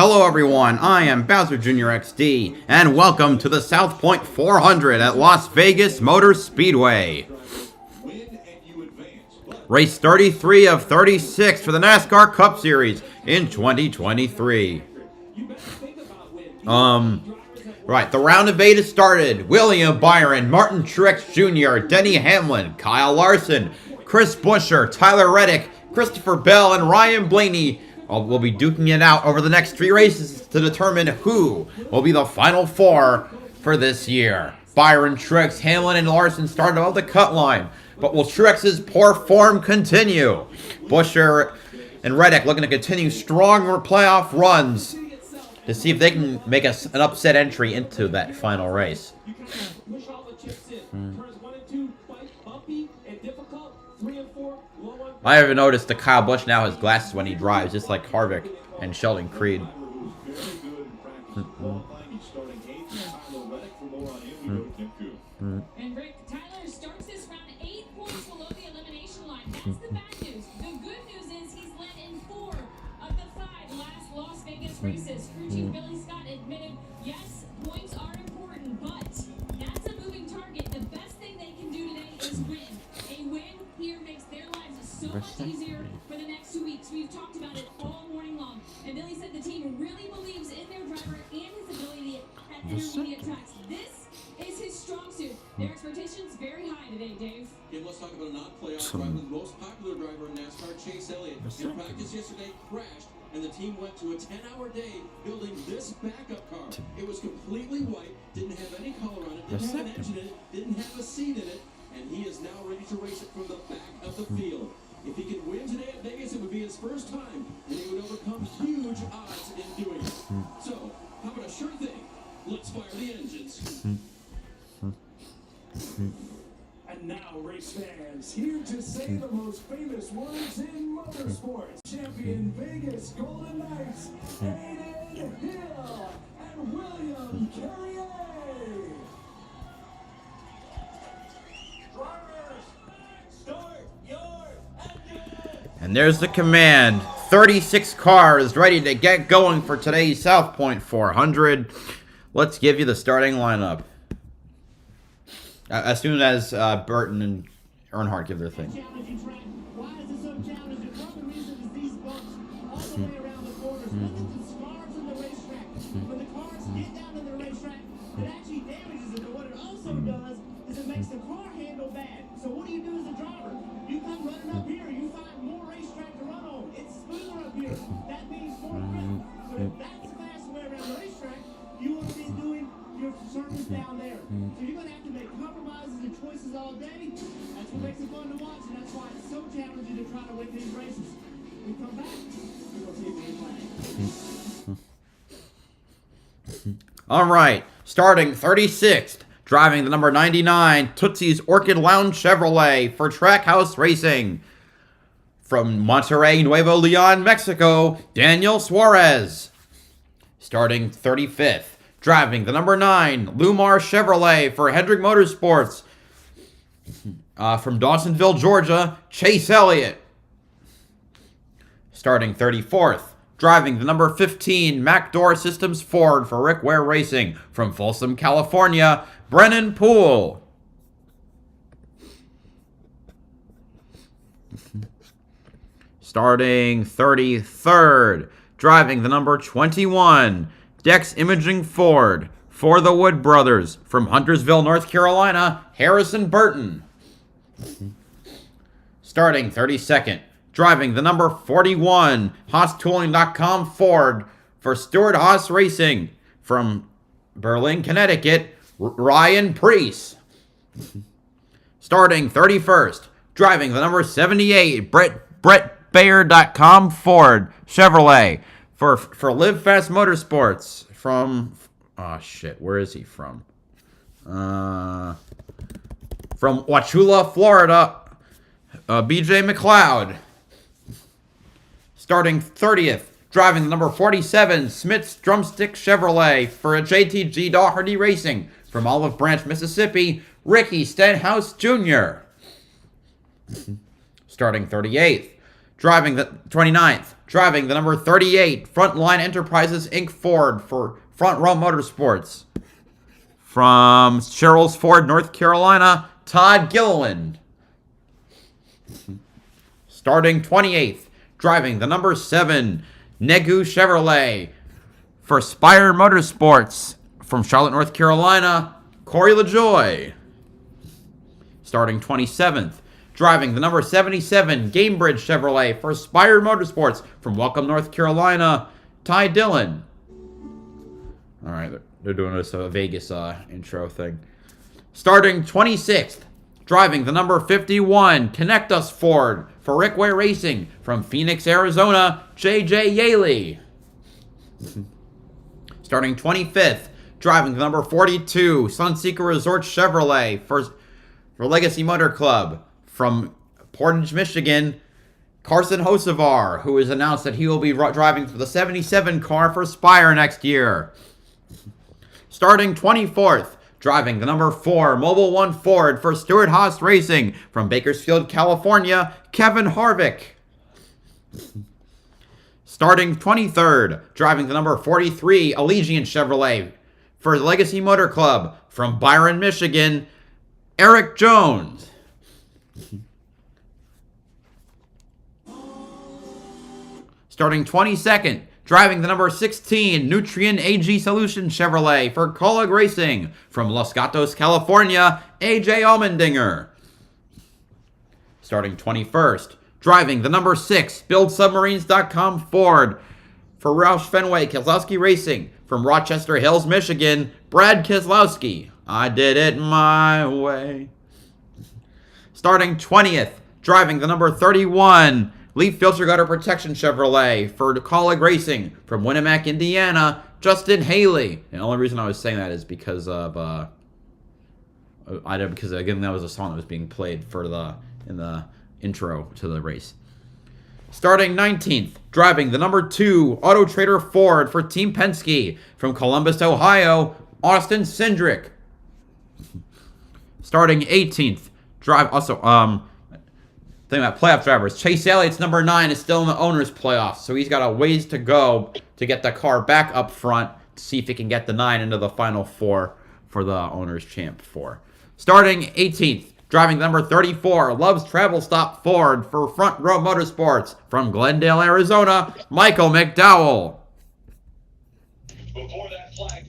Hello everyone, I am BowserJrXD, and welcome to the South Point 400 at Las Vegas Motor Speedway. Race 33 of 36 for the NASCAR Cup Series in 2023. Right, the round of 8 has started. William Byron, Martin Truex Jr., Denny Hamlin, Kyle Larson, Chris Buescher, Tyler Reddick, Christopher Bell, and Ryan Blaney will be duking it out over the next 3 races to determine who will be the final 4 for this year. Byron, Truex, Hamlin, and Larson started above the cut line, but will Truex's poor form continue? Buescher and Reddick looking to continue strong playoff runs to see if they can make an upset entry into that final race. I haven't noticed that Kyle Busch now has glasses when he drives, just like Harvick and Sheldon Creed. And Rick, Tyler starts this round 8 points below the elimination line. That's the bad news. The good news is he's led in 4 of the 5 last Las Vegas races. Crew chief Billy Scott admitted, yes, points are important, but that's a moving target. The best thing they can do today is win. A win here makes their lives so much easier for the next 2 weeks. We've talked about it all morning long. And Billy said the team really believes in their driver and his ability at intermediate tracks. This is his strong suit. Their expectations very high today, Dave. Yeah, let's talk about a non-playoff driver, the most popular driver in NASCAR, Chase Elliott. In practice yesterday, crashed, and the team went to a 10-hour day building this backup car. It was completely white, didn't have any color on it, didn't have an engine in it, didn't have a seat in it, and he is now ready to race it from the back of the field. If he can win today at Vegas, it would be his first time, and he would overcome huge odds in doing it. So, how about a sure thing? Let's fire the engines. And now, race fans, here to say the most famous words in motorsports. Champion Vegas Golden Knights, Aiden Hill and William Carrier. Drivers, start your engine. And there's the command. 36 cars ready to get going for today's South Point 400. Let's give you the starting lineup as soon as Burton and Earnhardt give their thing. Why is it so challenging? One of the reasons is these bumps all the way around the corners. Look at the scars in the racetrack. When the cars get down to the racetrack, it actually damages it. But what it also does is it makes the car handle bad. So what do you do as a driver? You come running up here, you find more racetrack to run on. It's smoother up here. That means more grip. So if that's the fastest way around the racetrack, you want to be doing your service down there. So you're going to have to make compromises and choices all day. That's what makes it fun to watch, and that's why it's so challenging to try to win these races. We come back, we're going to see a game plan. All right, starting 36th, driving the number 99 Tootsie's Orchid Lounge Chevrolet for Trackhouse Racing. From Monterrey, Nuevo Leon, Mexico, Daniel Suarez. Starting 35th, driving the number 9 Lumar Chevrolet for Hendrick Motorsports. From Dawsonville, Georgia, Chase Elliott. Starting 34th, driving the number 15 MacDoor Systems Ford for Rick Ware Racing. From Folsom, California, Brennan Poole. Starting 33rd, driving the number 21 Dex Imaging Ford for the Wood Brothers. From Huntersville, North Carolina, Harrison Burton. Starting 32nd, driving the number 41 HaasTooling.com Ford for Stewart Haas Racing. From Berlin, Connecticut, Ryan Preece. Starting 31st, driving the number 78 BrettBayer.com Ford Chevrolet for Live Fast Motorsports. From where is he from? From Wauchula, Florida, BJ McLeod. Starting 30th, driving the number 47 Smith's Drumstick Chevrolet for a JTG Daugherty Racing. From Olive Branch, Mississippi, Ricky Stenhouse Jr. Starting 38th, driving the 29th, driving the number 38 Frontline Enterprises Inc. Ford for Front Row Motorsports. From Sherrills Ford, North Carolina, Todd Gilliland. Starting 28th, driving the number 7 Negu Chevrolet for Spire Motorsports. From Charlotte, North Carolina, Corey LaJoy. Starting 27th, driving the number 77 Gamebridge Chevrolet for Spire Motorsports. From Welcome, North Carolina, Ty Dillon. All right, they're doing this Vegas intro thing. Starting 26th, driving the number 51 Connect Us Ford for Rickway Racing. From Phoenix, Arizona, J.J. Yaley. Starting 25th, driving the number 42 Sunseeker Resort Chevrolet for Legacy Motor Club. From Portage, Michigan, Carson Hocevar, who has announced that he will be driving for the 77 car for Spire next year. Starting 24th, driving the number 4 Mobile One Ford for Stewart Haas Racing. From Bakersfield, California, Kevin Harvick. Starting 23rd, driving the number 43 Allegiant Chevrolet for Legacy Motor Club. From Byron, Michigan, Eric Jones. Starting 22nd, driving the number 16 Nutrien AG Solution Chevrolet for Colleague Racing. From Los Gatos, California, AJ Allmendinger. Starting 21st, driving the number 6 BuildSubmarines.com Ford for Roush Fenway Keselowski Racing. From Rochester Hills, Michigan, Brad Keselowski. I did it my way. Starting 20th, driving the number 31 Leaf Filter Gutter Protection Chevrolet for Colleague Racing. From Winnemac, Indiana, Justin Haley. And the only reason I was saying that is because of because again that was a song that was being played for in the intro to the race. Starting 19th, driving the number 2 Auto Trader Ford for Team Penske. From Columbus, Ohio, Austin Cindric. Starting 18th, thing about playoff drivers, Chase Elliott's number 9 is still in the owner's playoffs, so he's got a ways to go to get the car back up front to see if he can get the 9 into the final 4 for the owner's champ 4. Starting 18th, driving the number 34 Love's Travel Stop Ford for Front Row Motorsports. From Glendale, Arizona, Michael McDowell.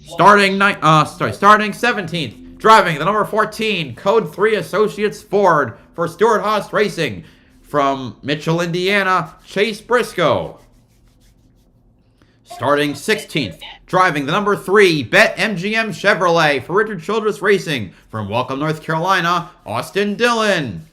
Starting 17th, driving the number 14 Code 3 Associates Ford for Stewart Haas Racing. From Mitchell, Indiana, Chase Briscoe. Starting 16th, driving the number 3 Bet MGM Chevrolet for Richard Childress Racing. From Welcome, North Carolina, Austin Dillon.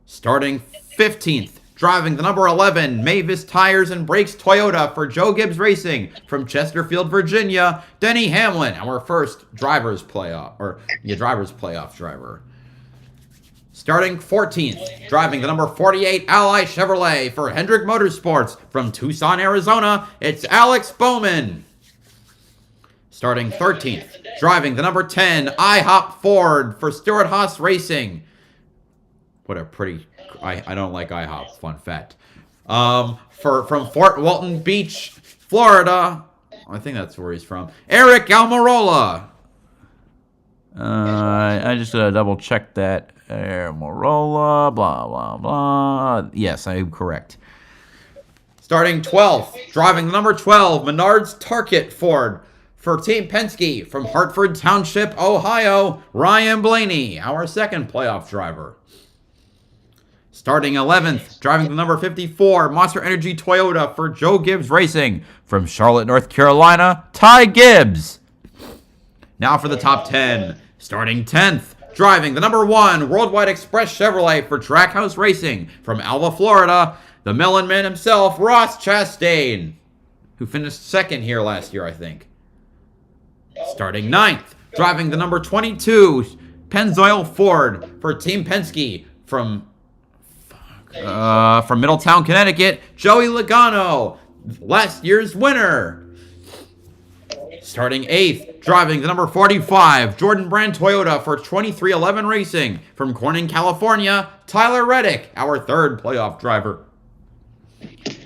Starting 15th, driving the number 11 Mavis Tires and Brakes Toyota for Joe Gibbs Racing. From Chesterfield, Virginia, Denny Hamlin, our first driver's playoff driver. Starting 14th, driving the number 48 Ally Chevrolet for Hendrick Motorsports. From Tucson, Arizona, it's Alex Bowman. Starting 13th, driving the number 10 IHOP Ford for Stewart Haas Racing. What a pretty... I don't like IHOP, fun fact. From Fort Walton Beach, Florida, I think that's where he's from, Eric Almirola. I just gotta double check that. Almirola, blah, blah, blah. Yes, I am correct. Starting 12th, driving the number 12 Menards Target Ford for Team Penske. From Hartford Township, Ohio, Ryan Blaney, our second playoff driver. Starting 11th, driving the number 54 Monster Energy Toyota for Joe Gibbs Racing. From Charlotte, North Carolina, Ty Gibbs. Now for the top 10. Starting 10th, driving the number 1 Worldwide Express Chevrolet for Trackhouse Racing. From Alva, Florida, the Melon Man himself, Ross Chastain, who finished second here last year, I think. Starting 9th, driving the number 22 Pennzoil Ford for Team Penske. From Middletown, Connecticut, Joey Logano, last year's winner. Starting 8th, driving the number 45 Jordan Brand Toyota for 2311 Racing. From Corning, California, Tyler Reddick, our third playoff driver.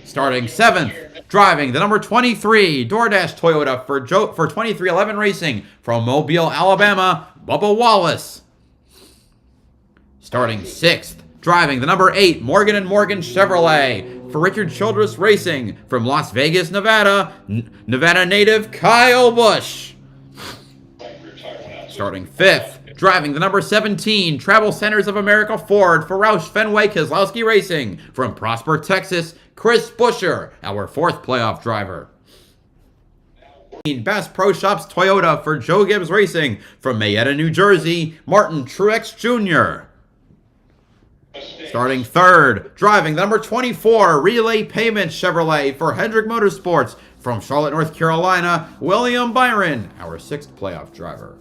Starting 7th, driving the number 23 DoorDash Toyota for 2311 Racing from Mobile, Alabama, Bubba Wallace. Starting 6th, driving the number 8 Morgan & Morgan Chevrolet for Richard Childress Racing from Las Vegas, Nevada, Nevada native Kyle Busch. Starting 5th, driving the number 17 Travel Centers of America Ford for Roush Fenway Keselowski Racing from Prosper, Texas, Chris Buescher, our 4th playoff driver. Bass Pro Shops Toyota for Joe Gibbs Racing from Mayetta, New Jersey, Martin Truex Jr. Starting 3rd, driving the number 24 Relay Payment Chevrolet for Hendrick Motorsports from Charlotte, North Carolina, William Byron, our 6th playoff driver.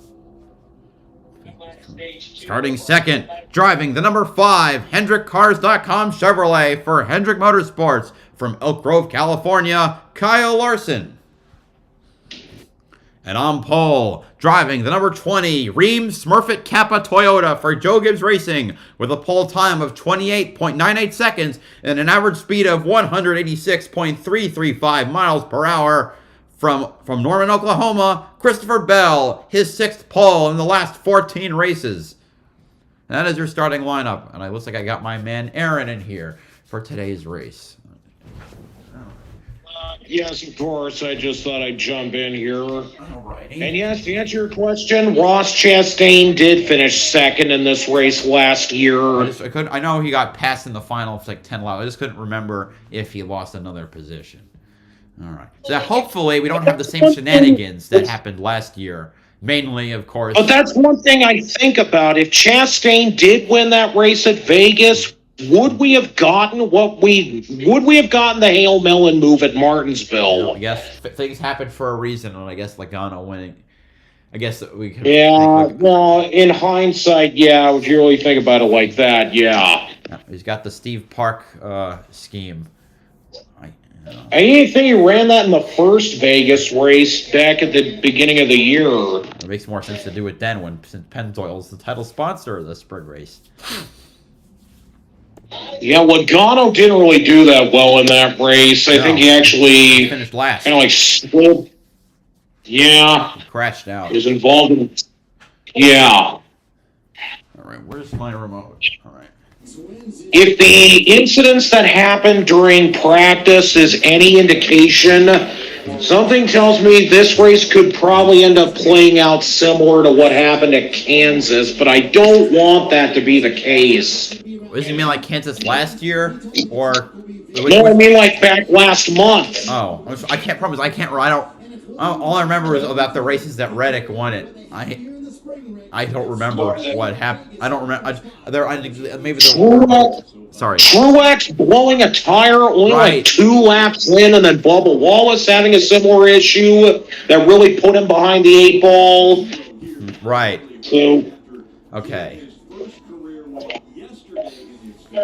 Starting 2nd, driving the number 5 HendrickCars.com Chevrolet for Hendrick Motorsports from Elk Grove, California, Kyle Larson. And on pole, driving the number 20 Reams Smurfit Kappa Toyota for Joe Gibbs Racing with a pole time of 28.98 seconds and an average speed of 186.335 miles per hour. From Norman, Oklahoma, Christopher Bell, his 6th pole in the last 14 races. That is your starting lineup. And it looks like I got my man Aaron in here for today's race. Yes, of course. I just thought I'd jump in here. Alrighty. And yes, to answer your question, Ross Chastain did finish 2nd in this race last year. I know he got passed in the final for like 10 laps. I just couldn't remember if he lost another position. All right. So hopefully we don't have the same shenanigans that happened last year. Mainly, of course. But that's one thing I think about. If Chastain did win that race at Vegas, would we have gotten the Hail Melon move at Martinsville? I guess things happen for a reason, and I guess Logano winning. I guess we could. Yeah, well, in hindsight, yeah, if you really think about it like that, yeah. He's got the Steve Park scheme. I didn't think he ran that in the first Vegas race back at the beginning of the year. It makes more sense to do it then, since Pennzoil is the title sponsor of the sprint race. Yeah, Logano didn't really do that well in that race. I think he actually finished last. Kind of like slipped. Yeah. He crashed out. He was involved in. Yeah. All right, where's my remote? All right. If the incidents that happened during practice is any indication, something tells me this race could probably end up playing out similar to what happened at Kansas, but I don't want that to be the case. Does you mean like Kansas last year, or? No, I mean like back last month. Oh, I can't promise. I can't. I don't. All I remember is about the races that Reddick won it. I don't remember what happened. I don't remember. Maybe sorry. Truex blowing a tire only like 2 laps in, and then Bubba Wallace having a similar issue that really put him behind the 8 ball. Right. So. Okay.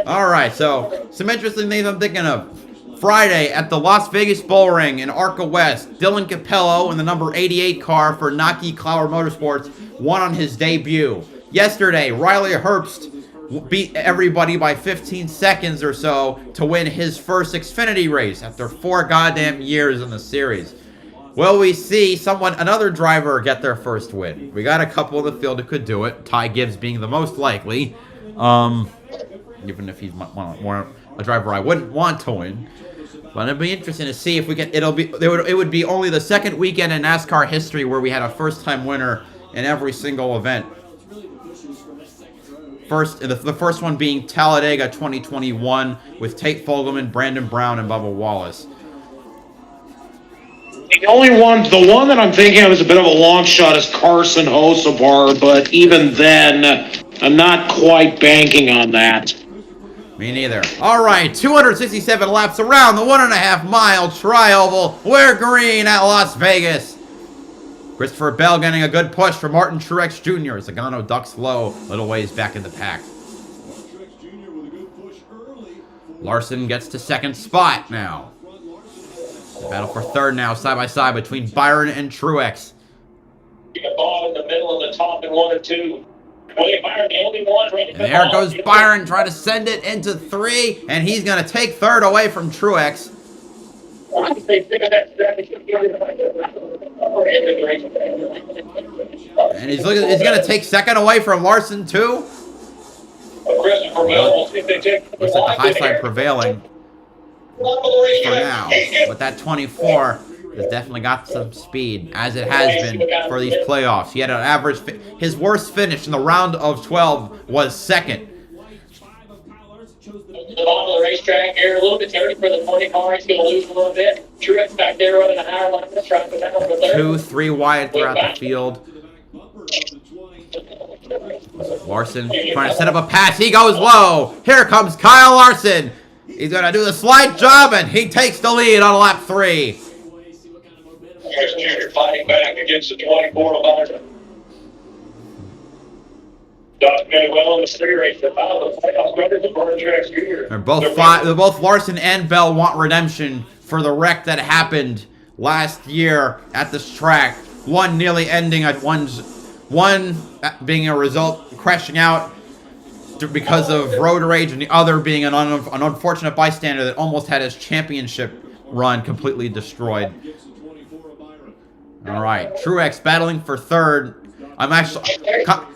All right. So some interesting things I'm thinking of. Friday at the Las Vegas Bull Ring in Arca West, Dylan Capello in the number 88 car for Naki Clower Motorsports won on his debut. Yesterday, Riley Herbst beat everybody by 15 seconds or so to win his first Xfinity race after 4 goddamn years in the series. Will we see another driver get their first win? We got a couple in the field who could do it, Ty Gibbs being the most likely, even if he's more a driver I wouldn't want to win. But it'll be interesting to see if we can. It would be only the second weekend in NASCAR history where we had a first-time winner in every single event. The first one being Talladega 2021 with Tate Fogelman, Brandon Brown, and Bubba Wallace. The one that I'm thinking of is a bit of a long shot is Carson Hocevar, but even then, I'm not quite banking on that. Me neither. All right, 267 laps around the 1.5-mile tri-oval. We're green at Las Vegas. Christopher Bell getting a good push for Martin Truex Jr. as Logano ducks low, little ways back in the pack. Larson gets to second spot now. The battle for third now, side by side between Byron and Truex. Ball in the middle of the top in 1 and 2. And there goes Byron trying to send it into 3, and he's going to take third away from Truex. And he's going to take second away from Larson, too. Looks like the high side prevailing for now. But that 24 has definitely got some speed, as it has been for these playoffs. He had an average, his worst finish in the round of 12 was second. The bottom of the racetrack here, a little bit dirty for the 40 car. He's going to lose a little bit. Truex back there running a higher line. Trying to go down for third. 2, 3 wide throughout the field. Larson trying to set up a pass. He goes low. Here comes Kyle Larson. He's going to do the slide job, and he takes the lead on lap 3. Here's Junior fighting back against the 24 Elijah. Documented well in the street race. The playoff brothers of BowserJrXD. They're both Larson and Bell want redemption for the wreck that happened last year at this track. One nearly ending at one being a result crashing out because of road rage, and the other being an unfortunate bystander that almost had his championship run completely destroyed. All right, Truex battling for third. I'm actually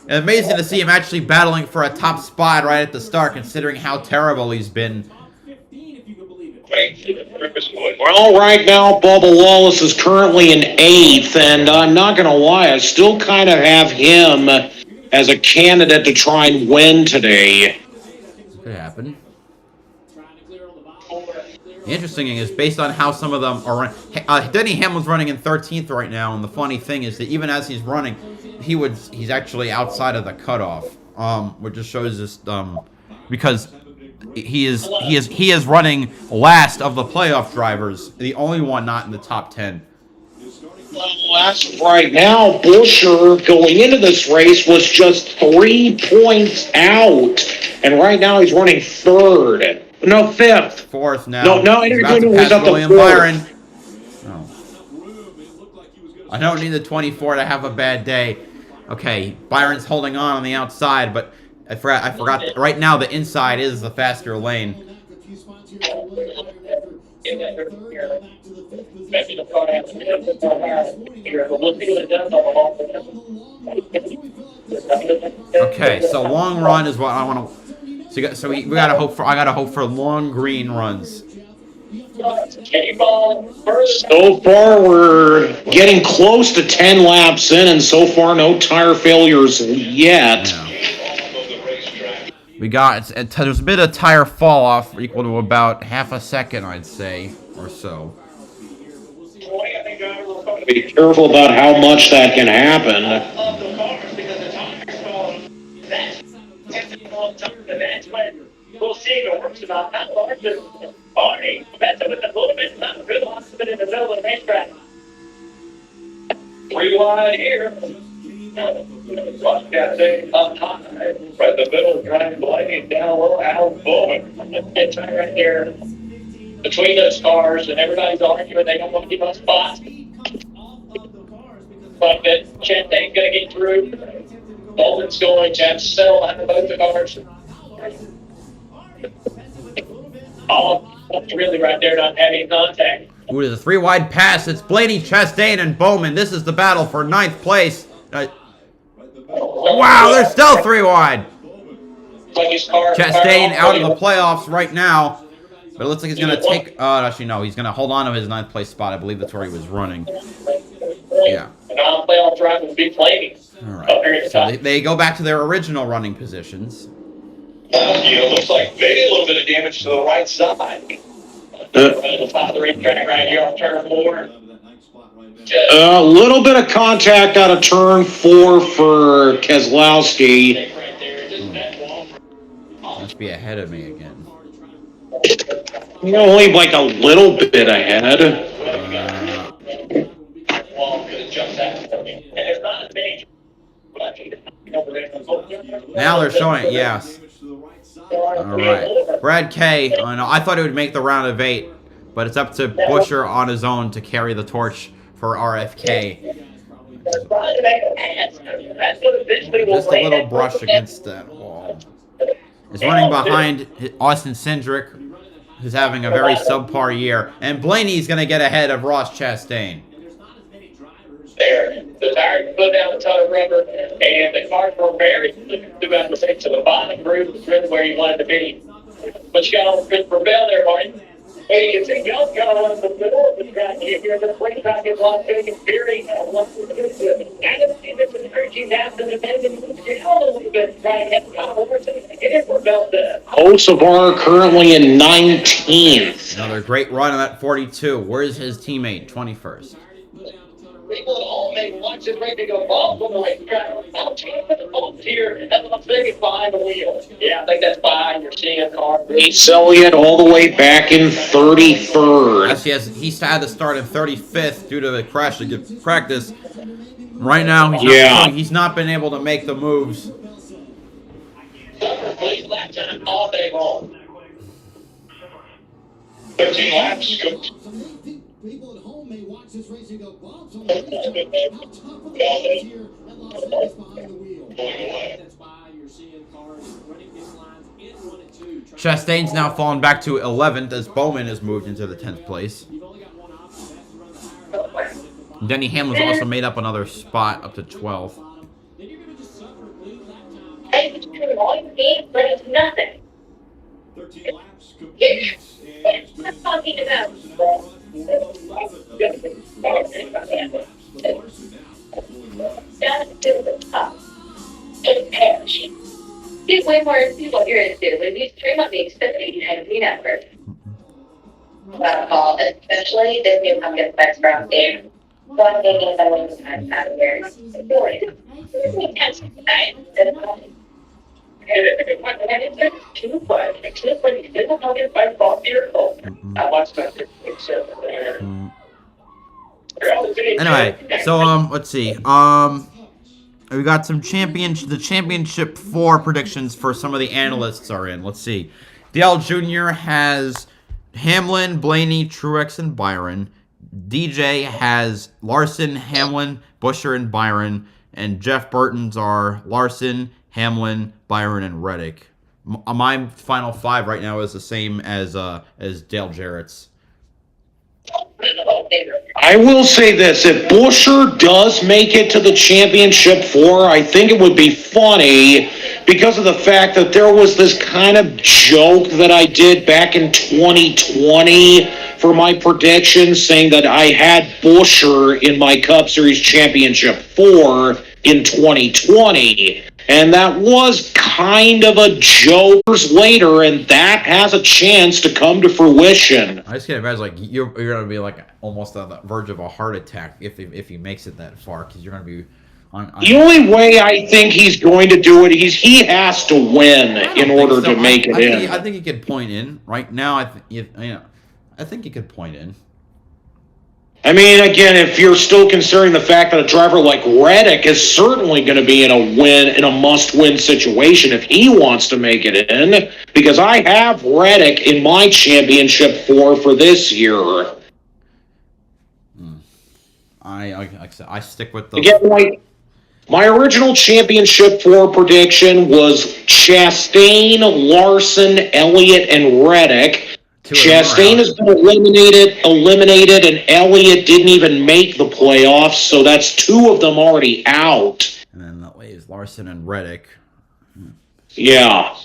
amazing to see him actually battling for a top spot right at the start, considering how terrible he's been. Well, right now, Bubba Wallace is currently in 8th, and I'm not going to lie, I still kind of have him as a candidate to try and win today. Could happen. The interesting thing is, based on how some of them are running, Denny Hamlin's running in 13th right now, and the funny thing is that even as he's running, he's actually outside of the cutoff, which just shows this because he is running last of the playoff drivers, the only one not in the top 10. Last right now, Buescher going into this race was just 3 points out, and right now he's running 3rd. No, 5th. 4th now. No, he's about to pass William Byron. Oh. I don't need the 24 to have a bad day. Okay, Byron's holding on the outside, but I forgot that right now the inside is the faster lane. Okay, so long run is what I want to. So we gotta hope for. I gotta hope for long green runs. So far, we're getting close to 10 laps in, and so far, no tire failures yet. Yeah. We got there's a bit of tire fall off, equal to about half a second, I'd say, or so. Be careful about how much that can happen. We'll see if it works about how large the party. That's a little bit not good. Lots of it in the middle of the racetrack. 3 wide here. Got it up high. Right in the middle, trying Blaney down low. Al Bowman. It's right there between those cars, and everybody's arguing they don't want to give us spots. But that Chet ain't going to get through. Bowman's going to settle out of both the cars. Oh, really right there, not having contact. Ooh, there's a 3 wide pass. It's Blaney, Chastain, and Bowman. This is the battle for 9th place. Wow, they're still 3 wide. Chastain out of the playoffs right now. But it looks like he's going to take... actually, no. He's going to hold on to his 9th place spot. I believe that's where he was running. Yeah. Non-playoff drive would be flaming. All right. So they go back to their original running positions. Looks like maybe a little bit of damage to the right side. The racetrack right here on turn 4. A little bit of contact out of turn 4 for Keselowski. Must be ahead of me again. Only like a little bit ahead. Now they're showing it, yes. Alright. Brad K. I thought it would make the round of 8, but it's up to Buescher on his own to carry the torch for RFK. Just a little brush against that wall. He's running behind Austin Cindric. who's having a very subpar year. And Blaney's going to get ahead of Ross Chastain. There. The tires put down a ton of rubber, and the cars were very about to take to the bottom group, is really where you wanted to be. But you got on Christopher Bell there, Martin. And you can see Bell's got on the middle of the track. You hear the plane track is Las Vegas Fury. And I can see this encouraging has to defend a little bit, trying to get Kyle Larson to get in for Bell there. Hocevar currently in 19th. Another great run on that 42. Where's his teammate? 21st. People at home may watch this race and go, "Oh, on the racetrack. I'll change the folks here and Las Vegas behind the wheel." Yeah, I think that's fine. You're seeing a car. Chase Elliott all the way back in 33rd. Actually, he had to start in 35th due to the crash to get practice. Right now, he's not been able to make the moves. Please lap time all day long. 13 laps. People at home may watch this race and go, "Bob's on the racetrack. How tough are the guys here at Las Vegas behind the wheel?" That's why you're seeing cars running pit lines in 1 and 2. Chastain's now fallen back to 11th as Bowman has moved into the 10th place. You've only got one option. That's to run the higher line. Denny Hamlin's also made up another spot up to 12th. Then you're going to just suffer blue lap time. Hey, it's too long, but it's nothing. 13 laps complete. I'm talking about. Down to the top. Just perish. See, way more people here to do. When you stream up the expected and the network. Call, especially this new pumpkin spice from there. So I'm thinking that when it's time out of here, it's Anyway, so let's see. We got some the championship 4 predictions for some of the analysts are in. Let's see. Dale Jr. has Hamlin, Blaney, Truex, and Byron. DJ has Larson, Hamlin, Buescher, and Byron. And Jeff Burton's are Larson, Hamlin, Byron, and Reddick. My final 5 right now is the same as Dale Jarrett's. I will say this, if Buescher does make it to the championship 4, I think it would be funny because of the fact that there was this kind of joke that I did back in 2020 for my prediction, saying that I had Buescher in my Cup Series Championship 4 in 2020. And that was kind of a joke later, and that has a chance to come to fruition. I just can't imagine, like, you're going to be, like, almost on the verge of a heart attack if he makes it that far, because you're going to be on... The only way I think he's going to do it, he has to win in order to make it in. I think he could point in. Right now, I think he could point in. I mean, again, if you're still considering the fact that a driver like Reddick is certainly going to be in a must-win situation if he wants to make it in, because I have Reddick in my championship 4 for this year. I stick with the... Again, my original championship 4 prediction was Chastain, Larson, Elliott, and Reddick. Chastain has been eliminated, and Elliott didn't even make the playoffs, so that's 2 of them already out. And then that leaves Larson and Reddick. Yeah.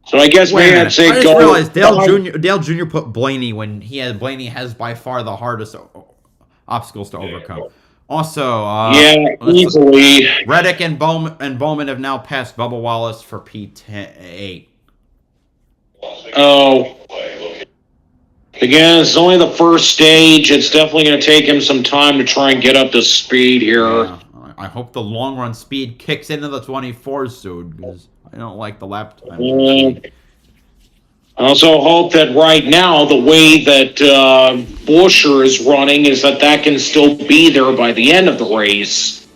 So I guess maybe I'd say I just realized Dale Jr. put Blaney when Blaney has by far the hardest obstacles to overcome. Also, easily. Reddick and Bowman have now passed Bubba Wallace for P8. Oh. Again, it's only the first stage. It's definitely going to take him some time to try and get up to speed here. Yeah, I hope the long run speed kicks into the 24 soon, because I don't like the lap time. I also hope that right now, the way that Buescher is running is that can still be there by the end of the race.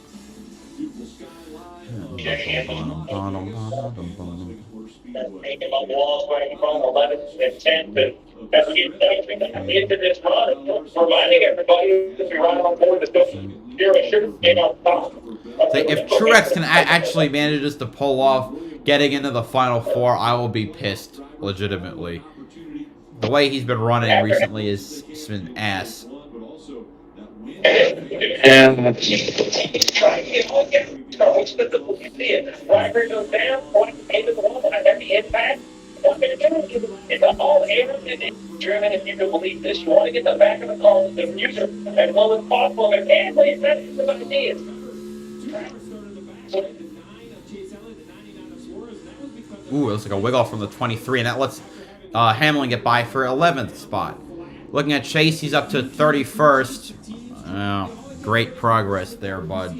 Taking my walls right from 11th and 10th, and as we get into this run, reminding everybody to be right on board the Zero Sugar game on top. So if Truex can actually manages to pull off getting into the final 4, I will be pissed, legitimately. The way he's been running recently is been ass. And Trying to get on get starts with the driver goes down, point into the wall, I have the impact. What they're doing is it's all aerodynamic driven, if you can believe this. You want to get the back of the car with the diffuser as low as possible. Mechanically, it's not even good ideas. Ooh, it looks like a wiggle from the 23, and that lets Hamlin get by for 11th spot. Looking at Chase, he's up to 31st. Oh, great progress there, bud.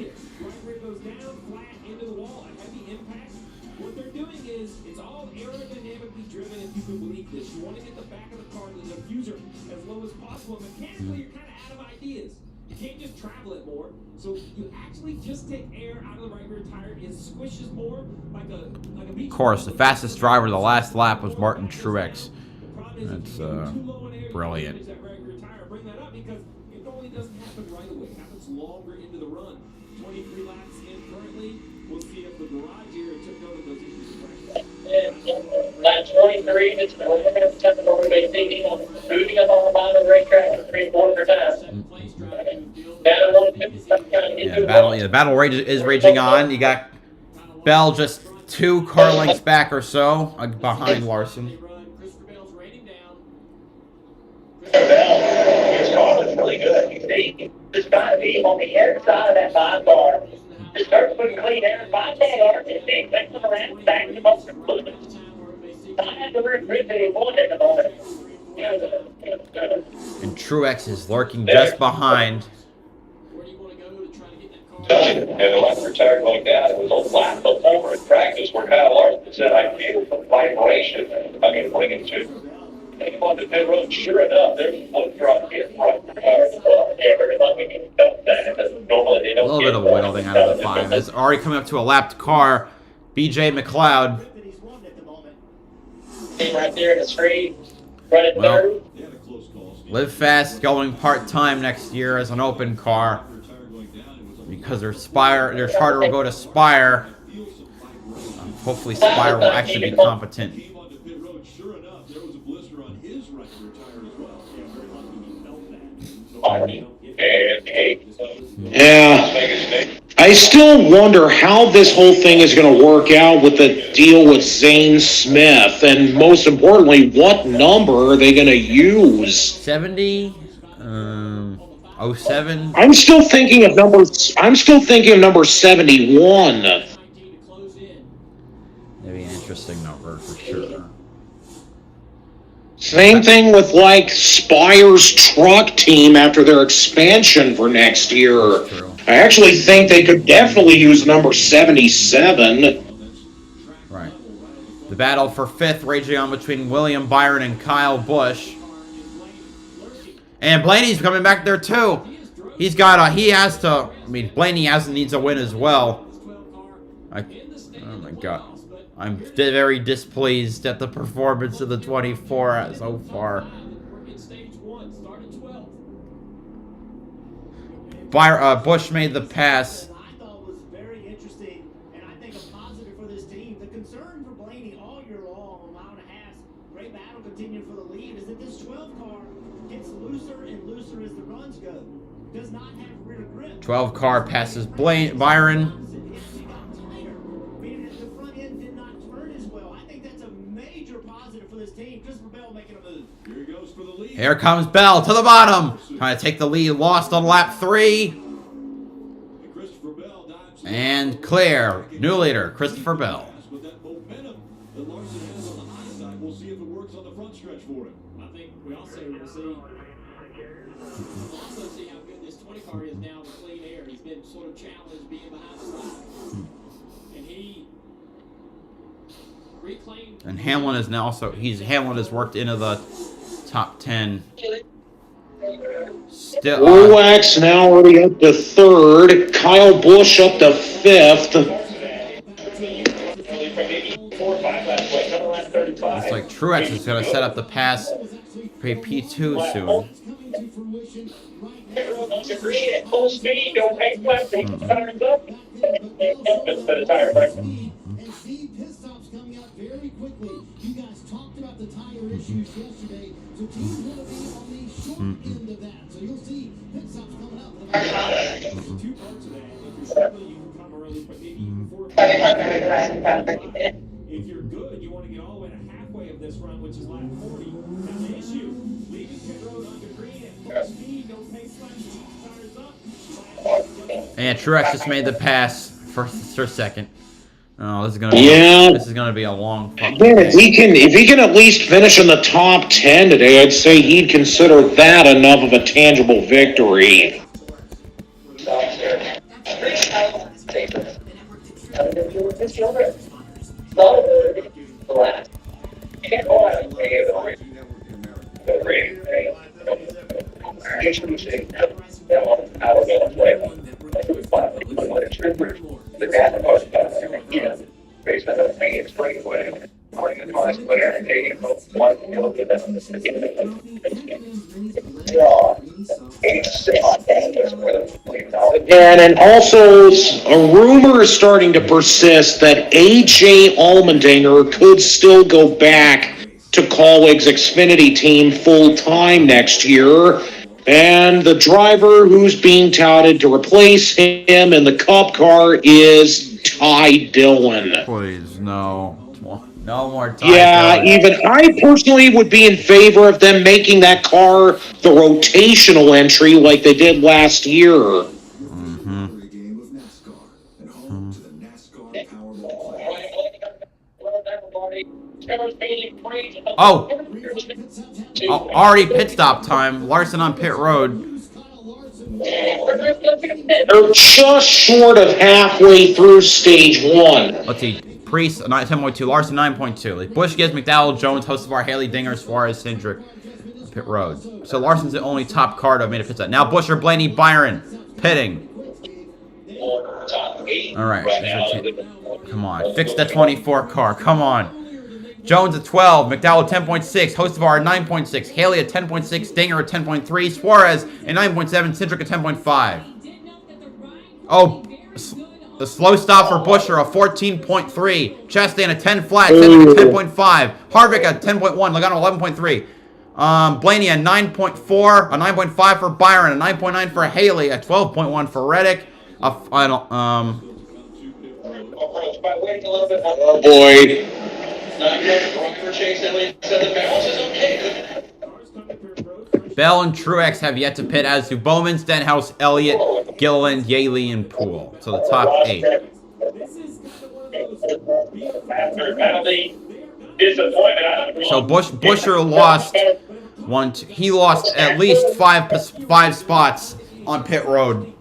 What they're doing is it's all aerodynamically driven, if you can believe this. You want to get the back of the car to the diffuser as low as possible. Mechanically, you're kind of out of ideas. You can't just travel it more. So you actually just take air out of the right rear tire. It squishes more like a beach. Of course, the fastest driver of the last lap was Martin Truex. That's brilliant. That right rear tire. Bring that up because it only doesn't happen right away. It happens longer into the run. 23 laps in currently. We'll see if the garage here took note of those issues. Lap 23, it's the limit of the motivation, moving up on the bottom of the racetrack at 3/4 per time. Yeah, the battle rage is raging on. You got Bell just 2 car lengths back or so behind Larson. His car is really good. It's got to be on the inside of that 5 car. It starts putting clean air in 5 car, and they expect them around back to most improvements. I have the electricity more at the moment. And Truex is lurking just behind. And the left retired like that, it was a lap before in practice where Kyle Larson said, I feel the vibration. I mean, bring it to. They on the pit road, sure enough, there's one truck getting right there. A little bit of whittling out of the 5. It's already coming up to a lapped car. BJ McLeod. Right there in the screen, running third. Live Fast going part-time next year as an open car. Because their charter will go to Spire. Hopefully Spire will actually be competent. yeah, I still wonder how this whole thing is going to work out with the deal with Zane Smith, and most importantly, what number are they going to use? 70, 07. I'm still thinking of number 71. Maybe an interesting number for sure. Same thing with like Spire's truck team after their expansion for next year. True. I actually think they could definitely use number 77. Right. The battle for 5th raging on between William Byron and Kyle Busch. And Blaney's coming back there too. He's got Blaney needs a win as well. Oh my god. I'm very displeased at the performance of the 24 so far. Busch made the pass. I thought was very interesting, and I think a positive for this team. The concern for Blaney all year long, a mile and a half, great battle continuing for the lead, is that this 12 car gets looser and looser as the runs go. Does not have rear grip. 12 car passes Byron. Here comes Bell to the bottom. Trying to take the lead. Lost on lap 3. And clear. New leader, Christopher Bell. I think we also will see how good this 20 car is now with clean air. He's been sort of challenged being behind the side. And he reclaimed. And Hamlin is now also Hamlin has worked into the top 10. Still Truex now already up to 3rd. Kyle Busch up to 5th. Looks like Truex is going to set up the pass for P2 soon. Full speed, don't make left, take the tires up. Instead of tire pressure. And see pit stops coming out very quickly. quickly. You guys talked about the tire issues yesterday, so team's going to be on the short end of that. So you'll see pit stops coming up. Two parts of that. If you're struggling, you can come early, but maybe even four. If you're good, you want to get all the way to halfway of this run, which is lap 40. Now the issue, leaving pit road under green at full speed, no pace line, tires up. And Truex just made the pass for second. Oh, this is gonna be a long fucking Man, day. if he can at least finish in the top 10 today, I'd say he'd consider that enough of a tangible victory. And also, a rumor is starting to persist that A.J. Allmendinger could still go back to Colleague's Xfinity team full-time next year. And the driver who's being touted to replace him in the Cup car is Ty Dillon. Please, no. No more time. Yeah, even I personally would be in favor of them making that car the rotational entry like they did last year. A game of NASCAR and home to the NASCAR Powerball Classic. Oh, already pit stop time. Larson on pit road. They're just short of halfway through stage 1. Let's see. Priest 10.2, Larson 9.2. Busch, Gibbs, McDowell, Jones, Hocevar, Haley, Dinger, Suarez, Cindric, pit road. So Larson's the only top car to have made a pit stop. Now Buescher, Blaney, Byron, pitting. All right, come on, fix the 24 car. Come on. Jones at 12, McDowell at 10.6, Hocevar at 9.6, Haley at 10.6, Dinger at 10.3, Suarez at 9.7, Cindric at 10.5. Oh, the slow stop for Buescher, a 14.3. Chastain a 10 flat, Cindric a 10.5. Harvick a 10.1, Logano 11.3. Blaney a 9.4, a 9.5 for Byron, a 9.9 for Haley, a 12.1 for Reddick. A final, Oh boy. Bell and Truex have yet to pit, as do Bowman, Stenhouse, Elliott, Gilliland, Yaley, and Poole. So the top 8. So Buescher lost he lost at least five spots on pit road.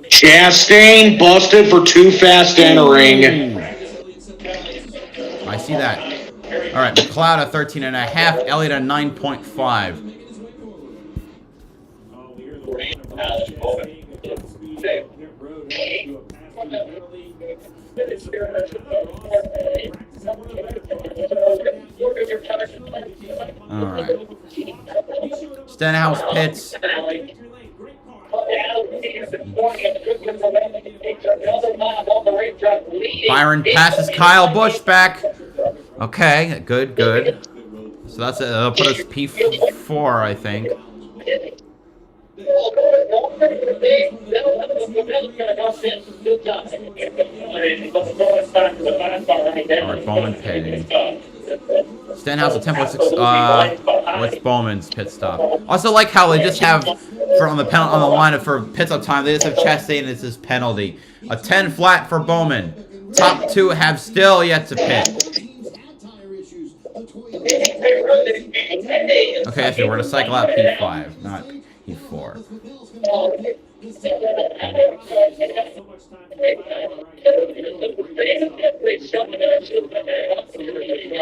Chastain busted for too fast entering. I see that. All right, McLeod at 13.5, Elliott at 9.5. All right. Stenhouse pits. Byron passes Kyle Busch back. Okay, good. So that's it. That'll put us P4, I think. Alright, Bowman pitting. Stenhouse at 10.6. What's Bowman's pit stop? Also like how they just have on the line for pit stop time, they just have Chastain as his penalty. A 10 flat for Bowman. Top 2 have still yet to pit. Okay, actually, we're gonna cycle out P5, not P4.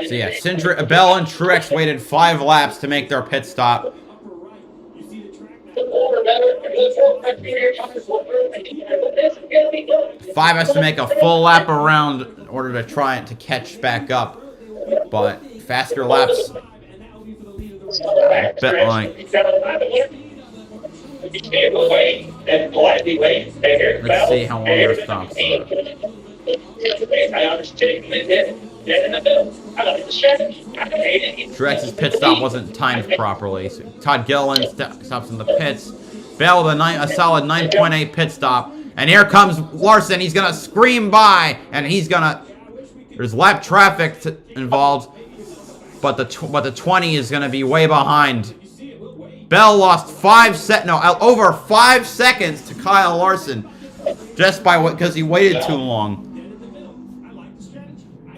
So yeah, Cindric, Bell, and Truex waited 5 laps to make their pit stop. 5 has to make a full lap around in order to try to catch back up, but faster laps. Bet line. Let's see how long our stops are. Dead in the middle. I like the strategy. I hate it. Truex's pit stop wasn't timed properly. So Todd Gilliland stops in the pits. Bell with a solid 9.8 pit stop. And here comes Larson. He's going to scream by. And he's going to... There's lap traffic involved. But the 20 is going to be way behind. Bell lost over 5 seconds to Kyle Larson. Just because he waited too long.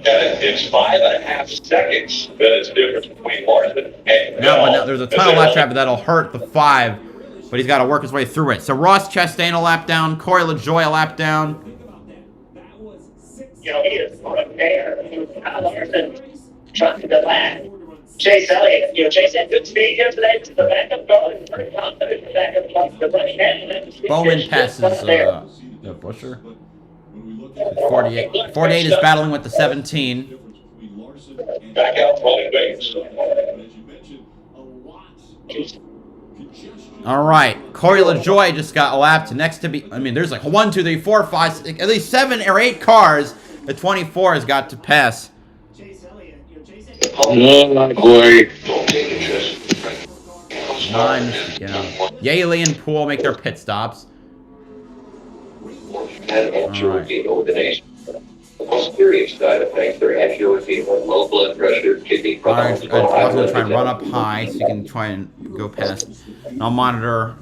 It's 5.5 seconds that is the difference between Larson and No, but there's a ton of lap traffic that'll hurt the 5, but he's got to work his way through it. So Ross Chastain a lap down, Corey LaJoie a lap down. he is right there. Kyle Larson trying to lap. Chase Elliott, Chase had good speed yesterday to the backup car. He's pretty confident in the backup car. The running hand. Bowman passes Busher. 48 is battling with the 17. Back out rolling base. All right, Corey LaJoie just got lapped next to be. I mean, there's like 1, 2, 3, 4, 5, at least 7 or 8 cars. The 24 has got to pass. Oh, boy. 9 Yaley and Poole make their pit stops. The most serious side effects are angioedema, low blood pressure, kidney Alright, problems. I was going to try and run up high so you can try and go past. And I'll monitor.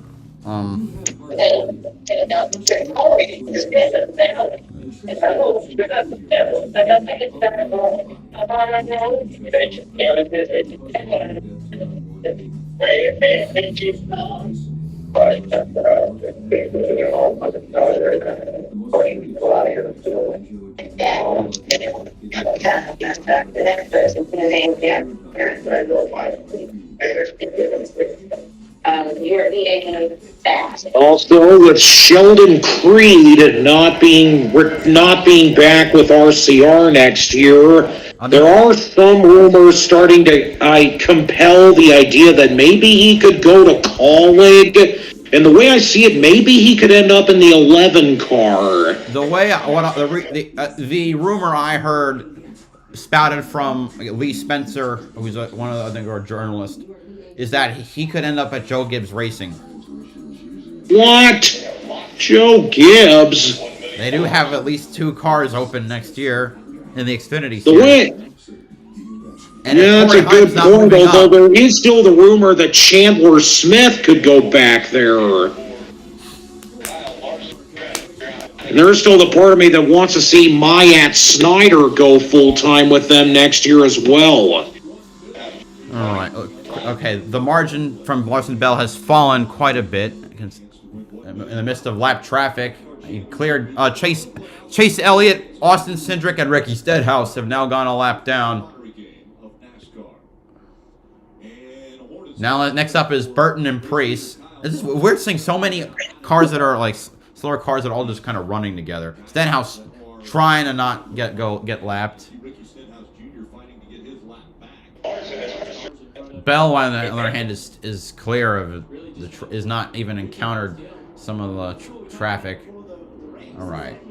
You're the fast. Also, with Sheldon Creed not being back with RCR next year, there are some rumors starting to compel the idea that maybe he could go to Colleague. And the way I see it, maybe he could end up in the 11 car. The rumor I heard spouted from Lee Spencer, who's one of the, I think, our journalists, is that he could end up at Joe Gibbs Racing. What? Joe Gibbs? They do have at least 2 cars open next year in the Xfinity Series. The way... And yeah, that's a good point, although there is still the rumor that Chandler Smith could go back there. And there's still the part of me that wants to see Mayat Snyder go full-time with them next year as well. All right. Okay, the margin from Larson Bell has fallen quite a bit in the midst of lap traffic. He cleared Chase Elliott, Austin Cindric, and Ricky Stenhouse have now gone a lap down. Now, next up is Burton and Priest. This is weird seeing so many cars that are like slower cars that are all just kind of running together. Stenhouse trying to not get lapped. Bell, on the other hand, is clear of is not even encountered some of the traffic. All right.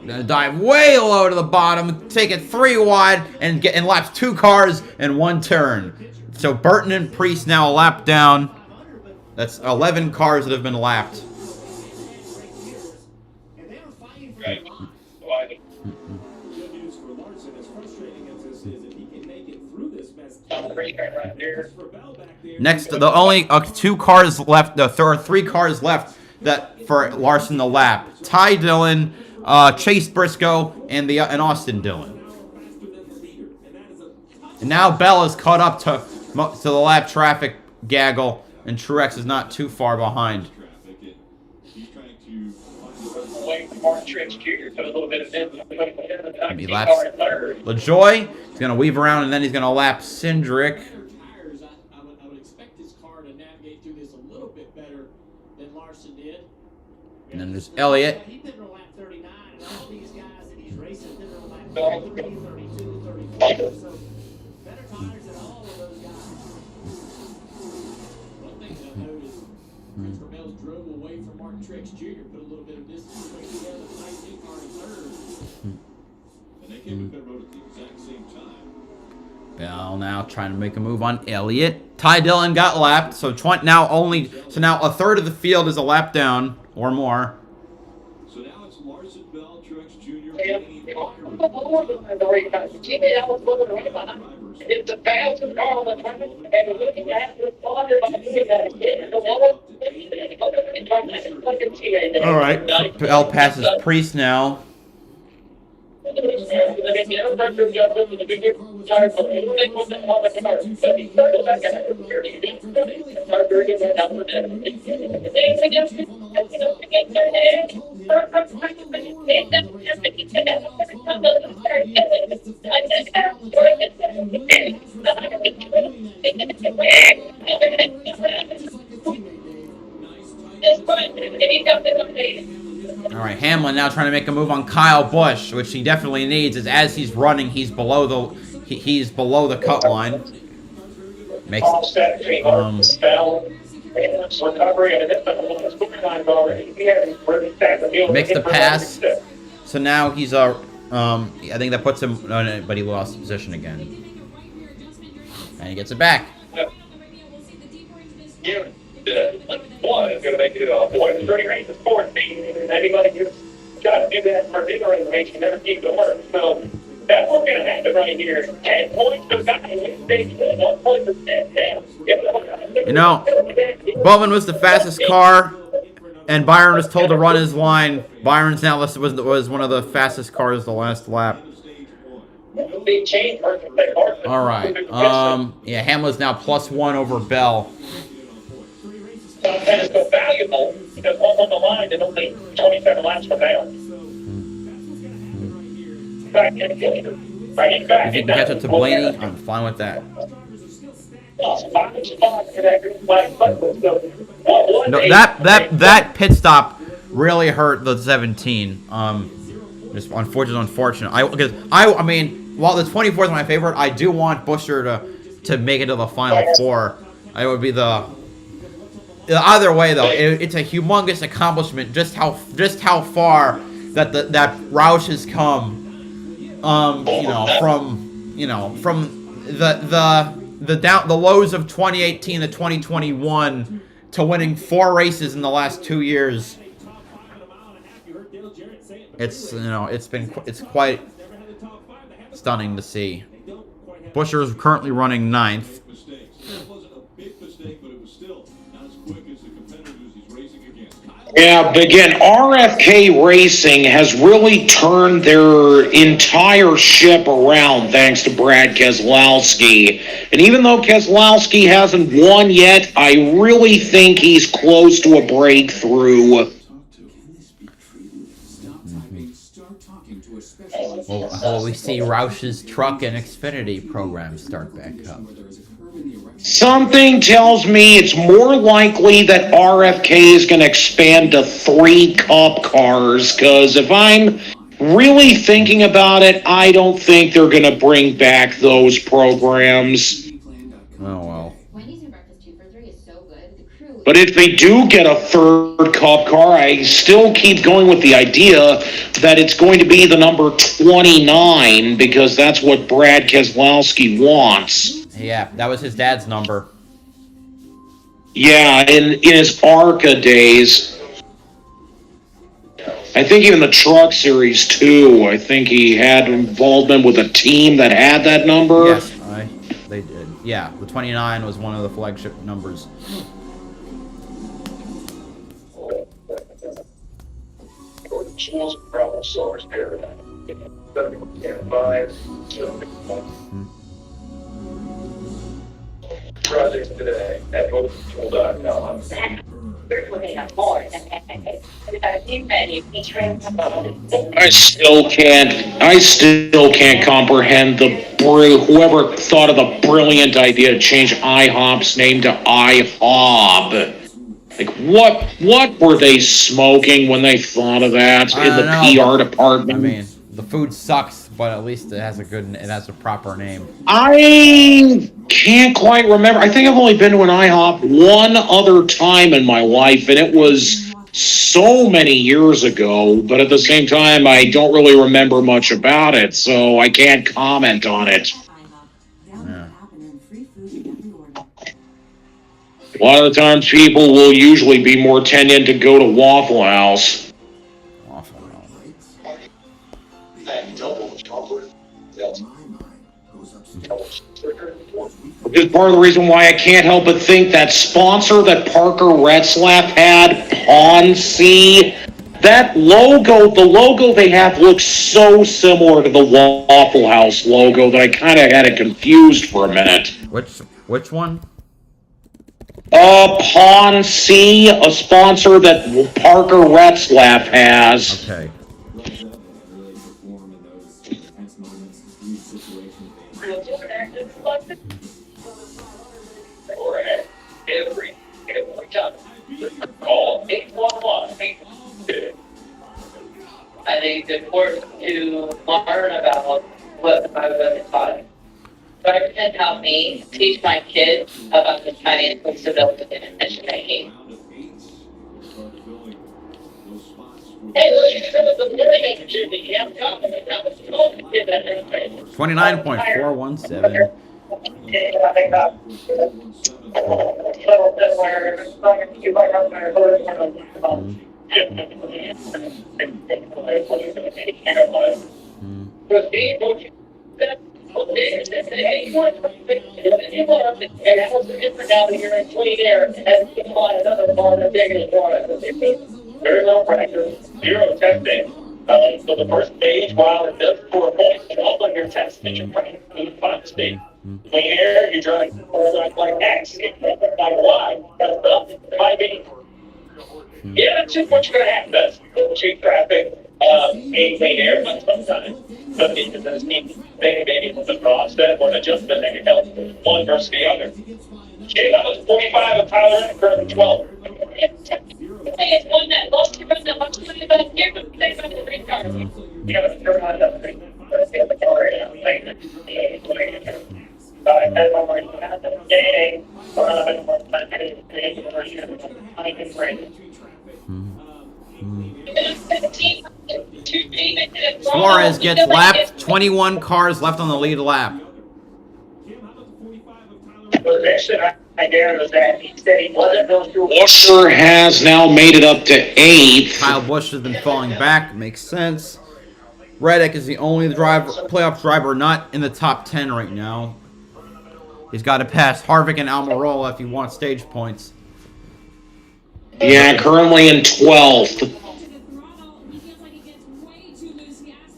Gonna dive way low to the bottom, take it 3 wide, and laps 2 cars in 1 turn. So Burton and Priest now a lap down. That's 11 cars that have been lapped. Next, the only 2 cars left. There are 3 cars left that for Larson to lap. Ty Dillon, Chase Briscoe, and Austin Dillon. And now Bell is caught up to the lap traffic gaggle, and Truex is not too far behind. He laps LaJoie. He's going to weave around, and then he's going to lap Cindric. I would expect this car to navigate through this a little bit better than Larson did. And then there's Elliott. He did on lap 39, and all these guys that he's racing did on lap 33, 32, 34. So better tires than all of those guys. One thing that I noticed, Christopher Bell's drove away from Martin Truex Jr., put a little bit of distance between the other 19 car and third. Bell now trying to make a move on Elliott. Ty Dillon got lapped, so now a third of the field is a lap down or more. So now it's Larson, Bell, Truex Jr. It's a fastest car on the track, and looking at the spotted by the All right, Bell passes Priest now. All right, Hamlin now trying to make a move on Kyle Busch, which he definitely needs. As he's running, he's below the cut line. Makes makes the pass. So now he's I think that puts him, but he lost position again, and he gets it back. One is going to make it a point. 30 races, 14. Anybody who's got to do that for bigger race can never keep the work. So that's what's going to happen right here. 10 points to guy. 1 point to 10 down. You know, Bowman was the fastest car, and Byron was told to run his line. Byron's now was one of the fastest cars the last lap. Big change. All right. Yeah, Hamlin's now +1 over Bell. And it's so valuable because one's on the line and only 27 laps from now. If you can catch up to Blaney, I'm fine with that. No, that pit stop really hurt the 17. Just unfortunate. I mean, while the 24 is my favorite, I do want Buescher to make it to the final 4. It would be either way, though, it's a humongous accomplishment. Just how far that Roush has come. From the lows of 2018 to 2021 to winning 4 races in the last 2 years. It's quite stunning to see. Buescher is currently running 9th. Yeah, but again, RFK Racing has really turned their entire ship around thanks to Brad Keselowski. And even though Keselowski hasn't won yet, I really think he's close to a breakthrough. Will we see Roush's truck and Xfinity program start back up? Something tells me it's more likely that RFK is going to expand to 3 Cup cars, because if I'm really thinking about it, I don't think they're going to bring back those programs. Oh, well. But if they do get a 3rd Cup car, I still keep going with the idea that it's going to be the number 29, because that's what Brad Keselowski wants. Yeah, that was his dad's number. Yeah, in his ARCA days. I think even the Truck Series, too. I think he had involvement with a team that had that number. Yes, they did. Yeah, the 29 was one of the flagship numbers. Projects today at motortool.com. I still can't comprehend whoever thought of the brilliant idea to change IHOP's name to IHOB. Like, what were they smoking when they thought of that in the PR department? I mean, the food sucks, but at least it has a proper name. I can't quite remember. I think I've only been to an IHOP one other time in my life, and it was so many years ago, but at the same time, I don't really remember much about it, so I can't comment on it. Yeah. A lot of the times, people will usually be more tending to go to Waffle House. Waffle House. Which is part of the reason why I can't help but think that sponsor that Parker Retzlaff had, Pawn C, that logo, the logo they have looks so similar to the Waffle House logo that I kind of had it confused for a minute. Which one? Pawn C, a sponsor that Parker Retzlaff has. Okay. Every time. Call 811. I think it's important to learn about what I was taught. Driver can help me teach my kids about the financial stability and decision making. Hey, look, the living activity, I'm talking about 29.417. Very low pressure, zero testing. So the first stage, while it does 4 points, all of your tests that you're trying to do the final stage. Clean air, you're trying to like X, like Y. That's up. It might be. Yeah, that's just what you're gonna have. That's cheap traffic, clean air, but sometimes some people just need maybe with a process or an adjustment that can help one versus the other. Okay, that was 45 of Tyler and currently 12. It's one that lost to run the much money back here, but they found the green card. You gotta turn on the green. Let's get the car in. I had one more day. Suarez gets lapped. 21 cars left on the lead lap. Buescher has now made it up to 8th. Kyle Busch has been falling back. Makes sense. Reddick is the only playoff driver not in the top 10 right now. He's got to pass Harvick and Almirola if he wants stage points. Yeah, currently in 12th.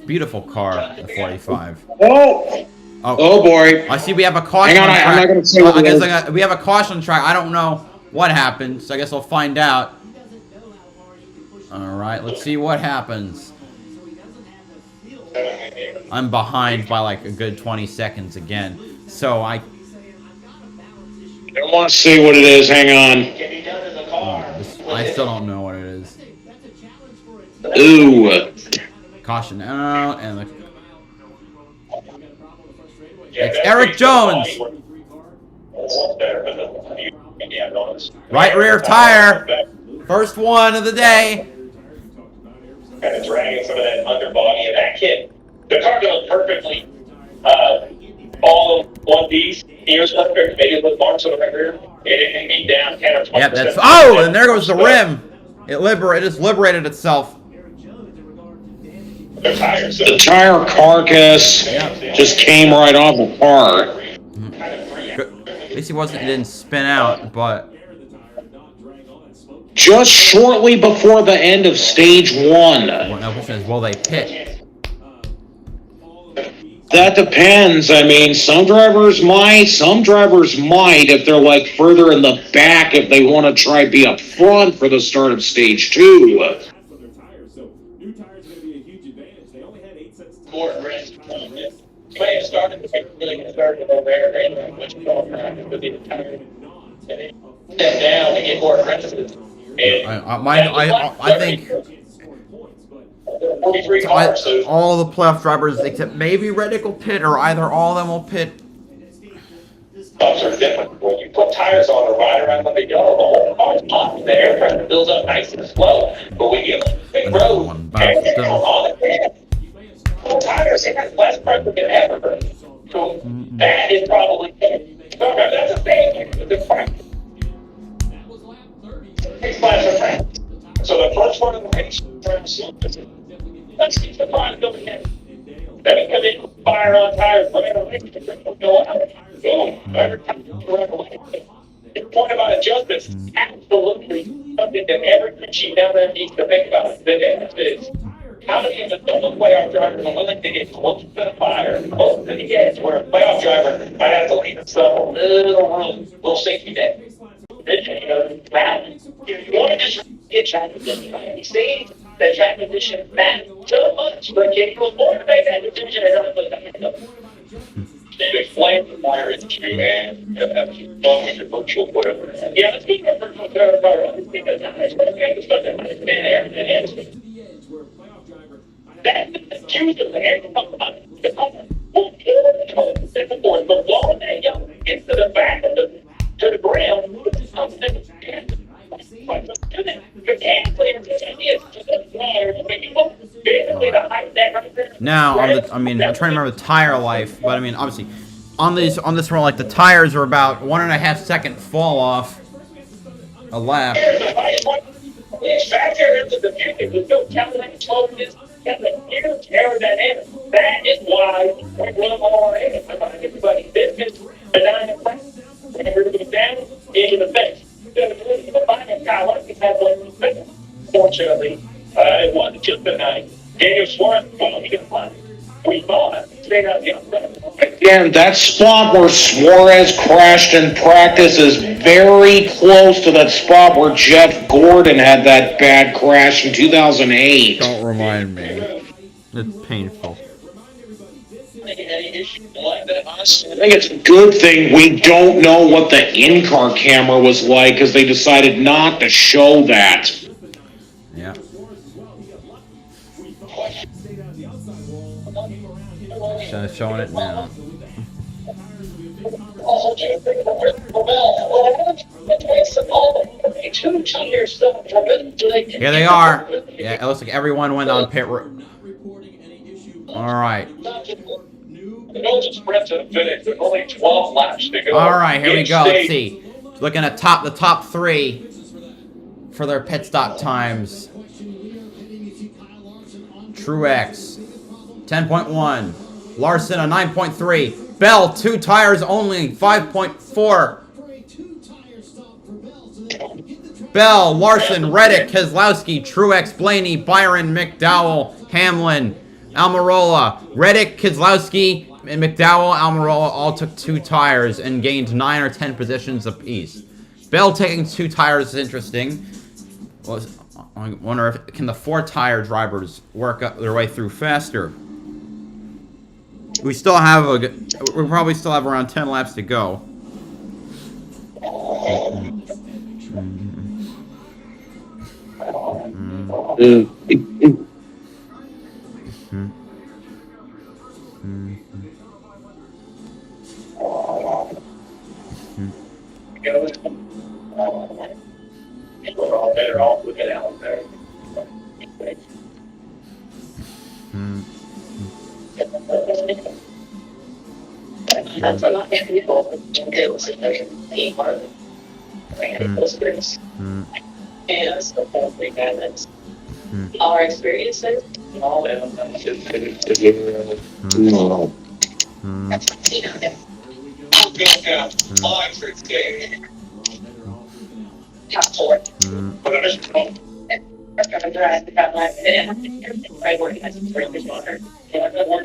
Beautiful car, the 45. Oh boy. I see we have a caution Hang on, on track. I'm not going to say what it is. We have a caution on track. I don't know what happened, so I guess I'll find out. Alright, let's see what happens. I'm behind by like a good 20 seconds again. So I don't want to say what it is. Hang on. I still don't know what it is. Ooh. Caution out, and it's Eric Jones. Right rear tire. First one of the day. Kind of dragging some of that underbody of that kid. The car goes perfectly. All of one piece. Here's one maybe with marks on the rear. It can be down 10 or 20%. Yep, that's. Oh, and there goes the rim. It just liberated itself. The tire carcass just came right off the car. At least it didn't spin out, but just shortly before the end of stage 1. Now question is, will they pit? That depends. I mean, some drivers might if they're like further in the back if they want to try to be up front for the start of stage 2. More risk. You may have started really conservative over there, which would be the tire. Step down and get more aggressive. I think all the playoff drivers except maybe Reddick will pit, or either all of them will pit. Are different when you put tires on or ride around like a yellow, the whole car's popping. The air pressure builds up nice and slow. But when you big road, and you're on it, tires have less pressure than ever. So that is probably that's a thing. The practice. Six laps of practice. So the first one of the race, let's keep the front going in. Then we come in, fire on tires, right away, go out. Boom. Every time you run away. The point about adjustments is absolutely something that every machine down there needs to think about. The answer is, how many of the playoff drivers are willing to get close to the fire, close to the edge, where a playoff driver might have to leave himself a little room, a little safety net. You want to just get track position. You see that track position matters so much, but can you afford to make that decision and not put that hand up? They explain the fire industry and have fun with your virtual whatever. Yeah, let's keep that virtual fire up. Because it's stuff that might have been there and it's that's usually the air come up. The wall that young gets to the back of the to the ground. Now, I'm trying to remember the tire life, but I mean, obviously, on this one, like the tires are about 1.5 second fall off a lap. That is why we run all in. Everybody's business, and everybody down into the face. Fortunately, it wasn't just the night. Daniel Suarez, we bought stayed out the outside. Again, that spot where Suarez crashed in practice is very close to that spot where Jeff Gordon had that bad crash in 2008. Don't remind me. It's painful. I think it's a good thing we don't know what the in-car camera was like because they decided not to show that. Yeah. Showing it now. Here they are. Yeah, it looks like everyone went on pit road. All right. All right, here we go. Let's see. Looking at the top three for their pit stop times. Truex, 10.1. Larson, a 9.3. Bell, 2 tires only, 5.4. Bell, Larson, Reddick, Keselowski, Truex, Blaney, Byron, McDowell, Hamlin, Almirola. Reddick, Keselowski, and McDowell, Almirola all took 2 tires and gained 9 or 10 positions apiece. Bell taking 2 tires is interesting. Well, I wonder if can the 4-tire drivers work up their way through faster. We still have we probably still have around 10 laps to go. We're all better off looking out there. That's a lot of people do and it's the whole thing that's our experiences. All of them.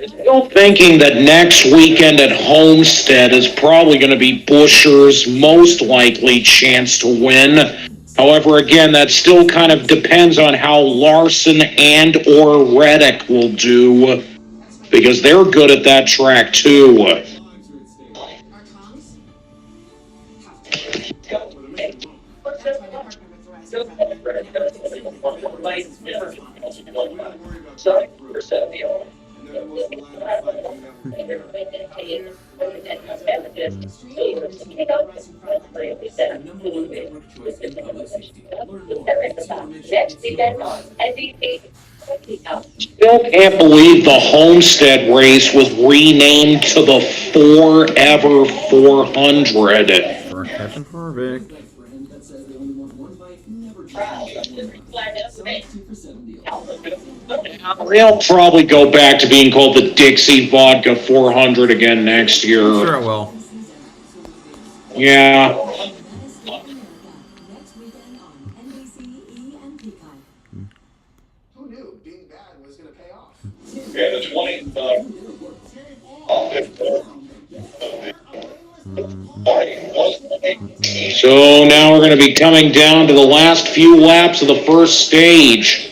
Still thinking that next weekend at Homestead is probably going to be Buescher's most likely chance to win. However, again, that still kind of depends on how Larson and or Reddick will do, because they're good at that track too. Still can't believe the Homestead race was renamed to the Forever 400. For Kevin Harvick. They'll probably go back to being called the Dixie Vodka 400 again next year. Sure it will. Yeah. Who knew being bad was going to pay off? Yeah, the 20. So now we're going to be coming down to the last few laps of the first stage.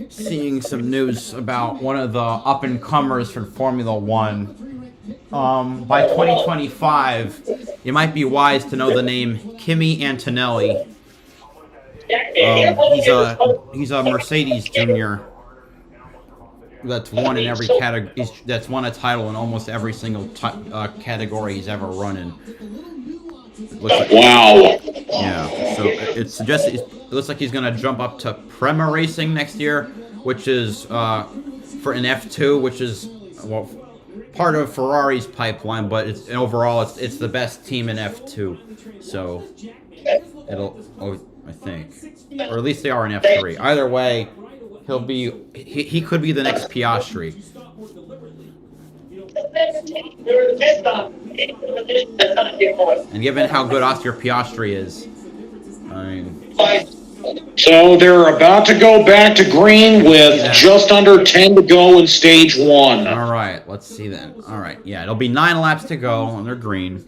Seeing some news about one of the up-and-comers for Formula One. By 2025, it might be wise to know the name Kimi Antonelli. He's a Mercedes junior that's won in every category. That's won a title in almost every single category he's ever run in. Wow. Yeah, so it looks like he's gonna jump up to Prema Racing next year, which is for an F2, which is part of Ferrari's pipeline, but overall it's the best team in F2. So I think, or at least they are in F3. Either way, he could be the next Piastri. And given how good Oscar Piastri is, I mean. So they're about to go back to green with just under 10 to go in stage 1. All right, let's see then. All right, yeah, it'll be 9 laps to go, and they're green.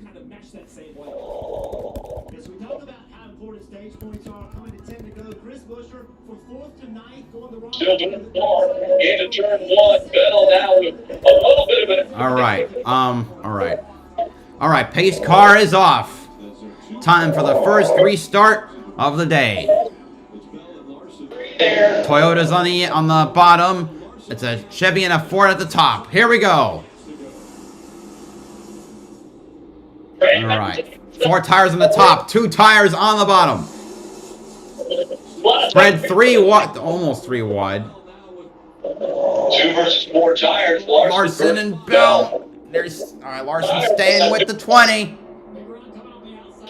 Still doing far. Into turn 1. Bell now with a little bit of it. All right, pace car is off. Time for the first restart of the day. Toyota's on the bottom. It's a Chevy and a Ford at the top. Here we go. All right. 4 tires on the top, 2 tires on the bottom. Spread 3 wide, almost 3 wide. 2 versus 4 tires. Larson and Bell. All right, Larson staying with the 20.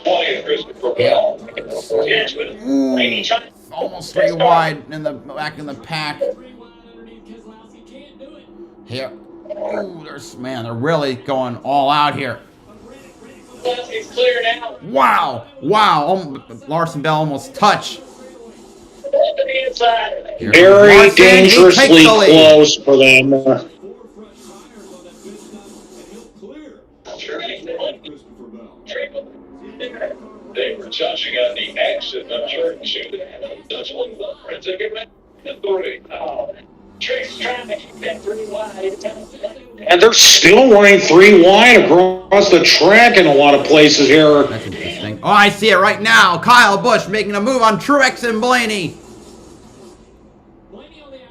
20 Christopher Bell. Almost 3 wide in the back in the pack. Here. Ooh, they're really going all out here. It's clear now. Wow. Larson Bell almost touched. Very Larson, dangerously close for them. They were touching on the exit of turn 2. That's one of the to get back to 3. Trick's trying to keep that 3 wide. And they're still running 3 wide across the track in a lot of places here. That's interesting. Oh, I see it right now. Kyle Busch making a move on Truex and Blaney.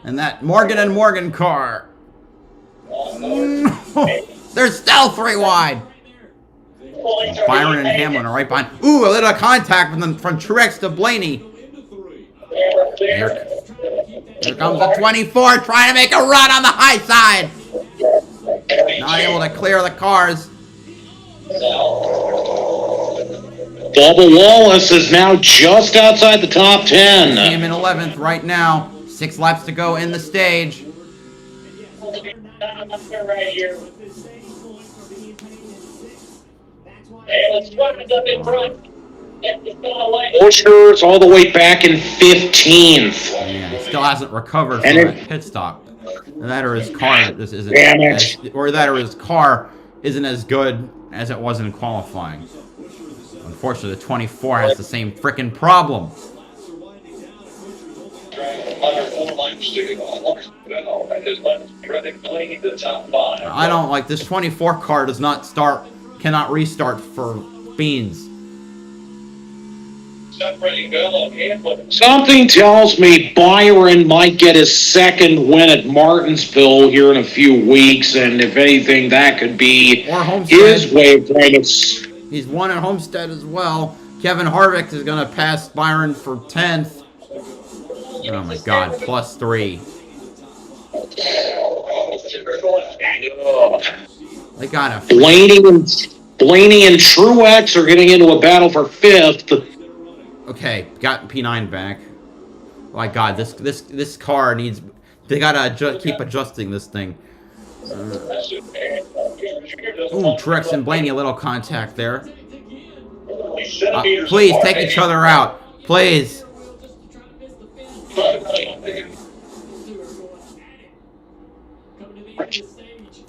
And that Morgan car. They're still 3 wide. Byron and Hamlin are right behind. Ooh, a little contact from Truex to Blaney. Here comes the 24 trying to make a run on the high side. Not able to clear the cars. Bubba Wallace is now just outside the top 10. See him in 11th right now. 6 laps to go in the stage. Right here. Hey, let's swap it up in front. Buscher's all the way back in 15th. Yeah, he still hasn't recovered from that pit stop. That or his car just isn't. Damn it. Or that or his car isn't as good as it was in qualifying. Unfortunately, the 24 has the same freaking problem. I don't like this 24 car does not start, cannot restart for Beans. Something tells me Byron might get his second win at Martinsville here in a few weeks, and if anything, that could be Or Homestead. his way of trying to. He's won at Homestead as well. Kevin Harvick is going to pass Byron for 10th. Oh my God, +3. They got a Blaney and Truex are getting into a battle for 5th. Okay, got P9 back. Oh my God, this car needs. They gotta keep adjusting this thing. Ooh, Truex and Blaney, a little contact there. Please take each other out, please.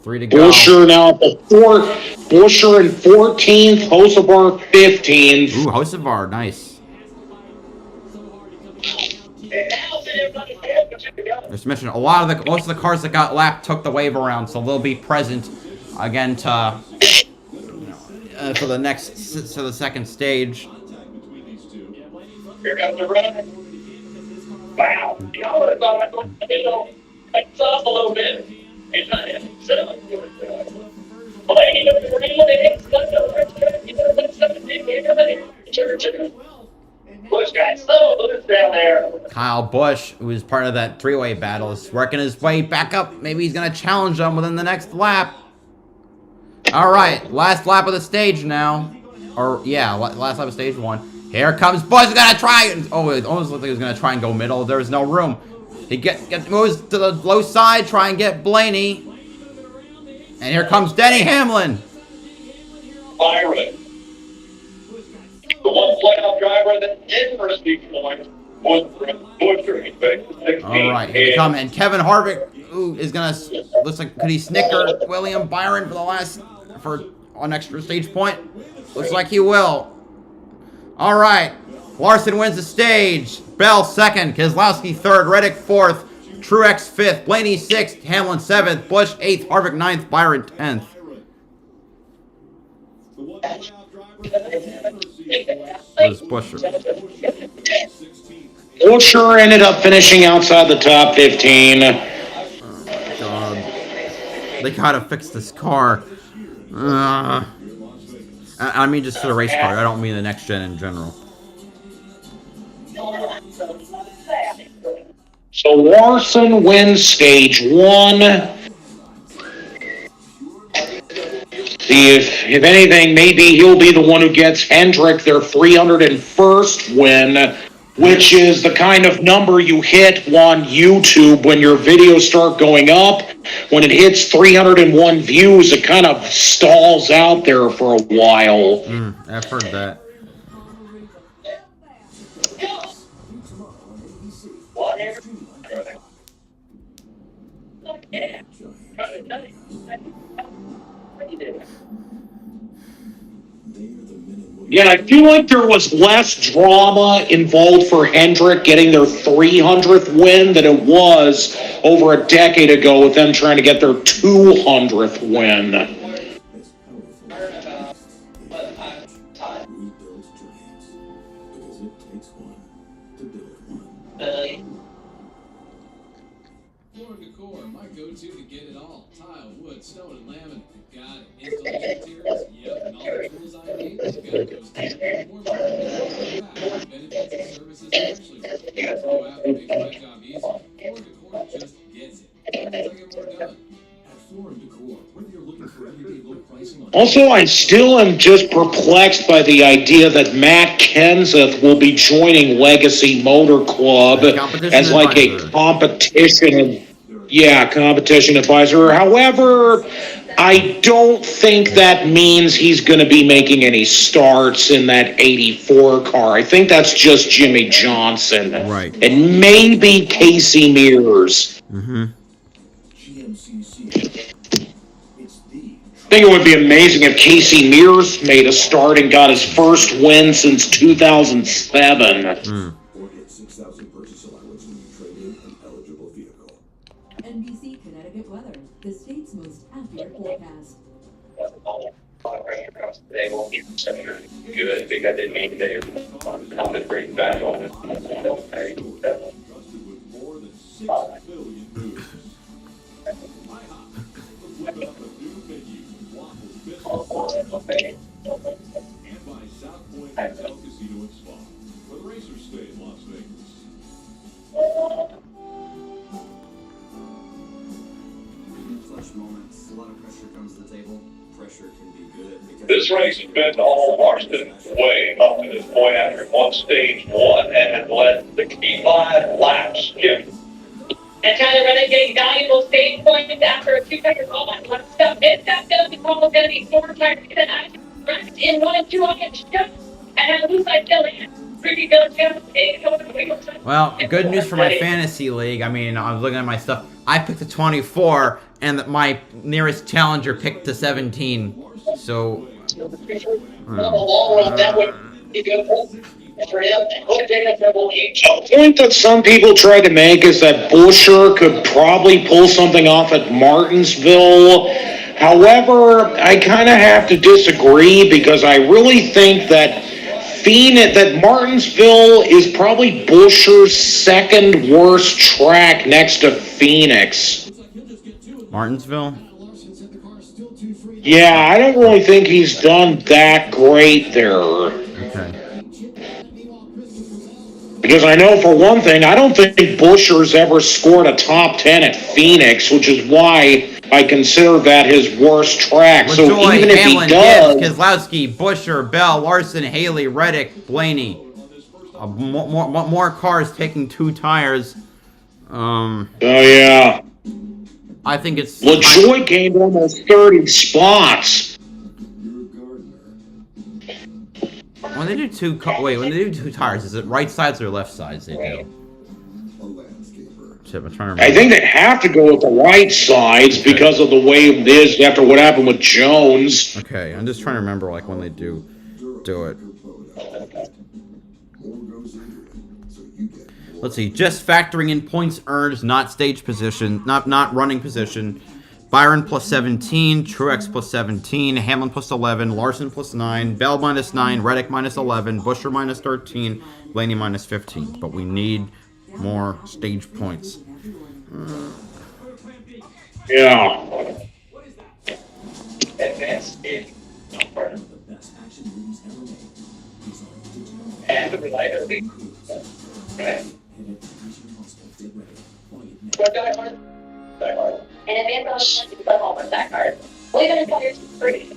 3 to go. Busher now at the 4th. Busher in 14th. Hosevar 15th. Ooh, Hosevar, nice. Just mentioned most of the cars that got lapped took the wave around, so they'll be present again to for the second stage. Here comes the run. Wow. Y'all would have thought I was it's off a little bit. It's not Bush got so loose down there. Kyle Busch, who is part of that three-way battle, is working his way back up. Maybe he's going to challenge them within the next lap. All right, last lap of the stage now. Or, yeah, last lap of stage 1. Here comes Busch. He's going to try. Oh, it almost looked like he was going to try and go middle. There's no room. He moves to the low side, try and get Blaney. And here comes Denny Hamlin. Byron. The one playoff driver that didn't receive points was BowserJrXD. All right, here they come. And Kevin Harvick is going to, looks like, could he snicker William Byron for an extra stage point? Looks like he will. All right, Larson wins the stage. Bell 2nd, Keselowski 3rd, Reddick 4th, Truex 5th, Blaney 6th, Hamlin 7th, Busch 8th, Harvick 9th, Byron 10th. Where's Busher? Busher ended up finishing outside the top 15. Oh, God. They gotta fix this car. I mean just for the race car. I don't mean the next gen in general. So Larson wins stage 1. See if anything, maybe he'll be the one who gets Hendrick their 301st win, which is the kind of number you hit on YouTube when your videos start going up. When it hits 301 views, it kind of stalls out there for a while. I've heard that. Yeah, I feel like there was less drama involved for Hendrick getting their 300th win than it was over a decade ago with them trying to get their 200th win. Decor, my go-to to get it all. Tile, wood, stone, and laminate. Got it. Installation materials? Yep. And all the tools I need? Got those too. More benefits and services especially. Go out and make my job easy. Floor Decor just gets it. How does I get more done? At Floor & Decor, whether you're looking for everyday low pricing on... Also, I still am just perplexed by the idea that Matt Kenseth will be joining Legacy Motor Club as like a competition advisor. However, I don't think that means he's going to be making any starts in that 84 car. I think that's just Jimmy Johnson. Right. And maybe Casey Mears. think it would be amazing if Casey Mears made a start and got his first win since 2007. Or get 6,000 purchase allowance when you trade in an eligible vehicle. NBC Connecticut weather, the state's most accurate forecast. They won't be good because it means they're on the great battle. Trusted with more than 6 billion moves. IHOP is whipping up a new menu, waffles, biscuits, and by South Point Hotel Casino and Spa, where the racers stay in Las Vegas. In clutch moments, a lot of pressure comes to the table. Pressure can be good because This race has been all Marston's way up to this point after one stage one and has led the key 5 laps. Jim. And Tyler Reddick getting valuable stage points after a 2-second roll on one step. It's almost going to be 4 tires than I rest in 1 and 2 on it. And then lose by Billy. Pretty good. Well, good news for my fantasy league. I mean, I was looking at my stuff. I picked a 24, and my nearest challenger picked a 17. So. A point that some people try to make is that Buescher could probably pull something off at Martinsville. However, I kind of have to disagree because I really think that Martinsville is probably Buescher's second worst track next to Phoenix. Martinsville? Yeah, I don't really think he's done that great there. Okay. Because I know for one thing, I don't think Buescher's ever scored a top 10 at Phoenix, which is why I consider that his worst track. So LaJoy, even if Hamlin, he does, Gibbs, Keselowski, Buescher, Bell, Larson, Haley, Reddick, Blaney. More cars taking 2 tires. Oh yeah. I think it's LaJoy gained almost 30 spots. when they do when they do 2 tires, is it right sides or left sides they do? Shit, I'm trying to remember. I think they have to go with the right sides because of the way it is after what happened with Jones. Okay, I'm just trying to remember like when they do it. Let's see, just factoring in points earned, not stage position, not running position. Byron plus 17, Truex plus 17, Hamlin plus 11, Larson plus 9, Bell minus 9, Reddick minus 11, Buescher minus 13, Blaney minus 15. But we need more stage points. Yeah. And advance on the home of that card. Well, even if players free.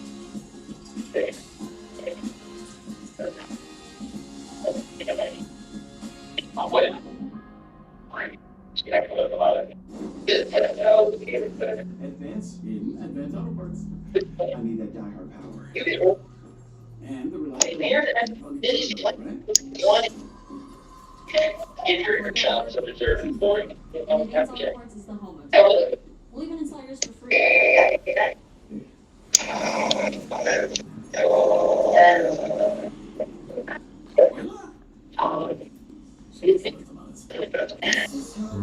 advance in Advanced Auto Parts. I need that diehard power. And the reliability. Injury or challenge of reserve for Advanced Auto Parts is the home of it. We'll even install yours for free.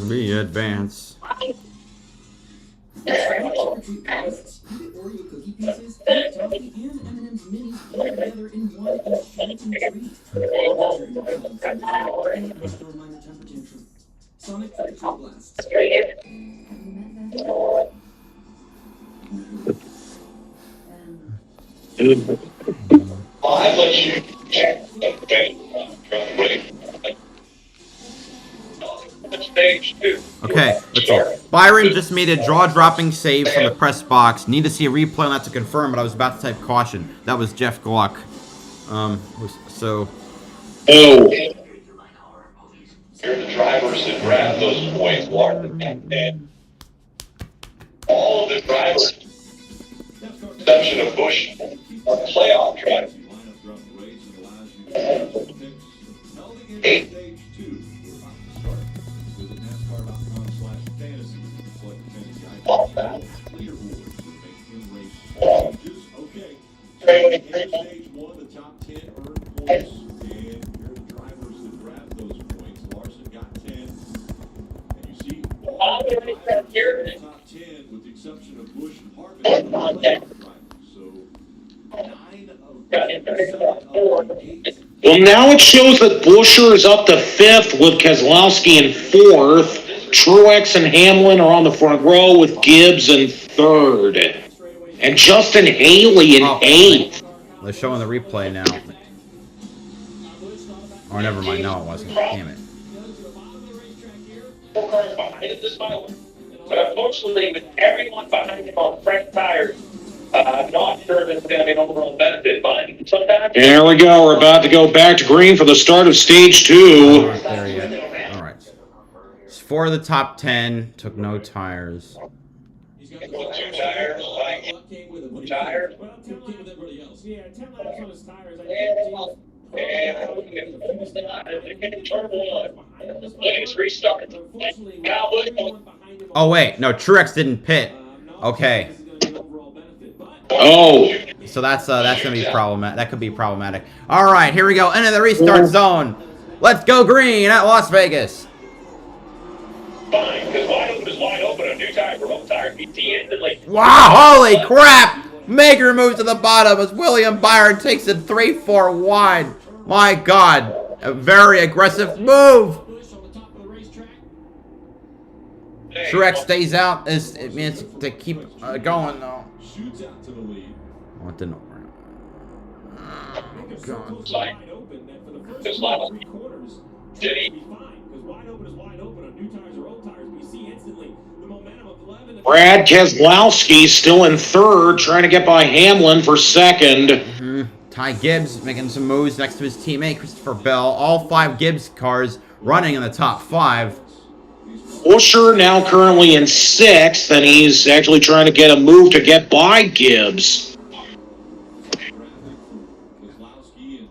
Be advance. Oreo cookie pieces, toffee, and M&M's minis all together in one enchanting treat. Minor temper tantrum. Sonic Trick Blast. Have you met that? I let you check stage 2. Okay, let's see. Byron just made a draw-dropping save from the press box. Need to see a replay on that to confirm, but I was about to type caution. That was Jeff Gluck. So... Oh. Here are the drivers that grabbed those points, Larson, and all of the drivers, exception of Busch, are playoff drivers. 8. Stage 2. Visit NASCAR.com/fantasy. Select the fantasy icon. Leaderboards for the in-race. And here are the drivers that grabbed those points. Larson got 10. And you see all the top 10 with the exception of Busch and Harvick. So 9 of 8. Well, now it shows that Buescher is up to 5th with Keselowski in 4th. Truex and Hamlin are on the front row with Gibbs in 3rd. And Justin Haley in 8th. They're showing the replay now. Oh, never mind. No, it wasn't. Damn it. But unfortunately, with everyone behind him on fresh tires, I'm not sure if it's going to be an overall benefit, but sometimes... There we go. We're about to go back to green for the start of stage 2. Not there yet. All right. 4 of the top 10 took no tires. He's got the 2 tires, like 2 tires. Yeah, 10 laps on his tires. Oh, wait. No, Truex didn't pit. Okay. Oh. So that's going to be problematic. That could be problematic. All right, here we go. Into the restart zone. Let's go green at Las Vegas. Fine, because wide open is wide open. A new tire for both tires. Wow, holy crap. Maker moves to the bottom as William Byron takes it 3-4 wide. My God. A very aggressive move. Truex stays out. It means to keep going, though. Shoots out to the lead. What didn't work? God. This last did he? Brad Keselowski still in 3rd, trying to get by Hamlin for 2nd. Ty Gibbs making some moves next to his teammate, Christopher Bell. All 5 Gibbs cars running in the top 5. Buescher now currently in 6th, and he's actually trying to get a move to get by Gibbs.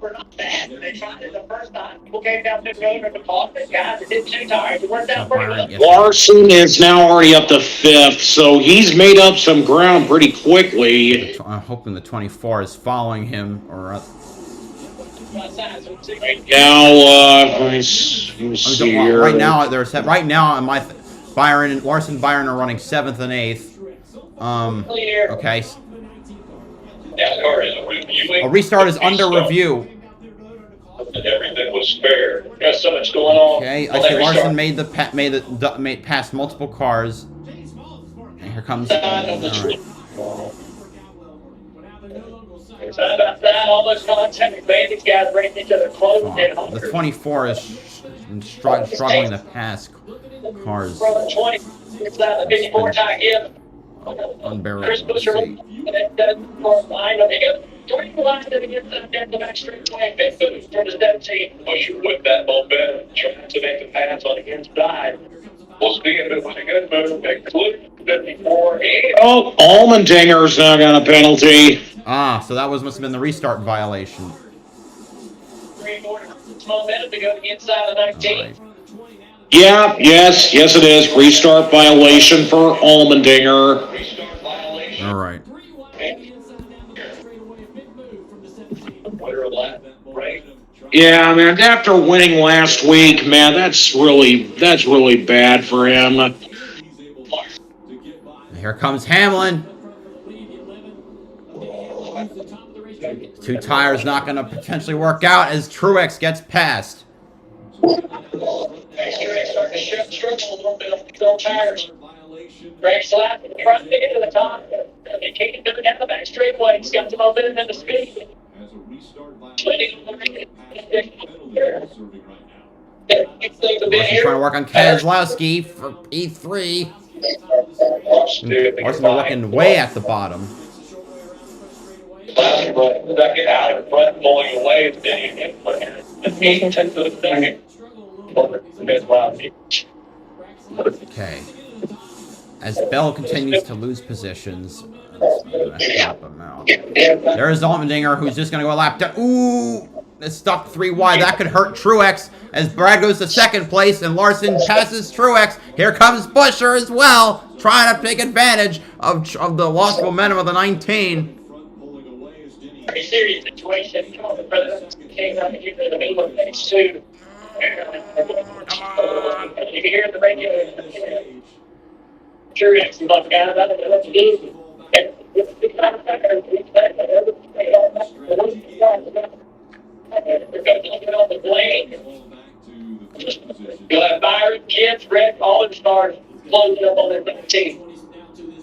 We're not bad. They tried it the first time. People came down this road and talked. Guys, it did 2 tires. It worked out pretty well. Larson is now already up to 5th, so he's made up some ground pretty quickly. I'm hoping the 24 is following him, or now, let's see here. Right now, right now, Byron and Larson, Byron are running 7th and 8th. Okay. A restart is under review. Everything was fair. Got so much going on. Okay, I see Larson made past multiple cars. And here comes. The 24 is struggling to pass cars. Unbearable. Chris Buescher Buescher with that momentum, trying to make a pass on the inside. Well, speaking of it was a good move, including 54. Oh, Allmendinger's now got a penalty. Ah, so that must have been the restart violation. Momentum to go to the inside of 19. Right. Yeah, yes it is. Restart violation for Allmendinger. All right. Yeah, man, after winning last week, man, that's really bad for him. And here comes Hamlin. 2 tires not going to potentially work out as Truex gets past. Starting to struggle a little bit on the old tires. Greg slapped in front to get to the top. He can't do it down the back straightaway. He's got some momentum and the speed. Larson's trying to work on Keselowski for E3. Larson looking way at the bottom. Second out in front, pulling away. Okay. As Bell continues to lose positions, help him out. There's Allmendinger, who's just going to go a lap down. Ooh! It's stuck 3 wide. That could hurt Truex as Brad goes to 2nd place and Larson passes Truex. Here comes Buescher as well, trying to take advantage of the lost momentum of the 19. very serious situation. You know, the president came up here in the middle of phase 2. You hear the radio. Sure, it's about guys. I don't know what to do. On the blade. You'll have Byron, Gibbs, Red, all the stars closing up on their team.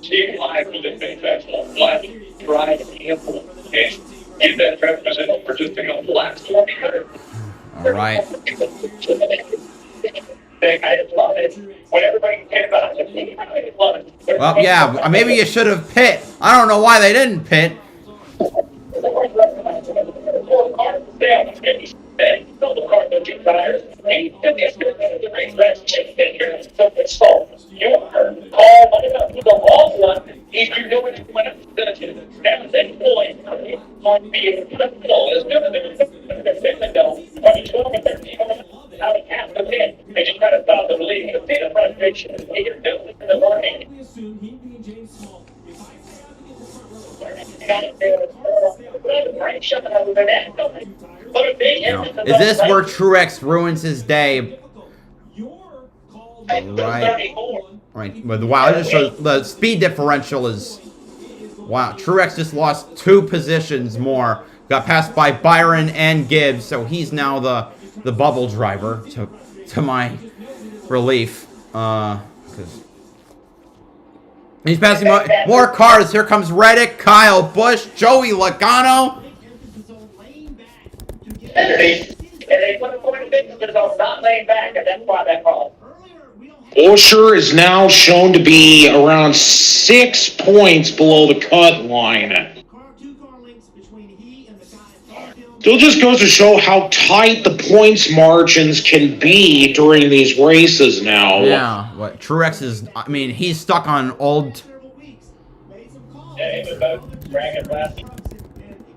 Steve Live with the big festival, Black, Brian, and get that representative participating on the last 100. All right. I just love it. When everybody cares about it, I just love it. Well, yeah, maybe you should have pit. I don't know why they didn't pit. Is this where Truex ruins his day? Right. But wow, just the speed differential is wow. Truex just lost 2 positions more. Got passed by Byron and Gibbs, so he's now the bubble driver. To my relief, because he's passing more cars. Here comes Reddick, Kyle Busch, Joey Logano. And they put a point of business on not laying back, and that's why that called. Buescher is now shown to be around 6 points below the cut line. Still just goes to show how tight the points margins can be during these races now. Yeah, what Truex is, I mean, he's stuck on old. Yeah, he was bragging last.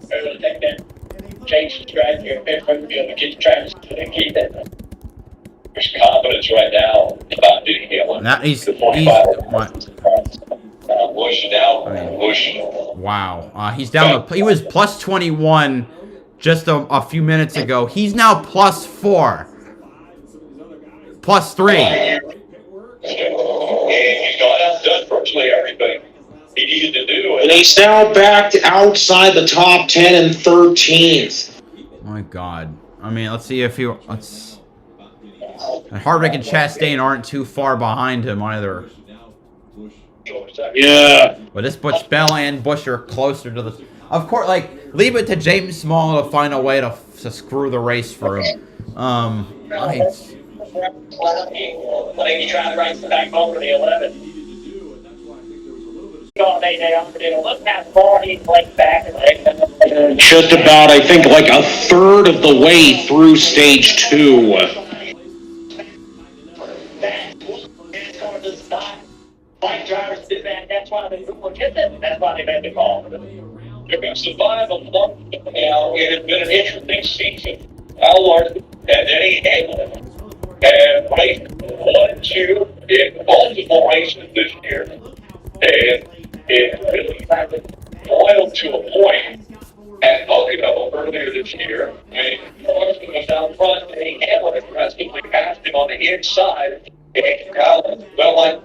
They're going to take that, change the strategy, and pick from the field to get Travis and keep it. There's confidence right now about Denny Hamlin. That he's what? Busch now. Busch. Wow, he's down. He was plus 21 just a few minutes ago. He's now plus 4, plus 3. And he's got outdone virtually everything he needed to do. And he's now back outside the top 10 and 13th. My God. I mean, let's see if he. Let's. And Harvick and Chastain aren't too far behind him either. Yeah. But this Butch Bell and Busch are closer to the. Of course, like, leave it to James Small to find a way to screw the race for him. Letting you try to race the back over the 11. Just about, I think, like a third of the way through stage 2. Like drivers did that, that's why they that's why they made the call. They're going to survive a month now. It has been an interesting season. Kyle Larson and Denny Hamlin have raced 1, 2 in multiple races this year. And it really boiled to a point at Pocono earlier this year. I mean, Larson was down front, and Denny Hamlin aggressively passed him on the inside. And Kyle, well, like,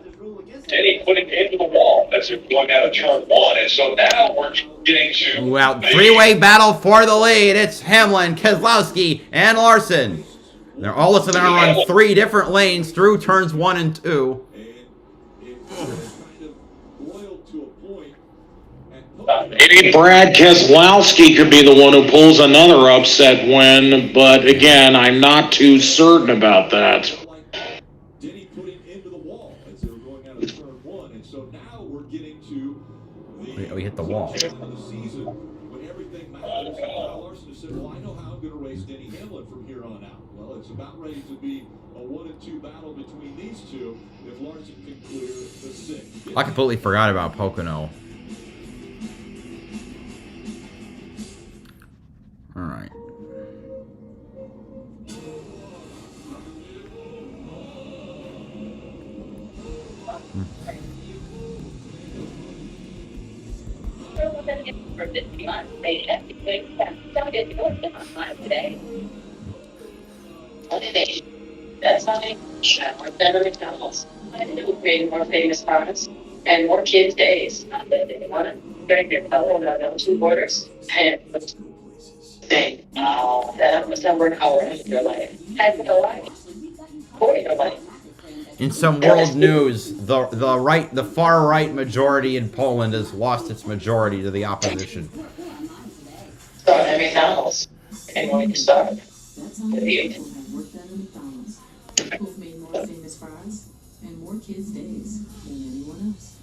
Denny put it into the wall as if going out of turn 1, and so now we're getting to... Well, three-way battle for the lead. It's Hamlin, Keselowski, and Larson. They're all listed on run 3 different lanes through turns 1 and 2. Maybe Brad Keselowski could be the one who pulls another upset win, but again, I'm not too certain about that. We hit the wall. When everything matters, Kyle Larson said, well, I know how I'm going to race Denny Hamlin from here on out. Well, it's about ready to be a 1-2 battle between these two if Larson can clear the 6. I completely forgot about Pocono. All right. for 50 months. They have to don't get to go to time today. That's not a more better McDonald's. I do create more famous cars and more kids' days. Not that they want to drink their color and those 2 quarters. And say, oh, that must have worked out in your life. Has no life. For your life. In some world news, the far right majority in Poland has lost its majority to the opposition. Start at McDonald's. And when you start, That's how many people have worked at a McDonald's. Who've made more famous fries and more kids' days than anyone else.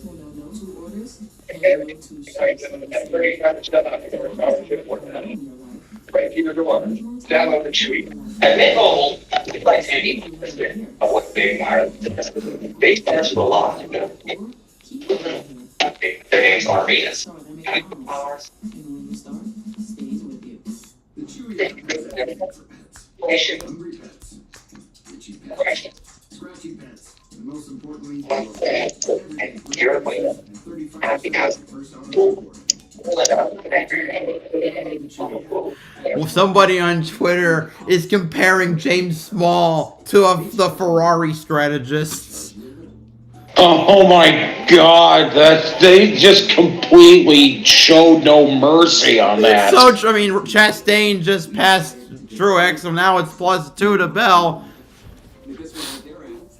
Who know no 2 orders and no 2 shifts in Download the tweet. And then all like any of what they are. They stand a lot. Their names are Venus. Powers. And when you start, it stays with you. The Chewy app for pets. Hungry pets. Itchy pets. Scratchy pets. And most importantly, You're and 35 first on the board. Well, somebody on Twitter is comparing James Small to the Ferrari strategists. Oh my God, they just completely showed no mercy on that. So, I mean, Chastain just passed Truex, so now it's +2 to Bell.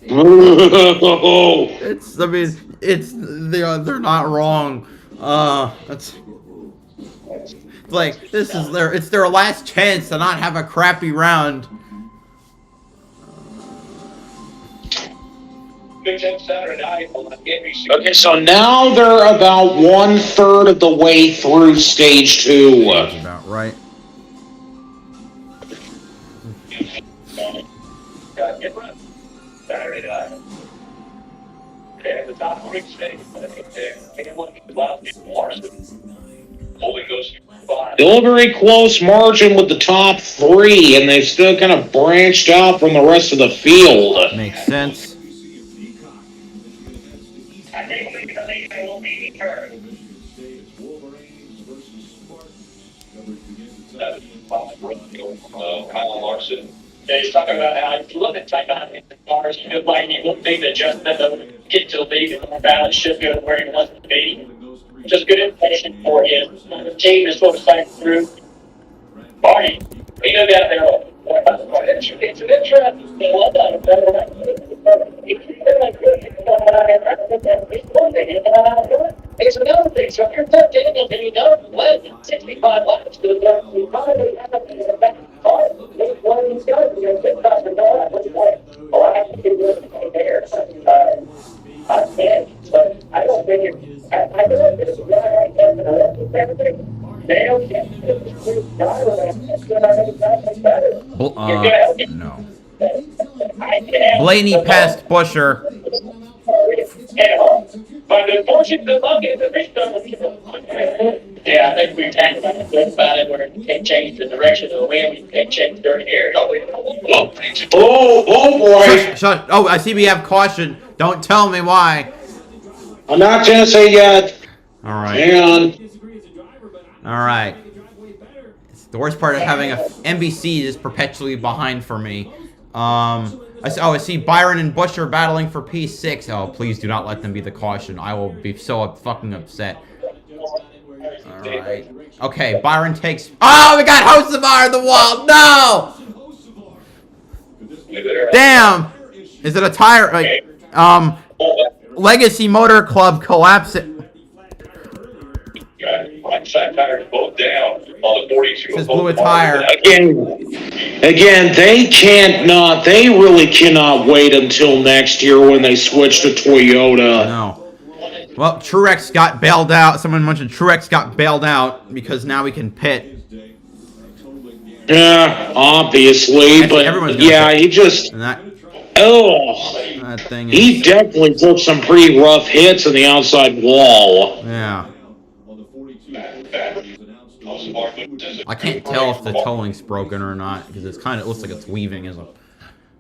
It's, I mean, it's they're not wrong. That's like it's their last chance to not have a crappy round. Okay, so now they're about 1/3 of the way through stage 2. That's about right. Still a very close margin with the top 3, and they've still kind of branched out from the rest of the field. Makes sense. Kyle Larson. Yeah, he's talking about how he's looking at the cars. He feels like he won't make the adjustment to get to the league and the balance should go where he wants to be. Just good information for him. The team is sort of cycling through. Barney, we know that there. It's interesting. It's another thing. So if you're 13 and you don't win 65 laps, you probably have a back car. One of these guys, $6,000. Or I have to do it there. I can't. But I don't think it's. I feel like this is right right there for the rest of everything. They don't get this guy better. No. Blaney passed Busher. But unfortunately, the luck is yeah, I think we talked about it where you can't change the direction of the wind, you can't change dirty air. Oh boy! Shut. Oh, I see we have caution. Don't tell me why. I'm not gonna say yet. All right. Hang on. All right. The worst part of having a NBC is perpetually behind for me. I see Byron and Busher battling for P6. Oh, please do not let them be the caution. I will be so fucking upset. All right. Okay, Byron takes. Oh, we got Hocevar in the wall. No. Damn. Is it a tire? Like, Legacy Motor Club collapsing. Tires both down on the 42. Just blew a tire. Again, they really cannot wait until next year when they switch to Toyota. No. Well, Truex got bailed out. Someone mentioned Truex got bailed out because now we can pit. Yeah, obviously, but yeah, he just. That thing is, he definitely took some pretty rough hits in the outside wall. Yeah. I can't tell if the towing's broken or not because it looks like it's weaving as a.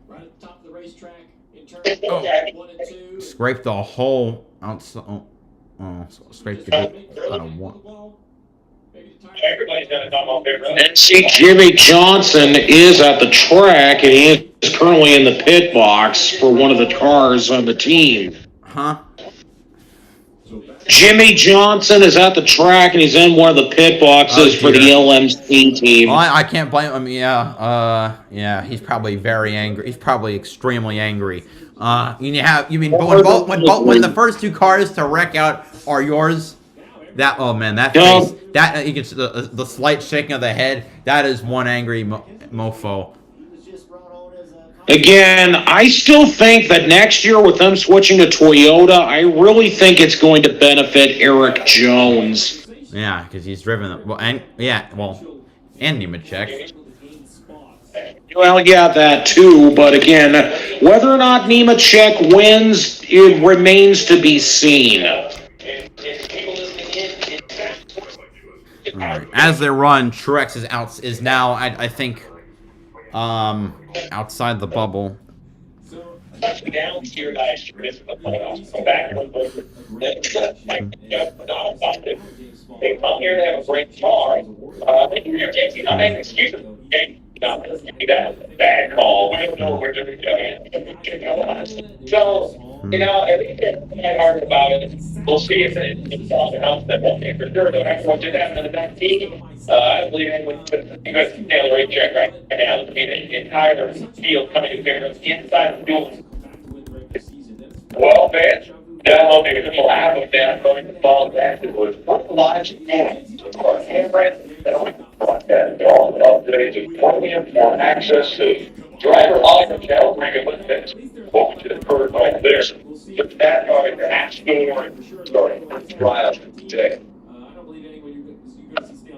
Right at the top of the racetrack, in turn 1 and 2. Scraped the whole outside. Oh, scraped the. I don't want. Everybody's gonna come off there. And see, Jimmy Johnson is at the track, and he is currently in the pit box for one of the cars on the team. Huh? Jimmy Johnson is at the track, and he's in one of the pit boxes for the LMC team. Well, I can't blame him. Yeah, he's probably very angry. He's probably extremely angry. When the first two cars to wreck out are yours? That face, that you can the slight shaking of the head. That is one angry mofo. Again, I still think that next year with them switching to Toyota, I really think it's going to benefit Eric Jones. Yeah, because he's driven them. And Nemechek. Well, yeah, that too. But again, whether or not Nemechek wins, it remains to be seen. Right. As they run, Truex is now I think outside the bubble. Down here last year, this is the playoffs. Come back they come here to have a great car. You're not making excuses. That bad call. We don't know where they're going. So, at least it's hard about it. We'll see if it's on the house that won't be for sure. Though after what just happened in the 19, I believe it would because Taylor racetrack right now to be the entire field coming together inside the building. Well, man, now because the lab of that going to fall back, it was lodged in of course, handbrake, and all of today's premium for access to driver audio channel, bring it with it. Over to the curve right there. But that are the NASCAR trial today.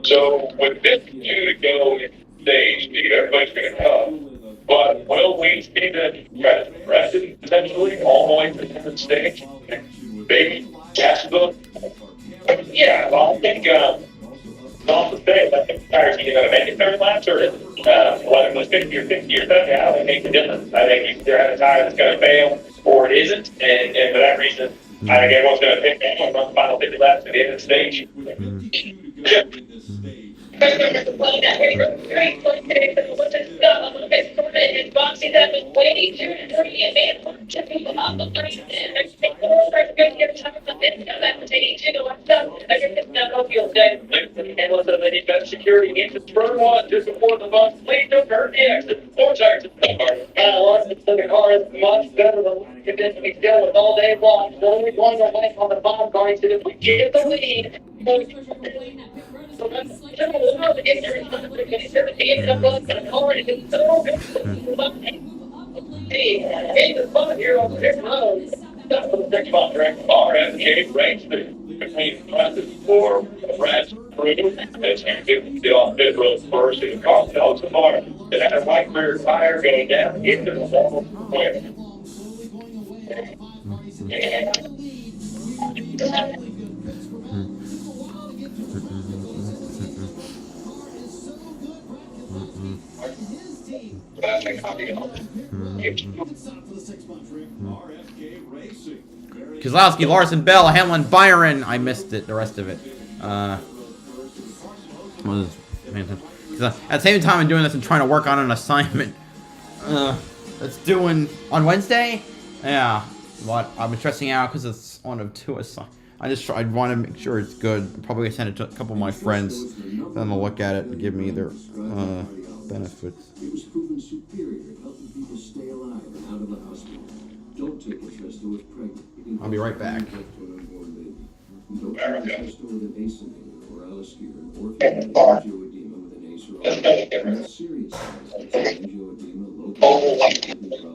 So with this two to go in stage, everybody's going to come. But will we see the rest potentially all the way to the second stage? Maybe Jacksonville? Yeah, well, I think off the stage, I think tires either going to make it 30 laps or whether it was 50 or 60 or 70, I don't make the difference. I think you either have a tire that's going to fail or it isn't, and for that reason, I think everyone's going to pick that one, run the final 50 laps at the end of the stage. Boxing that was way too dirty and man, just people off the plane and there's people start to get time of this, that's taking you and stuff. I guess it's not no feel good. And was a defense security into turn one just before the bus lead to turn exit. Four tires in the car. The car is much better than convinced me still with all day long. So only one away on the bottom car. He said if we get the lead, so that's the injury. In the spot here on the next road, that's what the 6 spot direct RFK range between classes 4 Brad's crew as you get the off pit road first and cost out the bar. It had a white rear tire going down into the wall. Keselowski, Larson, Bell, Hamlin, Byron. I missed it. The rest of it. At the same time I'm doing this, I'm trying to work on an assignment. That's doing on Wednesday. Yeah, but I've been stressing out because it's one of 2 assignments. I want to make sure it's good. I'm probably gonna send it to a couple of my friends. Then they'll look at it and give me their benefits. It was proven superior at helping people stay alive and out of the hospital. Don't take Entresto if pregnant. I'll be right back. Don't take Entresto with an ACE inhibitor or Aliskier or angioedema with an ACE or ALK. Serious signs such as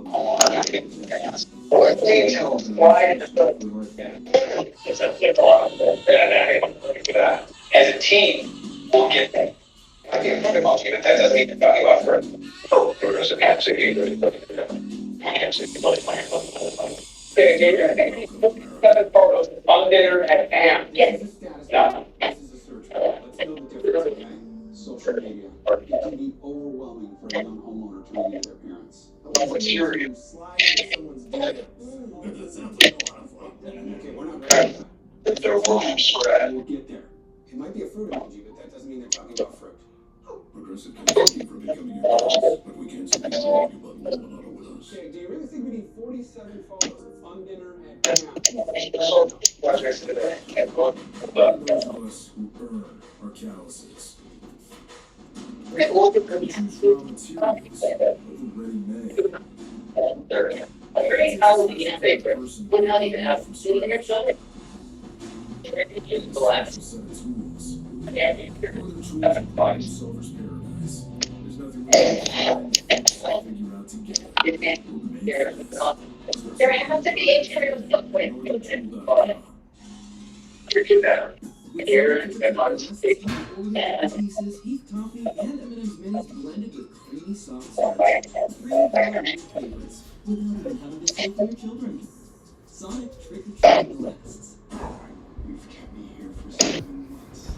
angioedema, As a team, we'll get there. I can't talk about you, but that doesn't mean to value off for it. Oh, there's a can't say either. I can't say photos on dinner at AM. Yes. No. Social media. It can be overwhelming for a young homeowner to meet their parents. What's your Okay, we're not ready. Their room spread. We'll get there. It might be a fruit emoji, but that doesn't impressive case for becoming your boss, but we can't simply tell you about Maldonado with us. Okay, do you really think we need 47 photos of fun dinner at camp? Those of us who earn our calluses. We choose raw materials over ready-made. Great Halloween favorite. Would not even have seen your son. The last. Set of tools. More Yeah. than tools in Silver's paradise. There's nothing we can find or figure out together. There has to be a true footprint. Here and on stage. Pieces, Heath Toffee, and M&M's Minis blended with creamy soft starch. $3 favorites without even having to steal from your children. Sonic Trick or Treat lasts. You've kept me here for 7 months.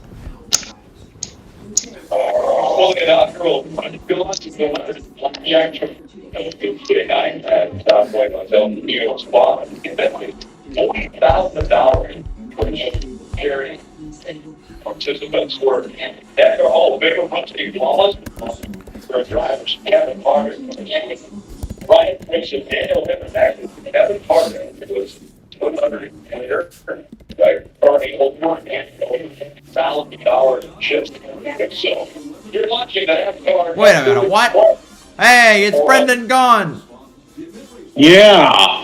Well, get out here, we'll go on to the reaction. I boy myself, New York spot, $40,000 for charity participants were that are all bigger ones, the flawless for drivers, Kevin Carter, Ryan Mason, Daniel Kevin Carter, it was 200 and they're earning over $1,000 in chips. So you're watching that car. Wait a minute, what? Hey, it's Brendan Gaughan. Yeah,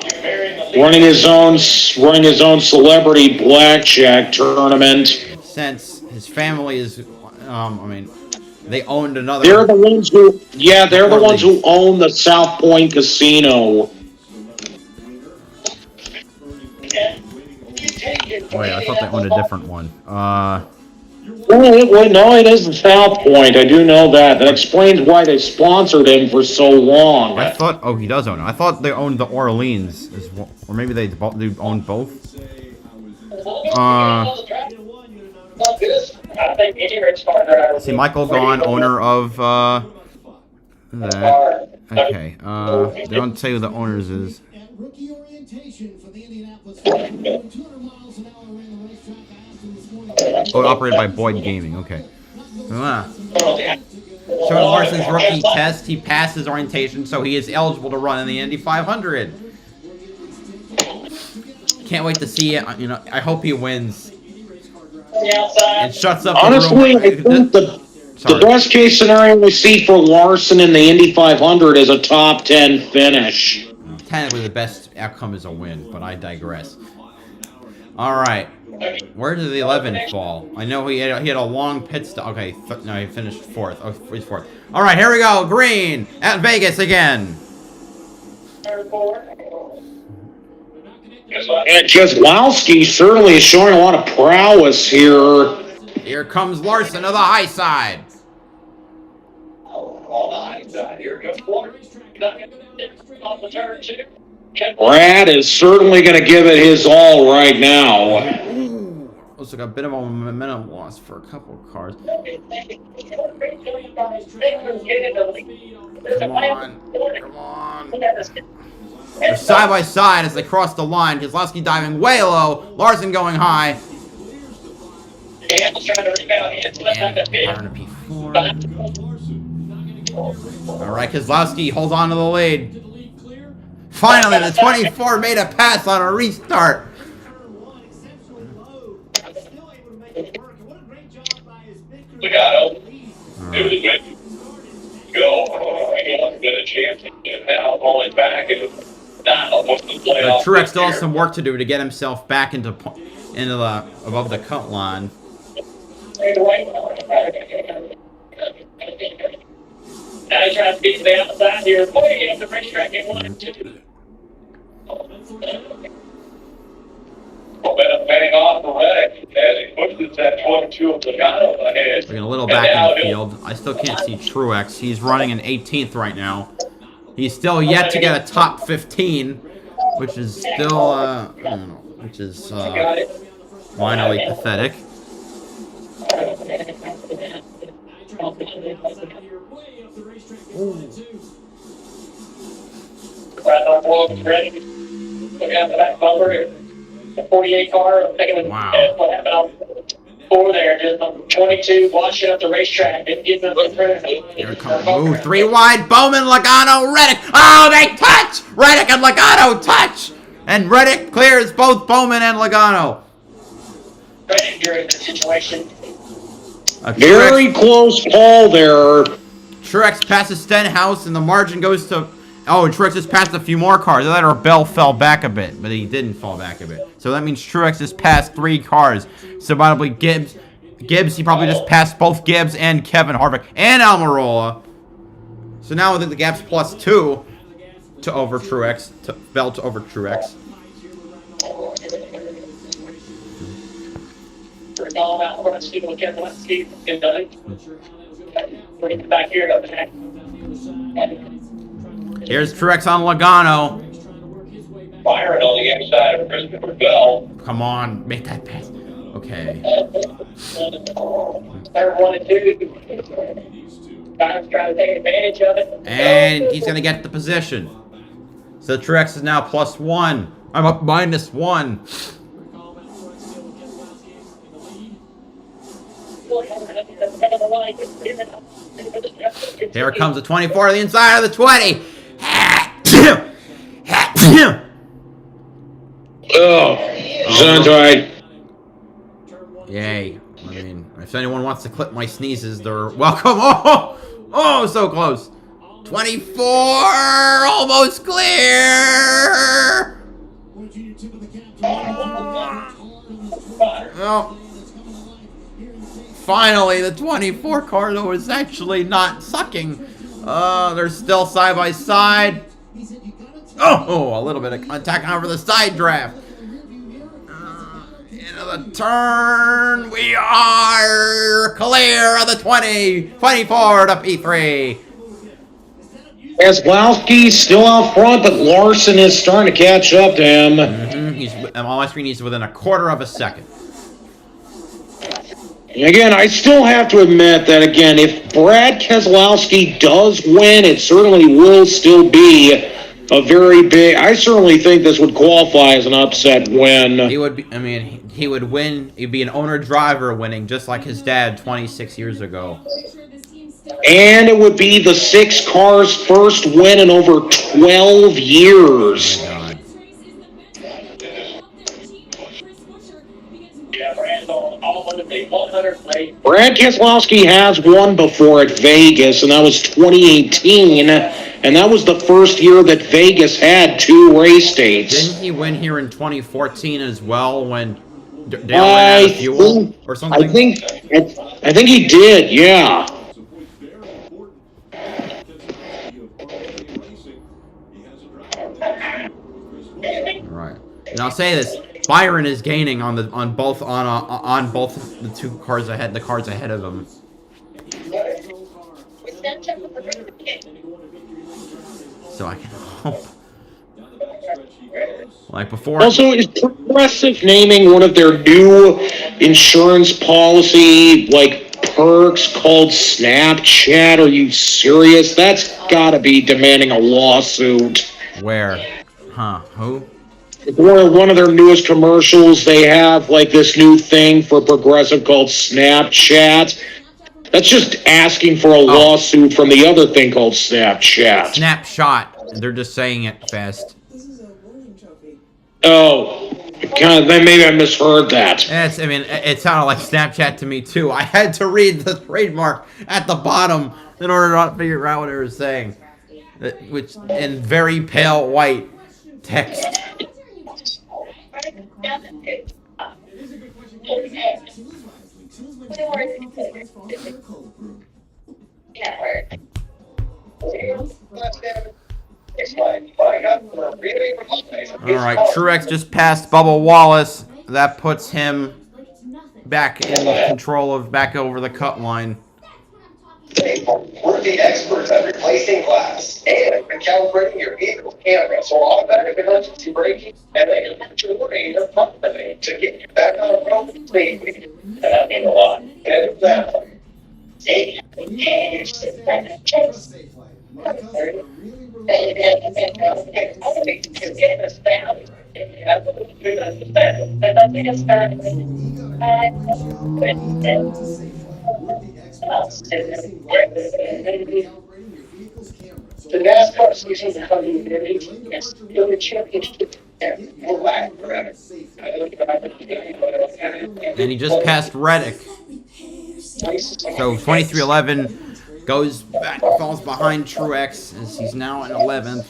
running his own celebrity blackjack tournament. Since his family is, I mean, they owned another. They're the ones who, yeah, they're the ones who own the South Point Casino. Wait, I thought they owned a different one. Well, no, it is the South Point. I do know that. That explains why they sponsored him for so long. I thought, oh, he does own it. I thought they owned the Orleans, as well, or maybe they own both. See, Michael Gaughan, owner of that. Okay, they don't say who the owners is. At rookie orientation for the Indianapolis Colts, going 200 miles an hour around the racetrack. I asked him this morning. Oh, operated by Boyd Gaming. Okay. Showing Larson's rookie test, he passed his orientation, so he is eligible to run in the Indy 500. Can't wait to see it. You know, I hope he wins. And shuts up. Honestly, I think the best case scenario we see for Larson in the Indy 500 is a top 10 finish. Technically, the best outcome is a win, but I digress. All right. Where did the 11 fall? I know he had a long pit stop. Okay, no, he finished fourth. Oh, he's fourth. All right, here we go. Green at Vegas again. And Keselowski certainly is showing a lot of prowess here. Here comes Larson to the high side. Brad is certainly going to give it his all right now. Ooh, looks like a bit of a momentum loss for a couple of cars. Come on. Come on. They're side by side as they cross the line. Keselowski diving way low. Larson going high. And Byron a P4. Alright, Keselowski holds on to the lead. Finally, the 24 made a pass on a restart. We got him. It was good. Go. He wasn't good a championship now, only back and now what's the playoff. Truex still has some work to do to get himself back into the above the cut line. Now he's trying to get to the outside here. Boy, get up the racetrack in 1 and 2. Betting off the Reddick as he pushes that 22 of Logano ahead. Looking a little back in the field. I still can't see Truex. He's running in 18th right now. He's still yet to get a top 15, which is still, I don't know, which is minorly pathetic. Ready. Look at the back bumper. The 48 car. Wow. What happened 4 there, just on 22, washing up the racetrack. Didn't get them in front of me. Here it comes. Move 3 wide. Bowman, Logano, Reddick. Oh, they touch! Reddick and Logano touch! And Reddick clears both Bowman and Logano. Reddick, you're in the situation. Very close call there. Truex passes Stenhouse, and the margin goes to... Oh, and Truex just passed a few more cars. I thought our Bell fell back a bit, but he didn't fall back a bit. So that means Truex just passed 3 cars. So probably Gibbs, he probably just passed both Gibbs and Kevin Harvick and Almirola. So now I think the gap's +2 to over Truex, to Bell to over Truex. Back here, up back. Here's Truex on Logano. Byron on the inside of Christopher Bell. Come on, make that pass. Okay. Third 1 and 2. Byron's trying to take advantage of it. And he's going to get the position. So Truex is now +1. I'm up -1. Here comes the 24 to the inside of the 20. Oh, Zandride. Yay. I mean, if anyone wants to clip my sneezes, they're welcome. Oh, so close. 24, almost clear. Well, finally, the 24 car though is actually not sucking. They're still side by side. Oh, a little bit of contact over the side draft. Into the turn. We are clear of the 24 to P3. Keselowski still out front, but Larson is starting to catch up to him. On my screen, he's within a quarter of a second. Again, I still have to admit that, again, if Brad Keselowski does win, it certainly will still be a very big... I certainly think this would qualify as an upset win. He would be, I mean, he would win. He'd be an owner-driver winning, just like his dad 26 years ago. And it would be the 6 cars' first win in over 12 years. Oh my God. Brad Keselowski has won before at Vegas, and that was 2018, and that was the first year that Vegas had 2 race dates. Didn't he win here in 2014 as well when Dale ran out of fuel or something? I think he did, yeah. Right. And I'll say this: Byron is gaining on both the 2 cars ahead, the cars ahead of him. So I can hope. Like before. Also, is Progressive naming one of their new insurance policy perks called Snapchat? Are you serious? That's gotta be demanding a lawsuit. Where? Huh? Who? For one of their newest commercials, they have this new thing for Progressive called Snapchat. That's just asking for a lawsuit from the other thing called Snapchat. Snapshot. They're just saying it fast. Oh, God, maybe I misheard that. I mean, it sounded like Snapchat to me too. I had to read the trademark at the bottom in order to not figure out what it was saying, which in very pale white text. Alright, Truex just passed Bubba Wallace. That puts him back in control back over the cut line. We're the experts at replacing glass and recalibrating your vehicle camera. So automatic emergency braking and they can your your properly to get you back on a road safely. And that means a lot. Get it down. My customer really relies on his cars and so when he got a car print job, he turned to Safeway. We're the experts at replacing glass and recalibrating your vehicle's camera. So The all NASCAR bad season pictures is coming and very delaying and departure still the warning championship. get your We're car back running forever. safely. And he just passed Reddick. So 2311 goes back, falls behind Truex as he's now in 11th.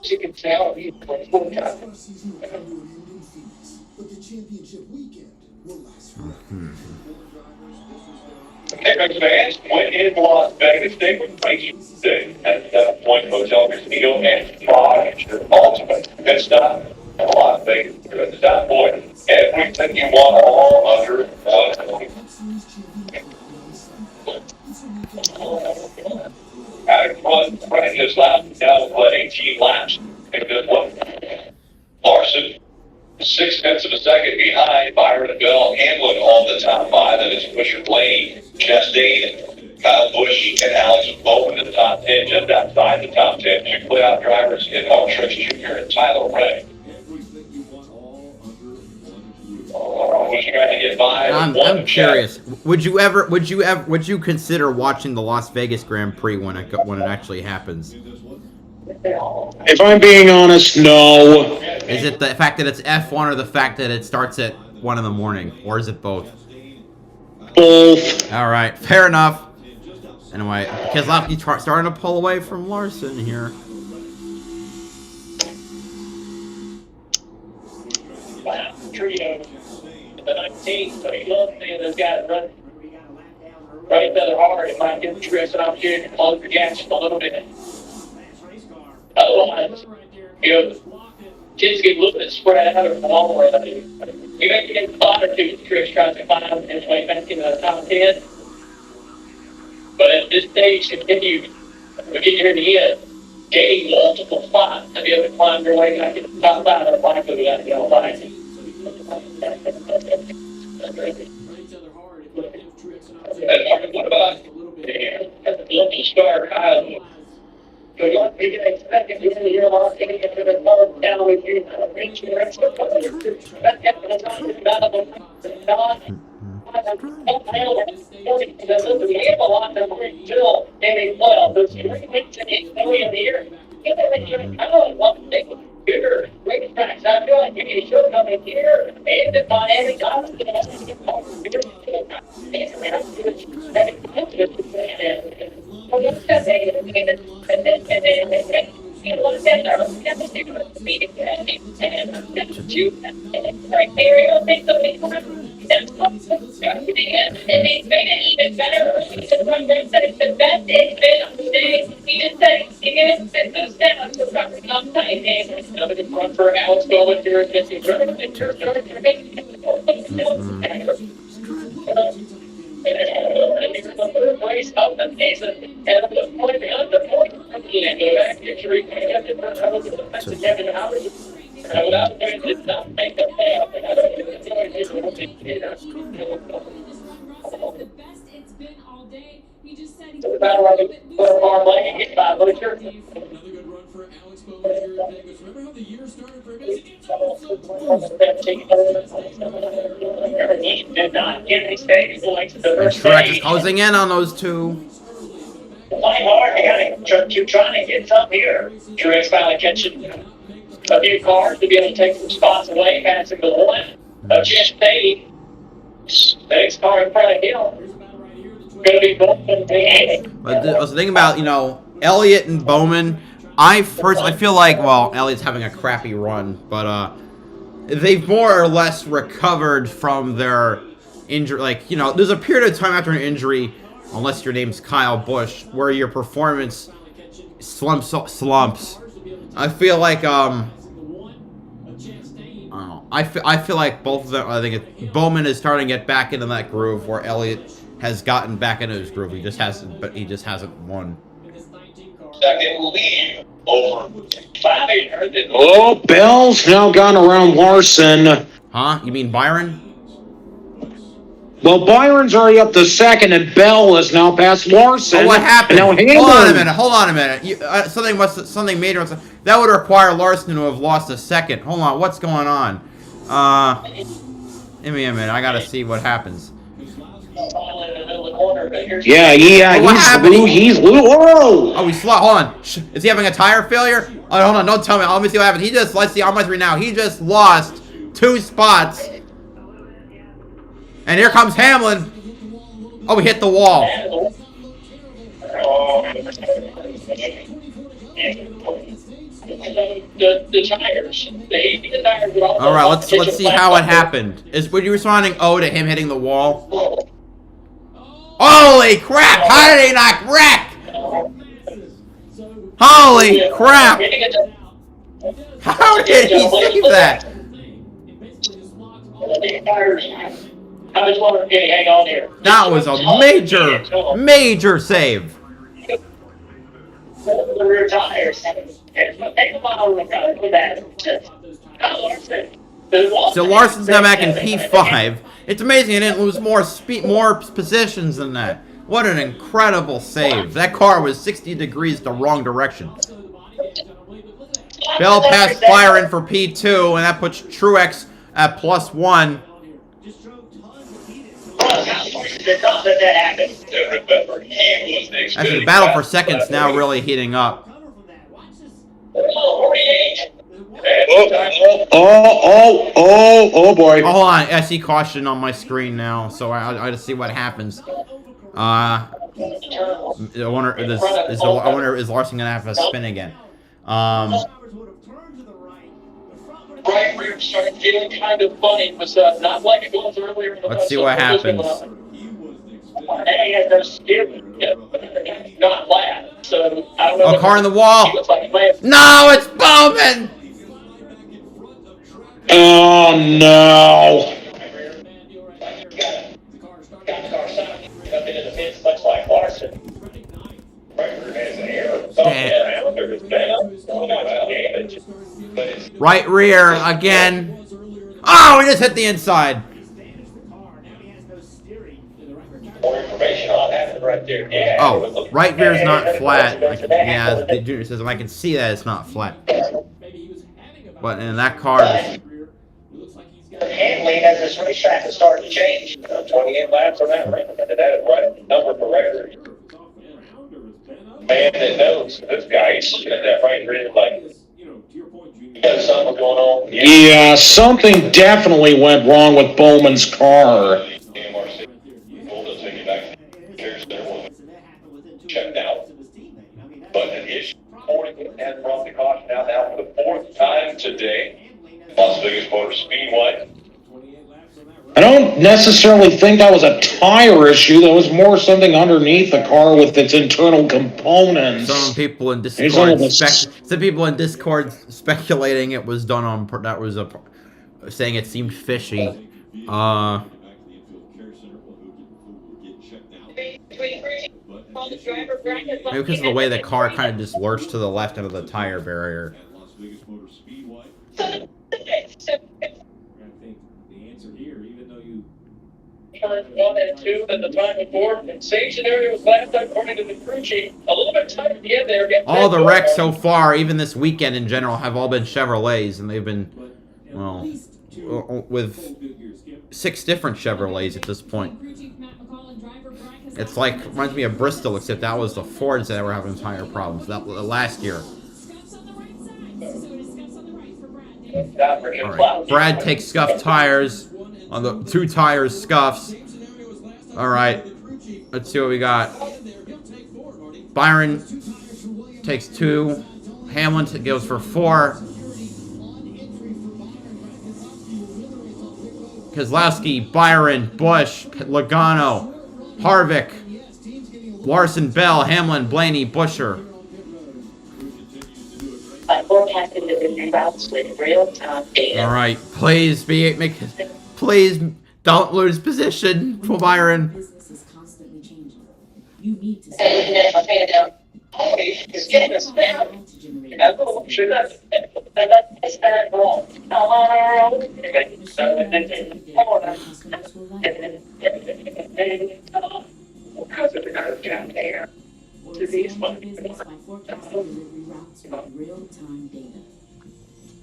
She can tell he's playing full time. NASCAR season will come to an end in Phoenix, but the championship weekend will last forever. Patriots fans went in Las Vegas. They were making today at 7 Point Hotel Casino and Prague. Your ultimate good stop in Las Vegas. Good stop, boy. Everything you want all under one. Out of front, practice lap, now what 18 laps. A good one. Larson, 6/10 of a second behind Byron Bell. Hamlin on the top five. That is Busher Blaney, Chastain, Kyle Busch, and Alex Bowman in the top 10. Just outside the top 10, two playoff drivers in Mark Truex Jr. and Tyler Reddick. Who's trying to get by? I'm curious. Would you consider watching the Las Vegas Grand Prix when it actually happens? If I'm being honest, no. Is it the fact that it's F1 or the fact that it starts at 1 in the morning, or is it both? Both. All right, fair enough. Anyway, Keselowski starting to pull away from Larson here. Wow, trio. The 19th, so he loves seeing those guys run right feather hard. It might give Truex an opportunity to close the gap just a little bit. Otherwise, kids get a little bit spread out of the long run. You may get a spot or two. Truex tries to find his way back into the top 10. But at this stage, continue to get here in the end, gaining multiple spots to be able to climb your way back to the top 5 of the likely we got to go by. And what about the lucky star Kyle? So you want to get expected to hear a lot of things that have fallen down with you. Reach your expectations. That's I feel like you should come in here and the Miami run for Alex Bowman here and missing place of the season and the point of the point and go back to Tree Kevin Howard. Without doing did not make the payoff. The best it's been all day. He just said he's Battle on the farm lane, get by Butcher. Another good run for Alex Bowman here in Vegas. Remember how the year started for him? He did not get any stage points the first Truex is day. closing in on those two. Playing hard, you gotta keep trying to get something here. Truex finally catching a few cars to be able to take some spots away, passing the one. Chastain, next car in front of him. Gonna be both of them. But I was thinking about, Elliott and Bowman. I feel like, well, Elliott's having a crappy run, but they've more or less recovered from their injury. Like, there's a period of time after an injury, unless your name's Kyle Busch, where your performance slumps. I feel like, I don't know. I feel like both of them, I think Bowman is starting to get back into that groove where Elliott has gotten back into his groove. He just hasn't won. Second lead Oh, Bell's now gone around Larson. Huh? You mean Byron? Well, Byron's already up to second, and Bell is now past Larson. Oh, what happened? And now Hold on a Hamlin. minute. Hold on a minute. Something major. That would require Larson to have lost a second. Hold on. What's going on? Give me a minute. I gotta see what happens. Yeah, What happened? he's blue. Whoa! Oh, he's slow. Hold on. Is he having a tire failure? Oh, hold on. Don't tell me. Let me see what happened. Let's see on my 3 now. He just lost 2 spots. And here comes Hamlin. Oh, we hit the wall. The tires. The tires. All right, let's see how it happened. Were you responding to him hitting the wall? Holy crap! How did he not wreck? Holy crap! How did he save that? How much longer can he hang on here? That was a major save. The rear tires. Take a mile with that. So Larson's now back in P5. It's amazing he didn't lose more positions than that. What an incredible save. That car was 60 degrees the wrong direction. Bell passed Byron for P2, and that puts Truex at +1. Actually, the battle for second's now really heating up. Oh boy. Hold on, I see caution on my screen now, so I gotta see what happens. I wonder is Larson gonna have a spin again? Right rear started feeling kind of funny. It was not like it was earlier in the Let's see what happens. Not flat. So I don't know. Oh, car in the wall. No, it's Bowman. Oh no. Right rear again. Oh, he just hit the inside. Oh, right rear is not flat. Yeah, the junior says I can see that it's not flat. But in that car, handling as this racetrack is starting to change. 28 laps on that ramp. That is right number for record. Man that knows this guy, he's looking at that right rear like, there's something going on. Yeah, something definitely went wrong with Bowman's car. Checked out. But an issue and brought the caution out now for the 4th time today. Las Vegas Motor Speedway. I don't necessarily think that was a tire issue. That was more something underneath the car with its internal components. some people in Discord speculating it was done on saying it seemed fishy. Maybe because of the way the car kind of just lurched to the left out of the tire barrier. Turn 1 and 2 at the time before. Same scenario was last time, according to the crew chief. A little bit tight at the end there. All the wrecks so far, even this weekend in general, have all been Chevrolets, and they've been, well, with 6 different Chevrolets at this point. It's like, reminds me of Bristol, except that was the Fords that were having tire problems that last year. Alright, Brad takes scuffed tires on the 2 tires scuffs. Alright, let's see what we got. Byron takes 2. Hamlin goes for 4. Kozlowski, Byron, Busch, Logano, Harvick, Larson, Bell, Hamlin, Blaney, Busher. Forecasting the different routes with real-time data. All right, please please don't lose position for Byron. Business is constantly changing. You need to Hey, looking at my fan down. He's getting us down. Oh, sure does. That's wrong. Customers will like it. Because of the curve down there. Or expand your business by forecasting delivery routes with real-time data.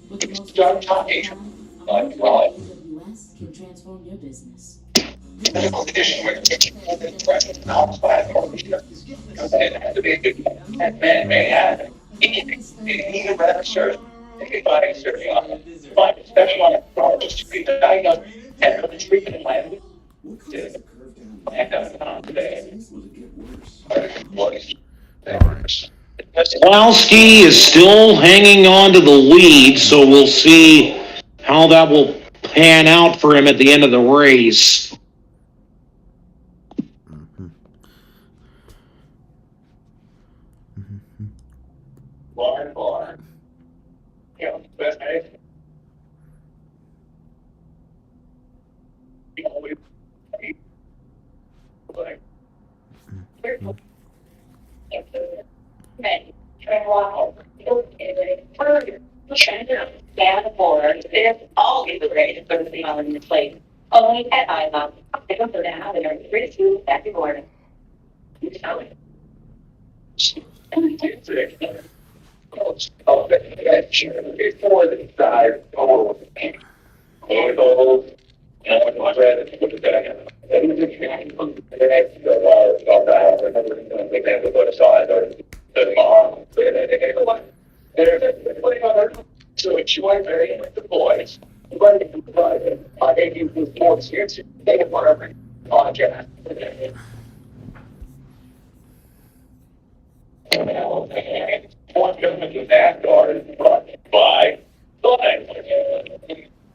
With the most Start talking. AWS can transform your business. What caused the curve down? Will it get worse? Wowski is still hanging on to the lead, so we'll see how that will pan out for him at the end of the race. Barn. Yeah, best day. Okay. Wow. Down the border, there's all these arrangements for the on in the place. Only at IMOP. They don't go down, they're pretty soon at the border. You tell me. Before the dive, so it's your very with the boys. I gave you the sports here to take it whatever podcast. One government of NASCAR is brought by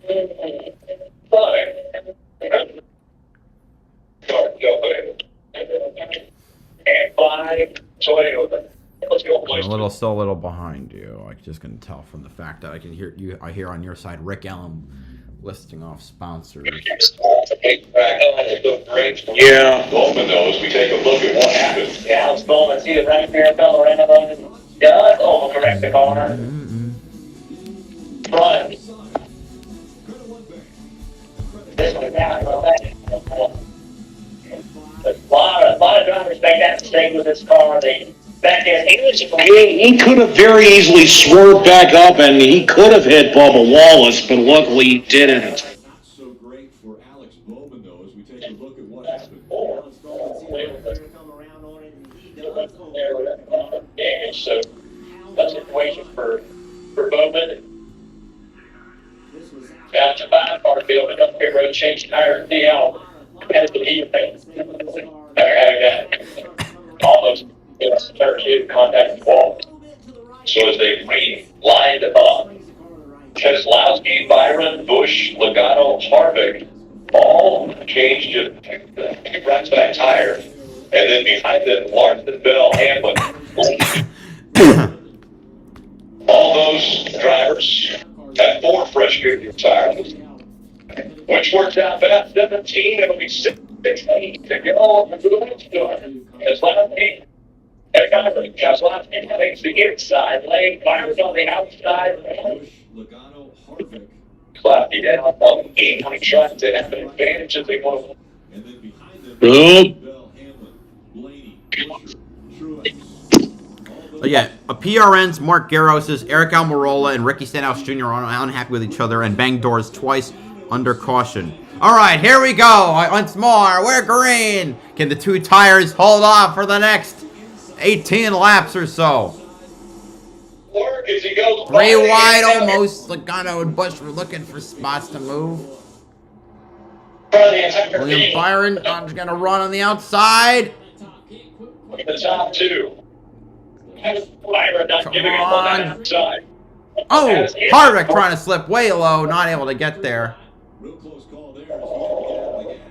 and by Toyota. Let's go, I'm still a little behind you. I just can tell from the fact that I can hear you. I hear on your side Rick Allen listing off sponsors. Yeah. Bowman knows. We take a look at what happened. Yeah, let's go and see the right here, Colorado. Does overcorrect the corner. Front. This one down, a lot of drivers make that mistake with this car. They back in. He could have very easily swerved back up and he could have hit Bubba Wallace, but luckily he didn't. Not so great for Alex Bowman, though, as we take a look at what happened. Yeah, so that's a situation for Bowman. Down to 5-car field and up pit road, change tires, DL. That's the heat thing. Better having that. Almost, 32 contact the wall. So as they lined up, Keselowski, Byron, Busch, Logano, Harvick all changed to right side tire. And then behind them, Larson, Bell, Hamlin. All those drivers had 4 fresh tires, which works out about 17. It'll be 16 to go. Keselowski. Keselowski takes the inside lane, Byron's on the outside. Logano, Harvick, Clappy down on 8 shots to have an advantage as they want to. and then behind them, Bell, Hamlin, Blaney, Buescher, Truex. But yeah, PRN's Mark Garros' Eric Almirola and Ricky Stenhouse Jr. are unhappy with each other and banged doors twice under caution. All right, here we go. Once more, we're green. Can the 2 tires hold off for the next 18 laps or so? Work as he goes 3 wide almost. Logano and Busch were looking for spots to move. William Byron is going to run on the outside. The top 2. Byron not giving him on that outside. Oh, Harvick trying to slip way low, not able to get there. Real close call there.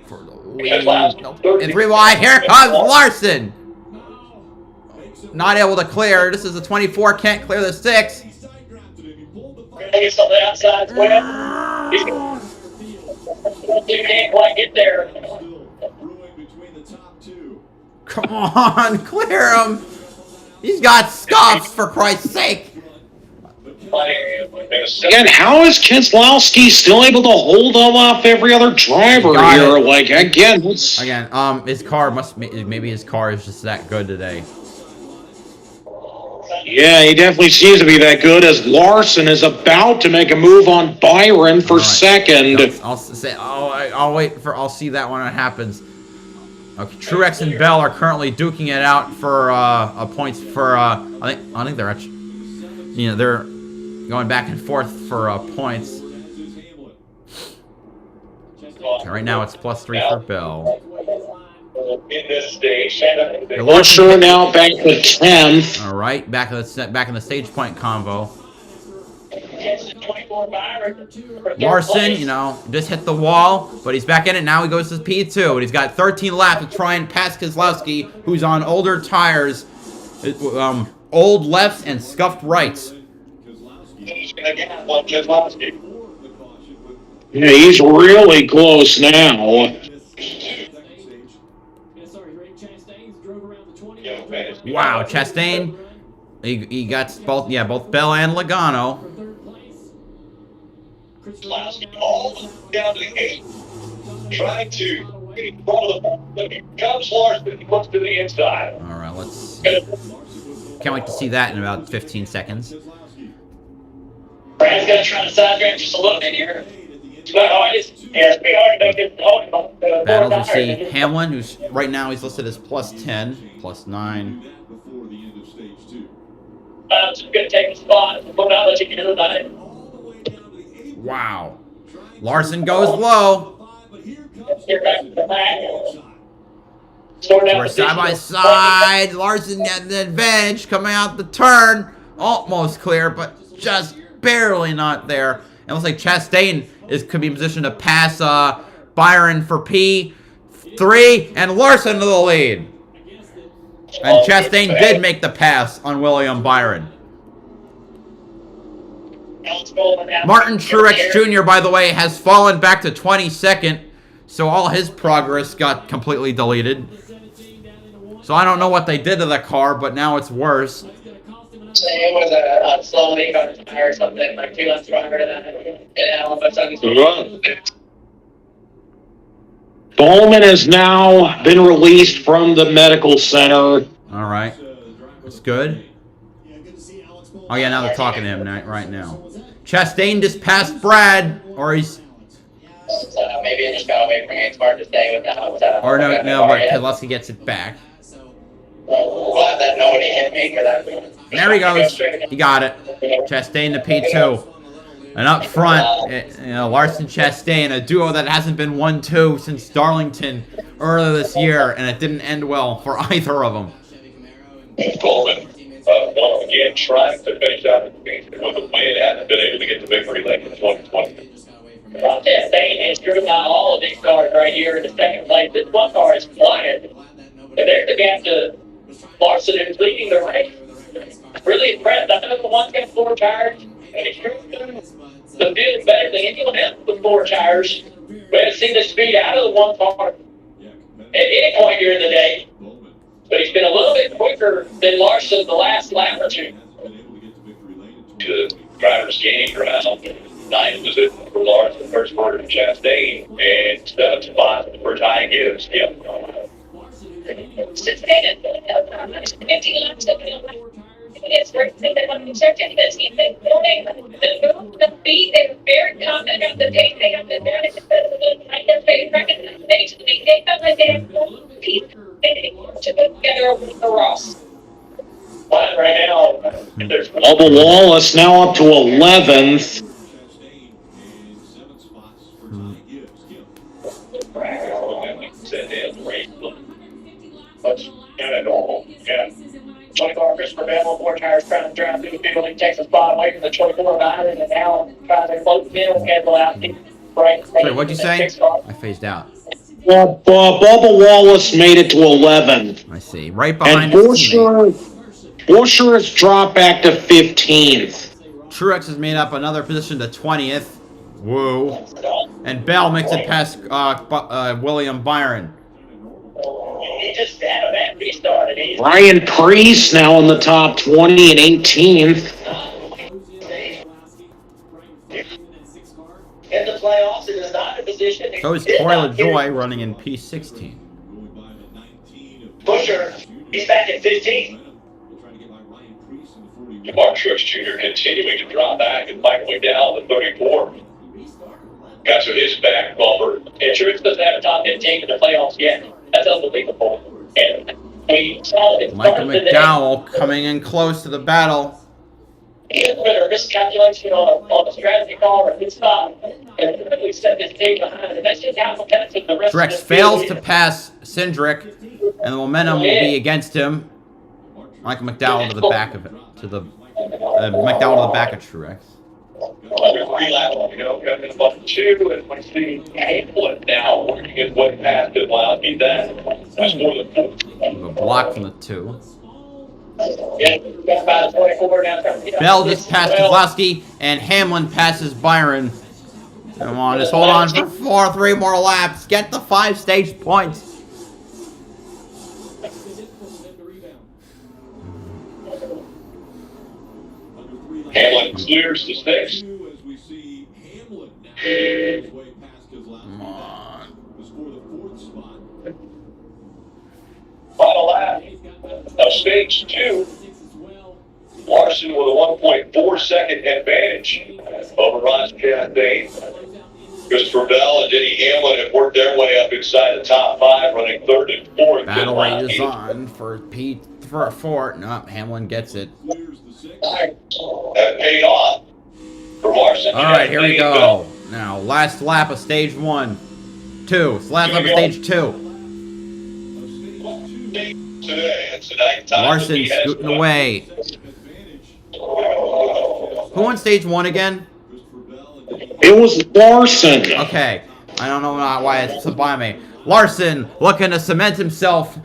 For the lead. Nope. And 3 wide, here comes Larson. Not able to clear. This is a 24, can't clear the 6. He's on the outside as well. You can't quite get there. Still brewing between the top 2. Come on, clear him. He's got scuffs, for Christ's sake. Again, how is Keselowski still able to hold them off every other driver here? Like, again, it's... Again, his car maybe his car is just that good today. Yeah, he definitely seems to be that good as Larson is about to make a move on Byron for second. I'll see that when it happens. Okay, Truex and Bell are currently duking it out for points for I think they're actually, you know, they're going back and forth for points. Okay, right now it's +3 for Bell. In this stage, Larson now back to 10th. All right, back in the stage point convo. Larson, you know, just hit the wall, but he's back in it. Now he goes to P2, and he's got 13 laps to try and pass Keselowski, who's on older tires, old lefts and scuffed rights. He's gonna get one Keselowski. Yeah, he's really close now. Wow, Chastain, he got both Bell and Logano. Keselowski all down to the 8, trying to get in front of the comes Larson, he wants to the inside. All right, can't wait to see that in about 15 seconds. Brad's gonna try to side drive just a little bit here. It's pretty hard to make it. Battles, we see Hamlin, who's right now he's listed as +10, +9. Just gonna take a spot. We'll not let you get into that. Wow. Larson goes low. You're back to the back. We're side by side. Larson getting the advantage coming out the turn. Almost clear, but just barely not there. It looks like Chastain could be in position to pass Byron for P3 and Larson to the lead. And Chastain did make the pass on William Byron. Martin Truex Jr., by the way, has fallen back to 22nd, so all his progress got completely deleted. So I don't know what they did to the car, but now it's worse. It was a slow leak on the tire or something, like 2 laps stronger than Bowman has now been released from the medical center. All right. That's good. Oh, yeah, now they're talking to him right now. Chastain just passed Brad, or he's... maybe it just got away from me. It's hard to say without... Or no, but Keselowski gets it back. Glad that nobody hit me for that. There he goes. He got it. Chastain to P2. And up front, Larson Chastain, a duo that hasn't been 1-2 since Darlington earlier this year, and it didn't end well for either of them. Coleman, once again, trying to finish out the game with a win, hasn't been able to get the victory late in 2020. Chastain has driven out all of these cars right here in the second place. This one car is flying. And there's the gap to Larson, who's leading the race. Really impressed. I know the one's got 4 tires, and he's driven the field better than anyone else with 4 tires. We haven't seen the speed out of the one car at any point during the day. But he's been a little bit quicker than Larson the last lap or 2. The driver's gaining ground. 9th position for Larson, first quarter to Chastain, and 7th spot for Ty Gibbs. Yep. It's racing that I'm certain that he's been going the beat. They're very confident of the day. They have been very I guess they recognize they felt like they have no piece to put together with the Ross. But right now, there's Bubba Wallace now up to 11th. Kind of normal. Yeah. 24 Christopher Bell, 4 tires trying to drive through the field. He takes a spot away from the 24 behind, and now trying to close the middle and get out. Right. Sorry, what'd you say? I phased out. Well, Bubba Wallace made it to 11. I see. Right behind And his teammate. Busher has dropped back to 15th. Truex has made up another position to 20th. Whoa. And Bell makes it past William Byron. it just that restarted. Ryan Preece now in the top 20 and 18th. In the playoffs, it is not in a position. So is Corey LaJoy running in P16. Busher, he's back at 15. Mark Truex Jr. continuing to drop back, and Michael McDowell at 34. Got to his back bumper. And Truex doesn't have a top 15 in the playoffs yet. That's unbelievable. And we saw it. Michael McDowell coming in close to the battle. He had a miscalculation on the strategy call or his spot. And we set this team behind. And that's just how competitive the rest Truex of the fails field to is. pass Cindric, and the momentum will be against him. Michael McDowell to the back of it, to the McDowell to the back of Truex. Under 3 laps to go, coming up on 2, and we see Hamlin now working his way past it. Wow, he's that. That's more than 4. A block from the 2. Yeah, got about 24 now. Bell just passed Keselowski, and Hamlin passes Byron. Come on, just hold on for 3 more laps. Get the 5 stage points. Hamlin clears the stakes. Come on. Final lap of stage 2. Larson with a 1.4 second advantage over Ross Chastain. Christopher Bell and Denny Hamlin have worked their way up inside the top 5, running 3rd and 4th. Battle rate is on for Fort. No, Hamlin gets it. That paid off for Larson. All right, here we go. Now, last lap of stage 1. 2. It's the last lap of stage 2. Today, it's the night time. Larson scooting away. Who won stage 1 again? It was Larson. Okay, I don't know why it's by me. Larson looking to cement himself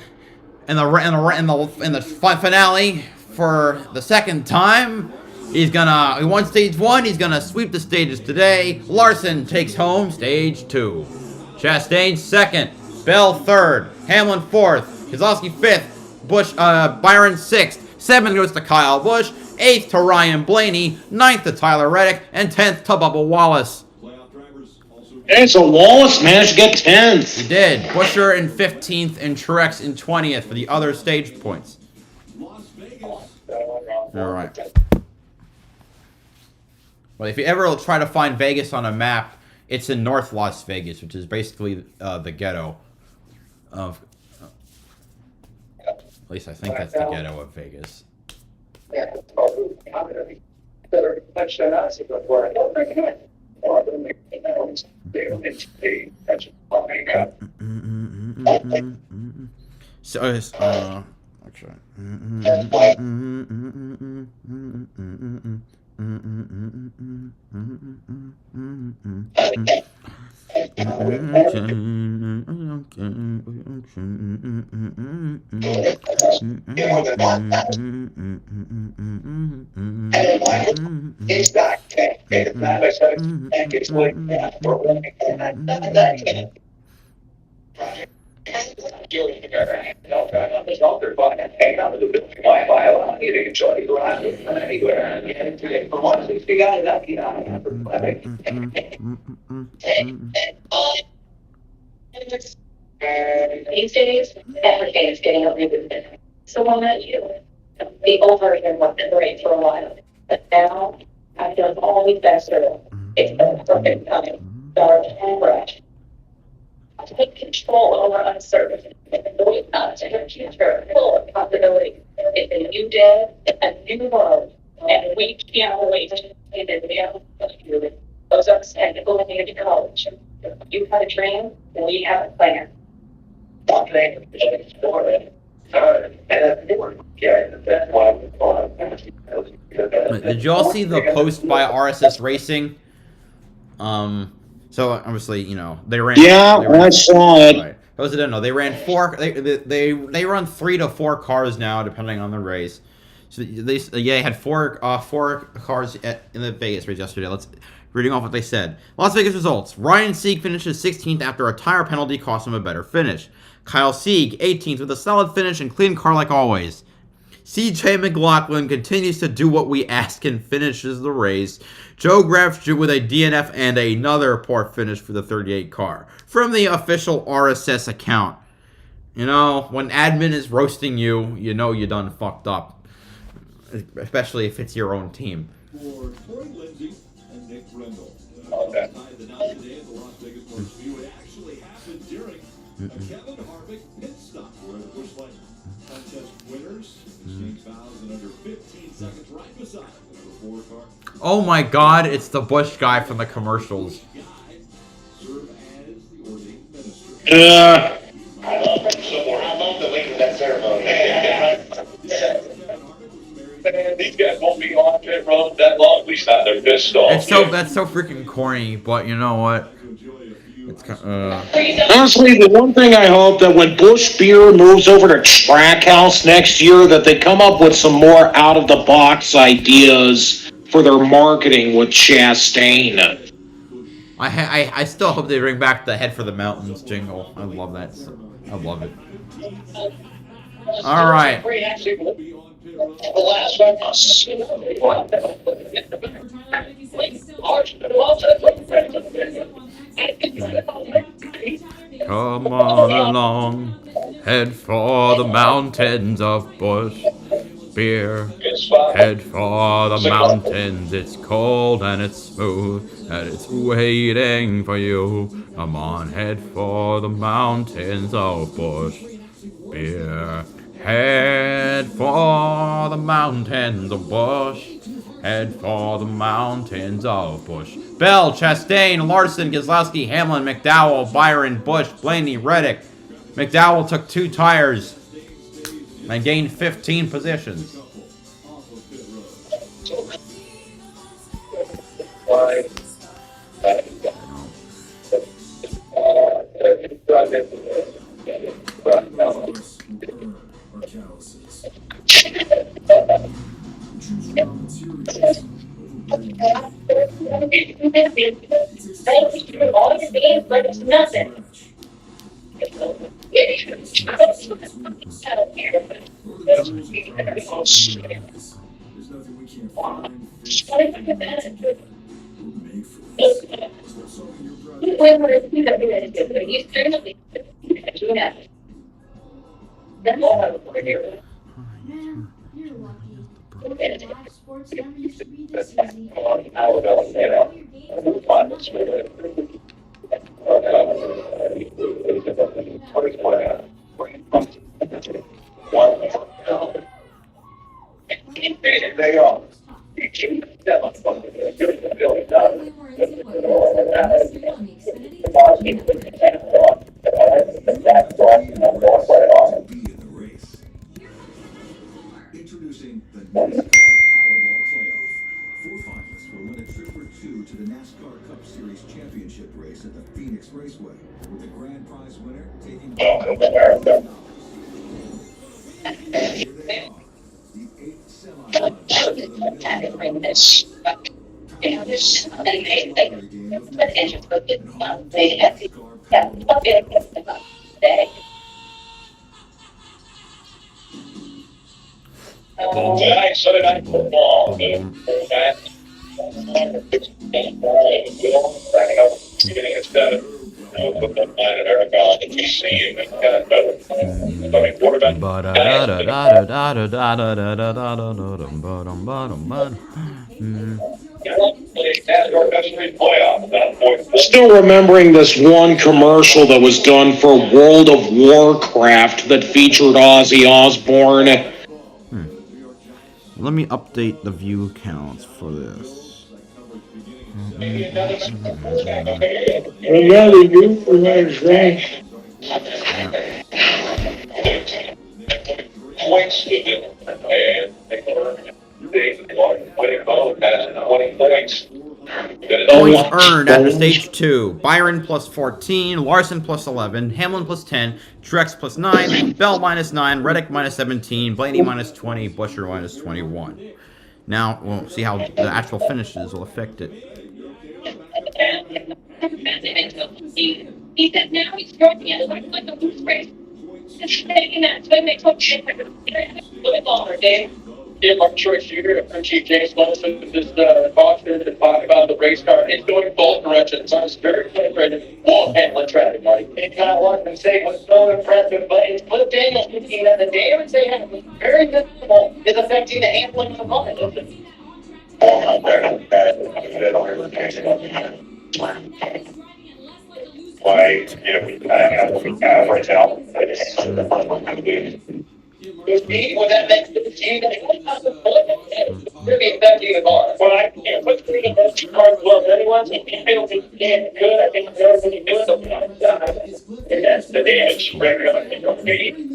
in the finale for the second time. He won stage 1. He's gonna sweep the stages today. Larson takes home stage 2. Chastain 2nd. Bell 3rd. Hamlin 4th. Keselowski 5th. Byron 6th. 7th goes to Kyle Busch. 8th to Ryan Blaney. 9th to Tyler Reddick. And 10th to Bubba Wallace. And so Wallace managed to get 10th. He did. Busher in 15th and Truex in 20th for the other stage points. All right. Well, if you ever try to find Vegas on a map, it's in North Las Vegas, which is basically the ghetto of... at least I think that's the ghetto of Vegas. So, actually... These days, everything is getting a reboot. So why not you? Be over here and the break for a while. But now, I feel it's always better. It's the perfect time. Start and fresh. Take control over uncertainty. Believe not in a future full of possibility. It's a new day, a new world, and we can't wait to see the reality. Those are technical community college. You have a dream, we have a plan. Did you all see the post by RSS Racing? So obviously, you know, they ran. Yeah, I saw it. Right. Those that didn't know, they ran 4. They run 3 to 4 cars now, depending on the race. So they had four cars in the Vegas race yesterday. Reading off what they said. Las Vegas results. Ryan Sieg finishes 16th after a tire penalty cost him a better finish. Kyle Sieg, 18th with a solid finish and clean car like always. CJ McLaughlin continues to do what we ask and finishes the race. Joe Graf with a DNF and another poor finish for the 38 car. From the official RSS account. You know, when admin is roasting you, you know you done fucked up. Especially if it's your own team. For Corey Lindsey and Nick Brendel. Okay. The night today at the Las Vegas Motor Speedway actually happened during a Kevin Harvick pit stop where the Busch Light contest winners exchanged fouls in under 15 seconds right beside the number 4 car. Oh my god, it's the Bush guy from the commercials. Serve as the ordained minister. I love the link of that ceremony. Man, these guys won't be on pit road that long. At least not their pissed off. That's so freaking corny, but you know what? It's Honestly, the one thing I hope that when Busch Beer moves over to Trackhouse next year, that they come up with some more out-of-the-box ideas for their marketing with Chastain. I still hope they bring back the Head for the Mountains jingle. I love that. I love it. All right. The last one. Come on along, head for the mountains of Busch Beer. Head for the mountains, it's cold and it's smooth, and it's waiting for you. Come on, head for the mountains of Busch Beer. Head for the mountains of Busch. Head for the mountains of Busch. Bell, Chastain, Larson, Keselowski, Hamlin, McDowell, Byron, Busch, Blaney, Reddick. McDowell took 2 tires and gained 15 positions. All your games, but it's nothing. You're lucky. Live sports never used to be this easy. They are. Introducing the NASCAR Powerball Playoff. 4 finalists will win a trip or 2 to the NASCAR Cup Series Championship race at the Phoenix Raceway, with the grand prize winner taking home $1,000. Here they are, the 8 semifinalists for the $1 million. Tonight, Sunday night football. Getting it done. Put that line in Aragon. If you see him, it's kind of better. I mean, quarterback. Still remembering this one commercial that was done for World of Warcraft that featured Ozzy Osbourne. Let me update the view counts for this. Points to them, and they won 20 points. Points earned after stage 2. Byron plus 14, Larson plus 11, Hamlin plus 10, Truex plus 9, Bell minus 9, Reddick minus 17, Blaney minus 20, Buescher minus 21. Now, we'll see how the actual finishes will affect it. He said now he's throwing it like a loose race. Just taking that swing makes one shit a little bit longer, Dave. Yeah, Mark Short Shooter, Chief James Wilson, just caution and talk about the race car. It's going both directions. I was very frustrated. Won't handle traffic, Marty. And kind of want to say what's so impressive, but it's Cliff Daniels thinking that the damage they have was very visible is affecting the handling of the moment. Why, we have right now. Well, that makes the team that could be affecting the car. Well, I can't put three of those cars well anyone, so if you feel damn good, I think everybody doing something on the side. And that's the damage record.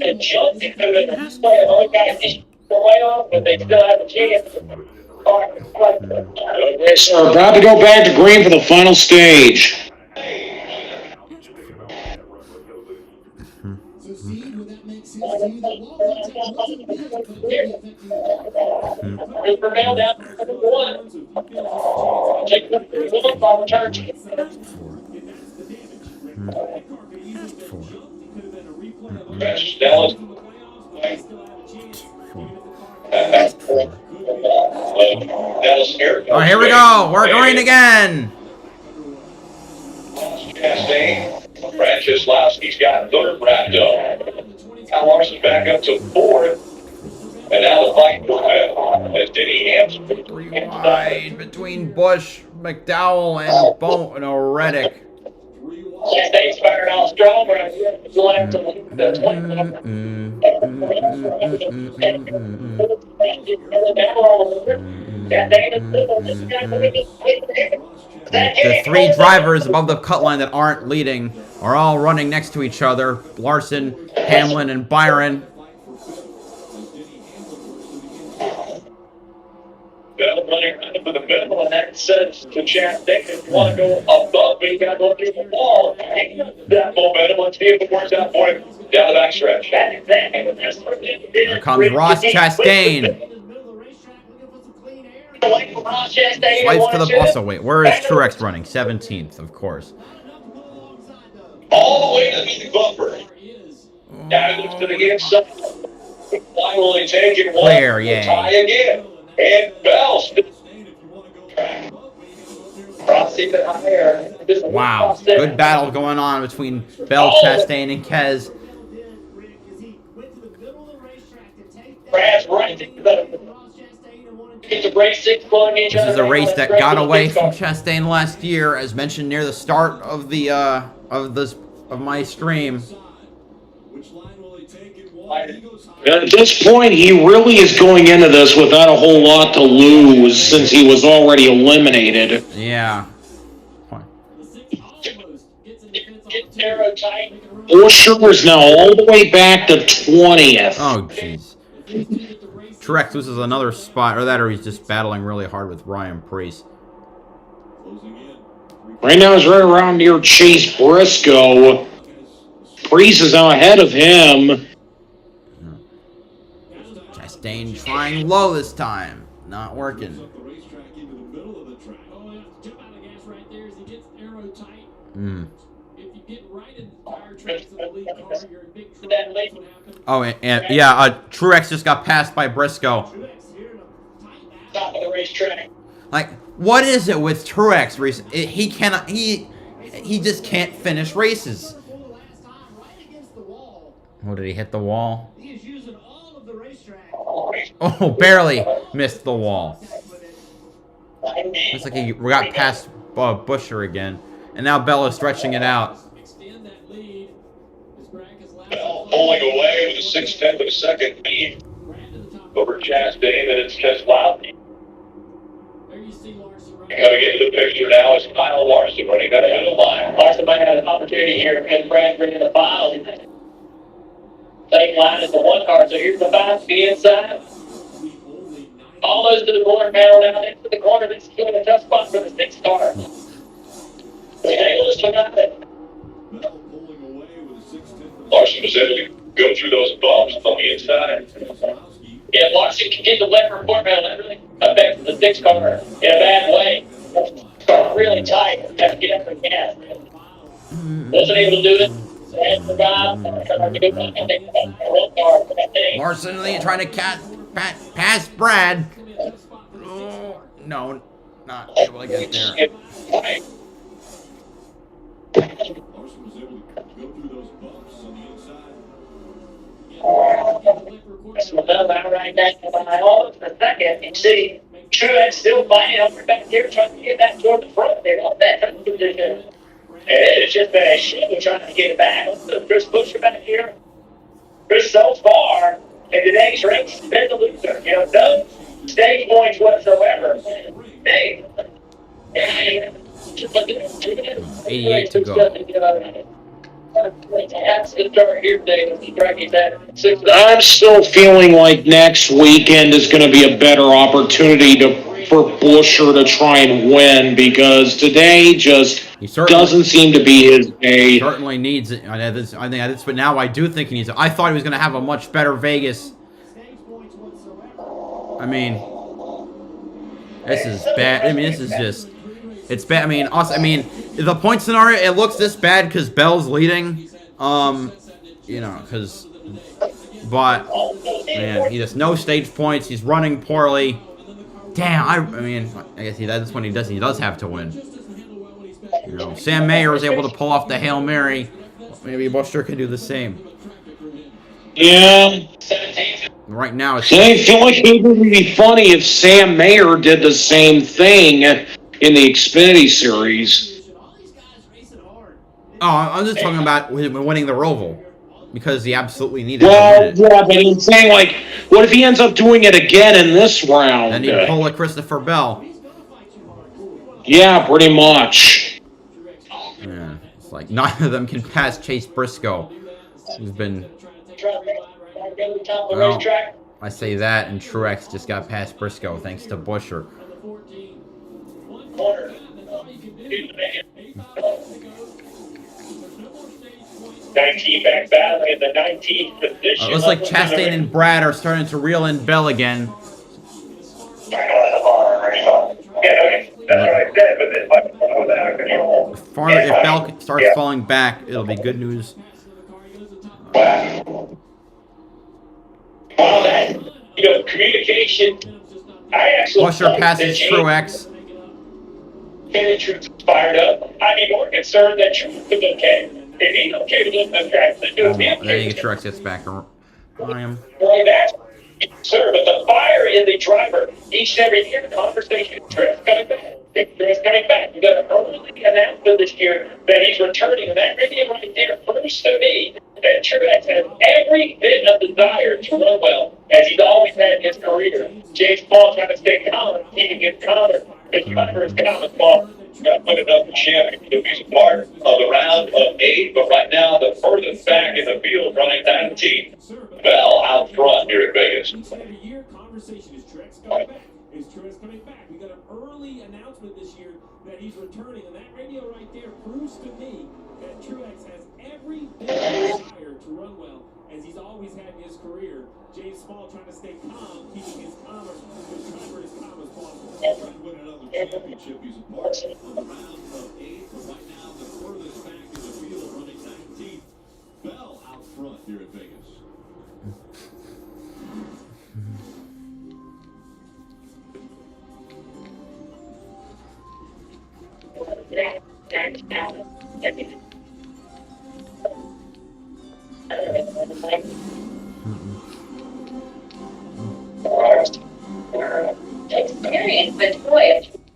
And jumped into the play, all guys just way off, but they still have a chance. We're about to go back to green for the final stage. So, Steve, would that make sense to you that wall contact wasn't bad, but could be affecting the car? Prevail down to one. Take the one ball charge. Dallas. Dallas here. Oh, here we go. We're green again. Chastain, Franciszewski's got third wrapped up. Kyle Larson back up to fourth. And now the fight for fifth as Denny Hamlin. 3 wide between Busch, McDowell, and Reddick. Chastain's firing all strong right here. Going after the 20. The 3 drivers above the cut line that aren't leading are all running next to each other. Larson, Hamlin, and Byron. Bell running right for the middle, and that says to Chastain, if you want to go above me, you got to go through the wall. That momentum, let's see if it works out for him down the backstretch. Here comes Ross Chastain. Swipes to the bus. Oh, wait. Where is Truex running? 17th, of course. All the way to the bumper. Now he looks to the inside. Finally taking one. Clear, yay. Tie again. And Bell. Wow. Good battle going on between Bell, Chastain, and Kez. Brad's right. It's a race 6 pulling each other. This is a race that got away from Chastain last year, as mentioned near the start of the of my stream. At this point, he really is going into this without a whole lot to lose since he was already eliminated. Yeah. Buescher is now all the way back to 20th. Oh, jeez. Truex loses another spot, or he's just battling really hard with Ryan Preece. Right now he's right around near Chase Briscoe. Preece is now ahead of him. Chastain trying low this time. Not working. Oh, and yeah, Truex just got passed by Briscoe. Top of the racetrack. Like, what is it with Truex? He cannot. He just can't finish races. Oh, did he hit the wall? Oh, barely missed the wall. Looks like he got past Buescher again, and now Bell is stretching it out. Bell pulling away with a 6/10 of a second lead over Chastain, and it's Keselowski. You gotta get to the picture now. It's Kyle Larson running that ahead of the line. Larson might have an opportunity here because Brad bringing the file. Same line as the 1 car, so here's the 5 to the inside. Almost to the corner panel now, into the corner. This is giving a tough spot for the 6 car. Larson was able to go through those bumps on the inside. Yeah, Larson can get the left report panel. That really affects the 6 car in a bad way. got really tight. Had to get up and gas. Wasn't able to do it. Larson trying to pass Brad. Oh, no, not able to get there. Larson was able to go through those bumps on the inside. Right next to my office for a second. You see, Truex still fighting over back here, trying to get that toward the front there on that position. It's just been a shit trying to get it back. Chris Buescher back here. Chris, so far in today's race, has been the loser. You know, no stage points whatsoever. Hey. 88 to go. I'm still feeling like next weekend is going to be a better opportunity for Buescher to try and win, because today just doesn't seem to be his day. Certainly needs it. I think that's, but now I do think he needs it. I thought he was going to have a much better Vegas. I mean, this is bad. I mean, this is just, it's bad. I mean, also, I mean, the point scenario, it looks this bad because Bell's leading. You know, because, but man, he just no stage points. He's running poorly. Damn, I mean, I guess that's when he does have to win. You know, Sam Mayer was able to pull off the Hail Mary. Maybe Buescher can do the same. Yeah. Right now, it's... I feel like it would be funny if Sam Mayer did the same thing in the Xfinity Series. Oh, I'm just talking about winning the Roval. Because he absolutely needed well, to win it. Yeah, but I'm saying, like, what if he ends up doing it again in this round? Then he'd pull a Christopher Bell. Yeah, pretty much. Yeah, it's like neither of them can pass Chase Briscoe, who's been... Well, I say that, and Truex just got past Briscoe thanks to Buescher. 19 back battling in the 19th position. Looks like Chastain and Brad are starting to reel in Bell again. If Bell starts falling back, it'll be good news. Communication. Buescher passes Truex. And Truex fired up. I'd be more concerned that Truex is okay. If he's okay with the track, then do it. There you go, Truex gets back on him. Sir, but the fire in the driver, each and every year, the conversation, Truex coming back. Truex coming back. You got an early announcement this year that he's returning, and that radio right there proves to me that Truex has every bit of desire to run well, as he's always had in his career. James Paul trying to stay calm, he can get calmer. The driver is calm as Paul. Got put enough champion to be part of the round of 8, but right now the furthest back in the field, running 19. Bell out front here at Vegas. Every year, conversation is Truex coming back. Is Truex coming back? We got an early announcement this year that he's returning, and that radio right there proves to me that Truex has every bit of desire to run well, as he's always had in his career. James Small trying to stay calm, keeping his calmer, his driver as calm as possible. Trying to win another championship. He's a part of the round of 8, but right now the furthest back in the field, running 19th. Bell out front here at Vegas. Experience, but boy,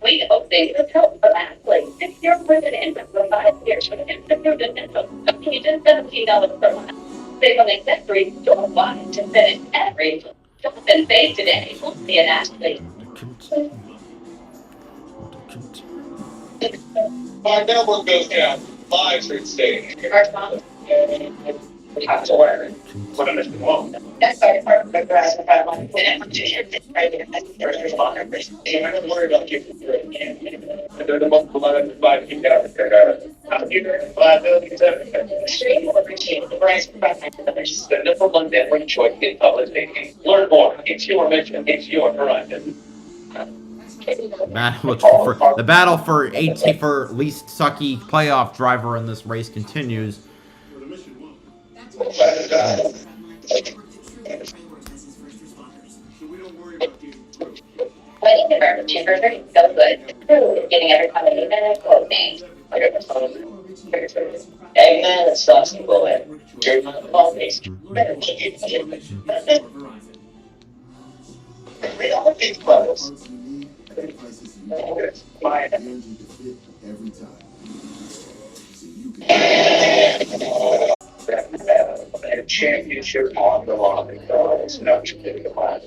we hope they could help for that place. If you're president for 5 years with institute dental, just $17 per month. They will accept 3 store wide to finish every job and pay today. Won't be an athlete. My network goes down. Live stream stage. Our mom. Talk to her. What a Mr. Wong. That's our department of grass and I want to right here. First responder. I'm not worried about you. They're the most beloved 5 keep out. Computer liability Extreme will appreciate the price for others. The number one network choice in public speaking. Learn more. It's your mission. It's your horizon. The battle for 18 for least sucky playoff driver in this race continues. Waiting to burn cheeseburger is so good. Getting every time I eat it, quote me. Eggman and sauce and bullet. All these. We all these clothes. Every time. Championship on the line. It's not just getting the line.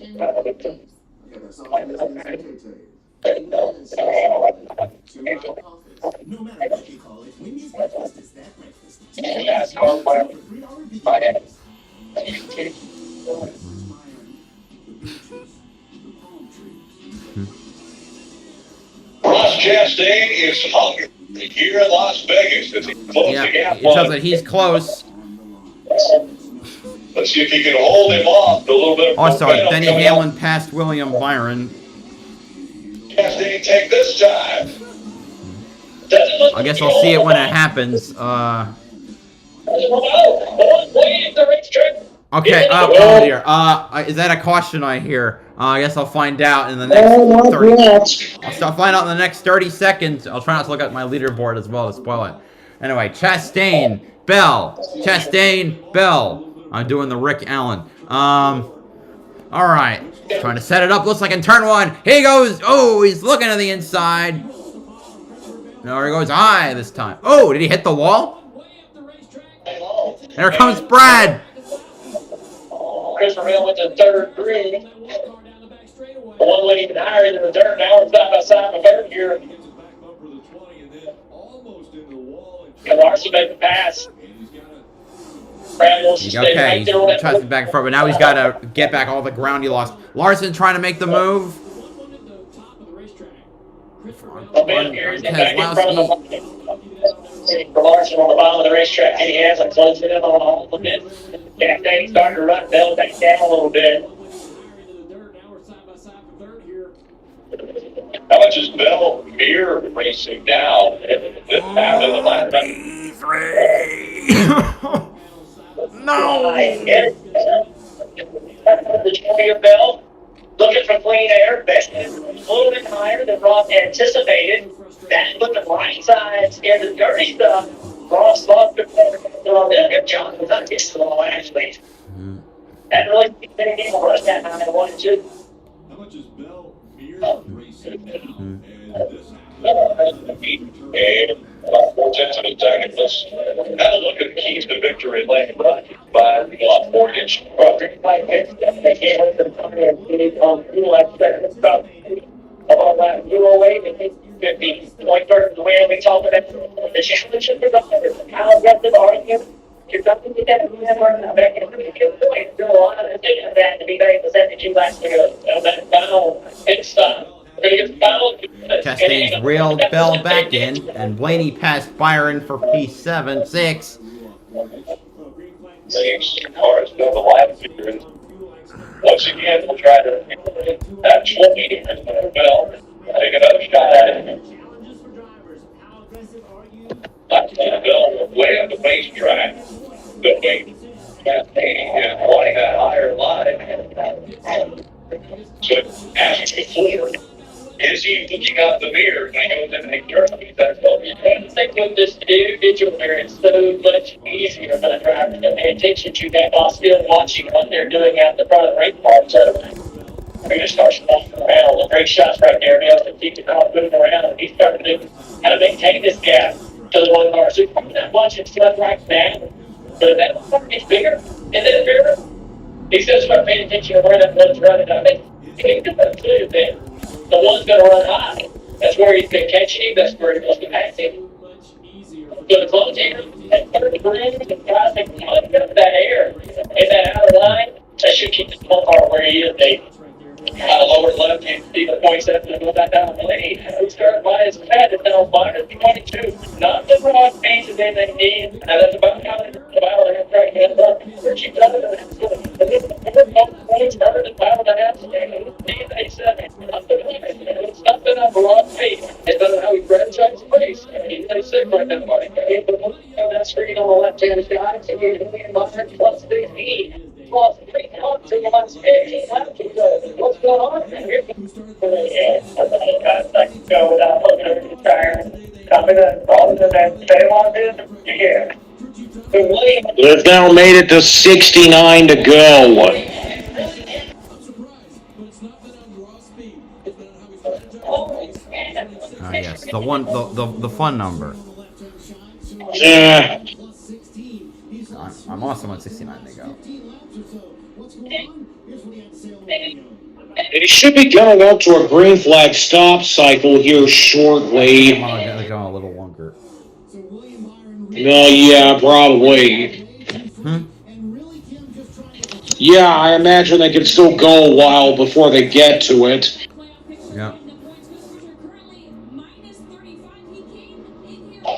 No matter what you call it, Wendy's breakfast is that breakfast. NASCAR player. Ross Chastain is hungry here in Las Vegas as he closes the gap. It shows that he's close. Let's see if he can hold him off a little bit. Also, Denny Hamlin passed William Byron. Chastain take this time. I guess I'll see it when it happens. Okay, oh dear. Is that a caution I hear? I guess I'll find out in the next 30. I'll find out in the next 30 seconds. I'll try not to look at my leaderboard as well to spoil it. Anyway, Chastain, Bell. Chastain, Bell. I'm doing the Rick Allen. Alright. Trying to set it up. Looks like in turn 1. Here he goes. Oh, he's looking to the inside. No, here goes high this time. Oh, did he hit the wall? There comes Brad. Christopher Hill went to third green. One went even higher than the dirt. Now we're side by side in the third here. And Larson made the pass. Brad Wilson stayed right there on that. Tries to back and forth, but now he's got to get back all the ground he lost. Larson trying to make the move. Ben Gary's back in front of him. For Larson on the bottom of the racetrack, and he has a close in on all of it. Chastain starting to run Bell back down a little bit. How much is Bell Beer racing now? After the last No! The Junior Bell looking for clean air. Best is a little bit higher than Ross anticipated. That put the right sides in the dirty stuff. Ross thought good job. Was not getting to the wall, actually. That really didn't even rush that high. I wanted to. How much is Bell Beer racing now? and about 4/10 of a second. Let's have a look at the keys to victory lane by 4-inch. Point versus the way we talk about the championship is up there. How aggressive are you? You're something to get back in the point. There's a lot of thinking of that to be very percentage last year. That final, it's Chastain's reeled Bell back in, and Blaney passed Byron for P7, 6. Cars go the lap here. Once again, we'll try to actually Bell take another shot at it. Bell way up the racetrack. Good way. And wanting that higher line. So, after forward. Is he looking out the mirror when he goes in and turns? That's what you I think with this individual where it's so much easier for the driver to pay attention to that while still watching what they're doing out the front of the race car. So we're going to start walking around. The great shots right there. He has to keep the car moving around, and he's starting to how to maintain this gap to the one car. So you're not watching stuff like that. But that car gets bigger and then bigger. He's going to start paying attention to where that one's running. I think he can do that too, man. The one's going to run high. That's where he's been catching him. That's where he wants to pass him. So the close here, that third green, the guys that come up that air in that outer line, that should keep the small car where he is. They kind of lower left, you see the points that go back down the lane. He started by his pad, it's down by 22. Not the wrong pieces in they need. And that's about how the battle of the right hand up. Where she does it, and it's good. Points better than battle to have. It's nothing screen on the left-hand side, so you're doing plus 3 speed. Plus 3 points in 15 laps. What's going on here? Go without looking at the tire. Copy that. All of that stay on this? Yeah. They've now made it to 69 to go. I'm surprised, but it's not been on raw speed. It's been on how he's strategized the race. Yes, the fun number. Yeah. I'm also on 69 to go. They should be going up to a green flag stop cycle here shortly. They're going a little longer. No, yeah, probably. Yeah, I imagine they could still go a while before they get to it. Yeah.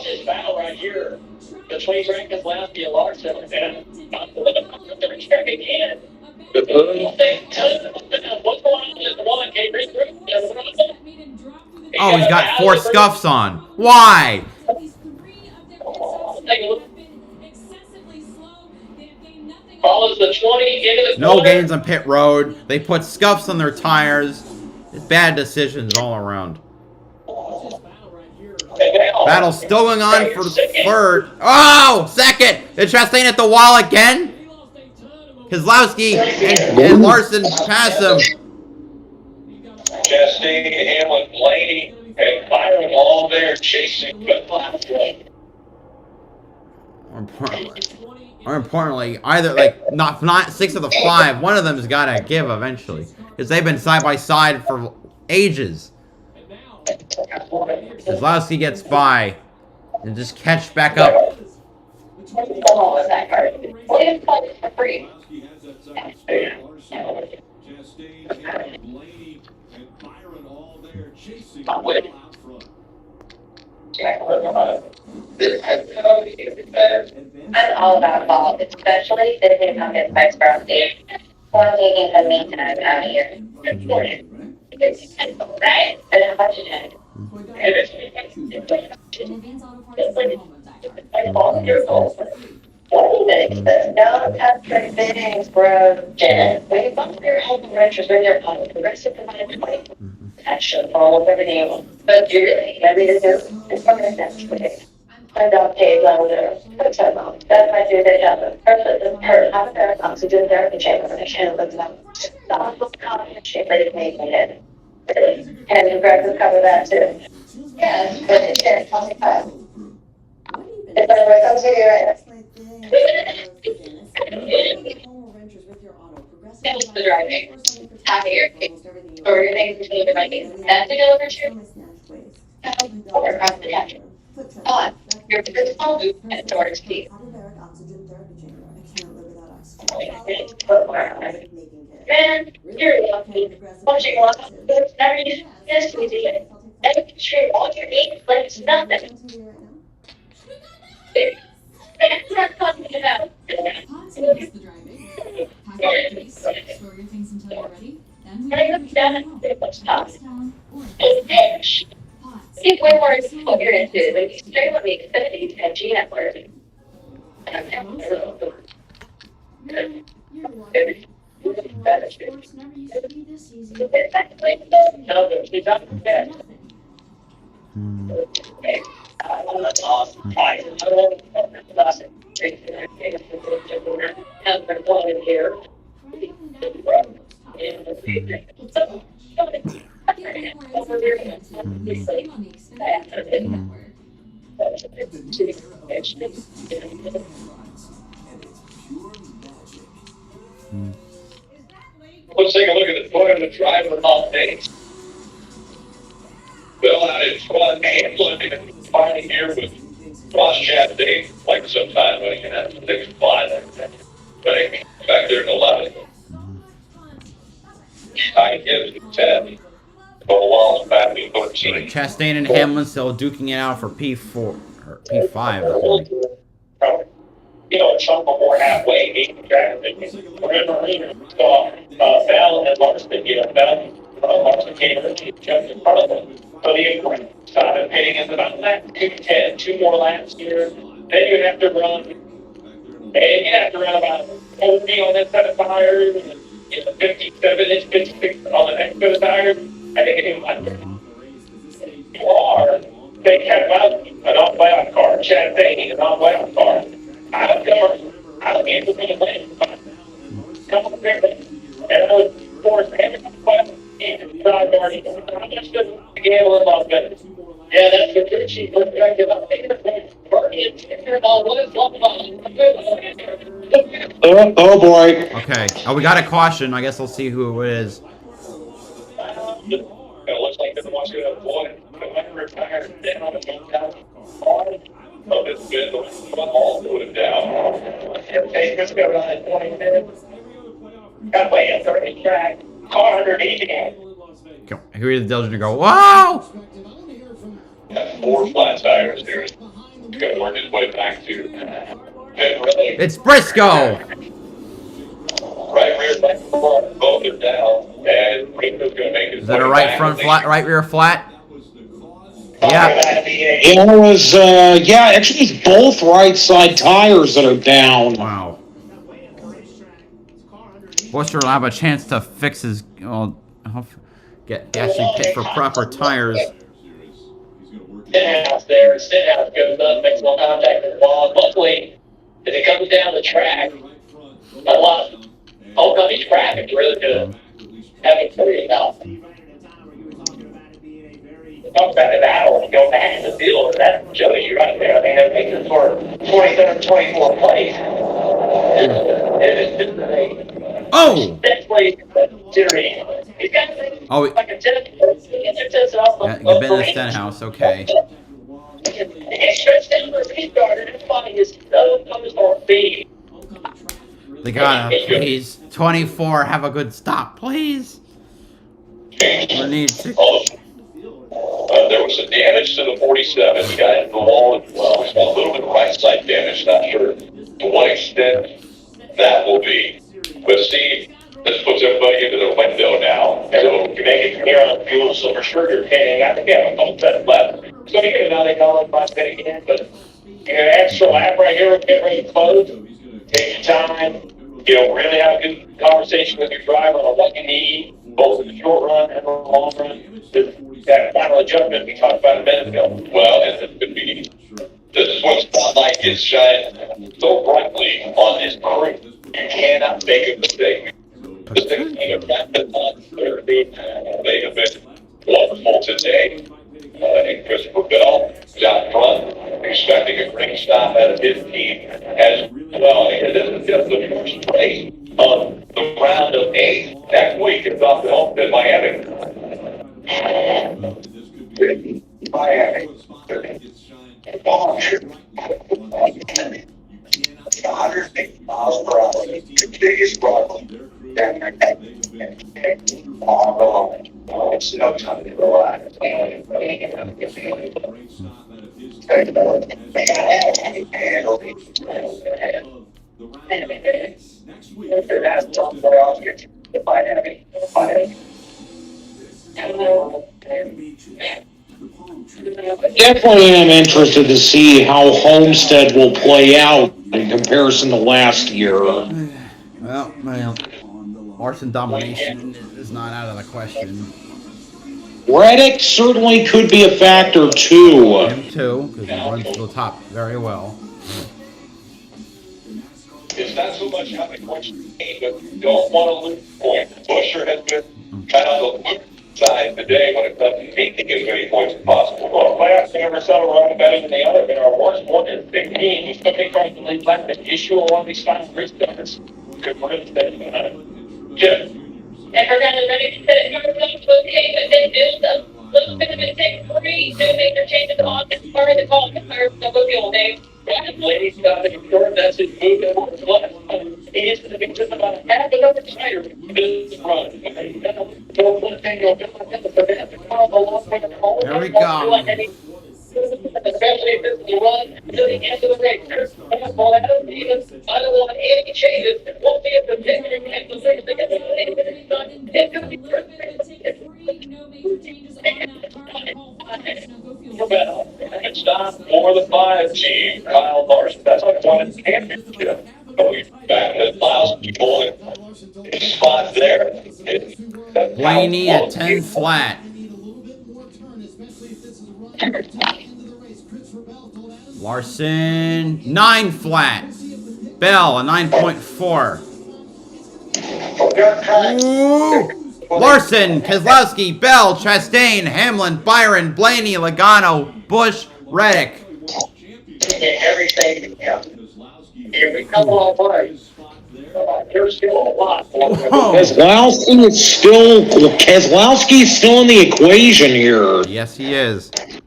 This battle right here between Rankin Lasky and Larson and again. What's going on in the one game? Oh, he's got 4 scuffs on. Why? Follows the 20 into the No gains on pit road. They put scuffs on their tires. It's bad decisions all around. Battle's still going on for third. Oh, second. Did Chastain at the wall again? Kozlowski and Larson pass him. Chastain, Hamlin, Blaney, and Byron all there chasing. More importantly, either not 6 of the 5, one of them's got to give eventually, because they've been side by side for ages. Kozlowski gets by and just catch back up. Chastain, Hamlin, Blaney, and Byron all there chasing out front. I'm all about ball, especially if it comes in Vice Brownstein. One taking some me time out here. Right? And how much it had. No country things, bro. Jen, when you bump your head and wrenches with your body, progressive provided 20. That should fall with everything. But you really got me to do it's fucking sensitive. I don't pay louder. That's my mom. That's my dude that job. Her half their oxygen therapy chamber. I can't look up. The awful coffee shape that it made me in. And you grab the cover that too. Yes, but it's there. 25. If I come to you right That's the driving. Out here. Or your things between your legs. That's a deliver to. Or across the dash. On. Your physical movement towards speed. Man, you're lucky. Watching one of the very yes, we did. And you straight all your needs like it's nothing. That's not fun to know. Pause the driving. Pack your case, store your things until you're ready. Then we I look down and say what's top. It's Fish. See, way more is what you're into. Like, you straight with me, Xfinity and G Network. And I'm You're welcome. Sports never used to be this easy. no, she's up there. That's awesome. I don't know. Here. Over there. Let's take a look at the point of the driver all days. Bill out in front, Hamlin, and finally here with Ross Chastain, like sometime when you have things fly there. But back there in the 11. I get it, 10. Go along back in 14. Chastain and Hamlin still duking it out for P4 or P5. I think. You know, it's something more halfway. Remember, Bell and Larson, Larson came and jumped in front of them. So the started pitting in about 2:10, 2 more laps here. Then you have to run, and you have to run about 40 on this set of tires, and 57-inch, 56 on the next set of tires. I think it was car, they kept out an all-playoff car. Chad Payne, an all-playoff car. I don't get to the win. Come on there. And I was forced every playoff game to try Marty. I'm just going to gamble in Las Vegas. Yeah, that's the good sheet perspective. I'm thinking of Bernie and Tanner and all what is long Oh boy. Okay. Oh, we got a caution. I guess we'll see who it is. It looks like they're watching a boy. Retired down on the down. Oh, this is good. All put it down. Okay, just go on at 20 minutes. Got way up 30 track. Car underneath again. Come on. Who is the diligent to go? Whoa! Got 4 flat tires here. He's got to work his way back to pit road. It's Briscoe! Right rear back front, both are down, and Rico's going to make his Is that a way right back. front flat, right rear flat? Yeah. It was, yeah, actually it's both right side tires that are down. Wow. Buster will have a chance to fix his, well, get actually pit for proper tires. Stenhouse there. Stenhouse goes up, makes one contact with the wall. Luckily, as it comes down the track, a lot of oncoming traffic really could have it cleared out. Talk about it out and go back in the field. That shows you right there. I mean, it makes it for 23rd, 24th place. It is Oh! that's place considering. He's got Oh, like a 10. yeah, you've been in the Stenhouse, okay. It stretched down the restart, and his body is so focused on speed. They gotta, please. 24, have a good stop, please. We need to. There was some damage to the 47. The guy in the wall as well. There's a little bit of right side damage. Not sure to what extent that will be. But see, this puts everybody into the window now. So you make it clear on the fuel, so for sure you're hitting. I think I have a couple set left. So you know they call it my pit again, but you know, extra lap right here, get ready to close. Take your time. You know, really have a good conversation with your driver on what you need, both in the short run and the long run. That final adjustment we talked about a minute ago. Well, and it could be. This is when spotlight is shining so brightly on this crew. You cannot make a mistake. This thing is they have been wonderful today. And Christopher Bell is out front, expecting a great stop out of his team as well. And this is just the first race of the round of 8. Next week it's off to home in Miami. Miami. 150 miles per hour. The biggest problem. It's no time to relax. Definitely am interested to see how Homestead will play out in comparison to last year. Well, Larson domination is not out of the question. Reddick certainly could be a factor too. Him too, because he runs to the top very well. It's not so much how many points you gain, but you don't want to lose points. Busher has been kind of the side today when it comes to making as many points as possible. Well, playoffs never settle running better than the other, but our worst one is 15. He's going to be trying to lead left the issue on one of these final restarts. Good for him. Jeff. And we're going to ready to set it north okay, but they do a little bit of a take 3 to make their changes on the car in the call the mobile name. Ladies got the short message moved over to left. He is going to be just about half an hour tighter this run. There we go. Especially if it's the run to the end of the race. I don't want any changes. We'll see if the picture can the things that it could be Stop for the 5 team. Kyle Larson. championship. Going back to Bowser pulling his spot there. Blaney at 10 flat. Larson, 9 flat. Bell, a 9.4. Ooh. Larson, Keselowski, Bell, Chastain, Hamlin, Byron, Blaney, Logano, Busch, Reddick. Everything, yeah. Here we come all the way. There's still a lot. Keselowski's still in the equation here. Yes, he is. The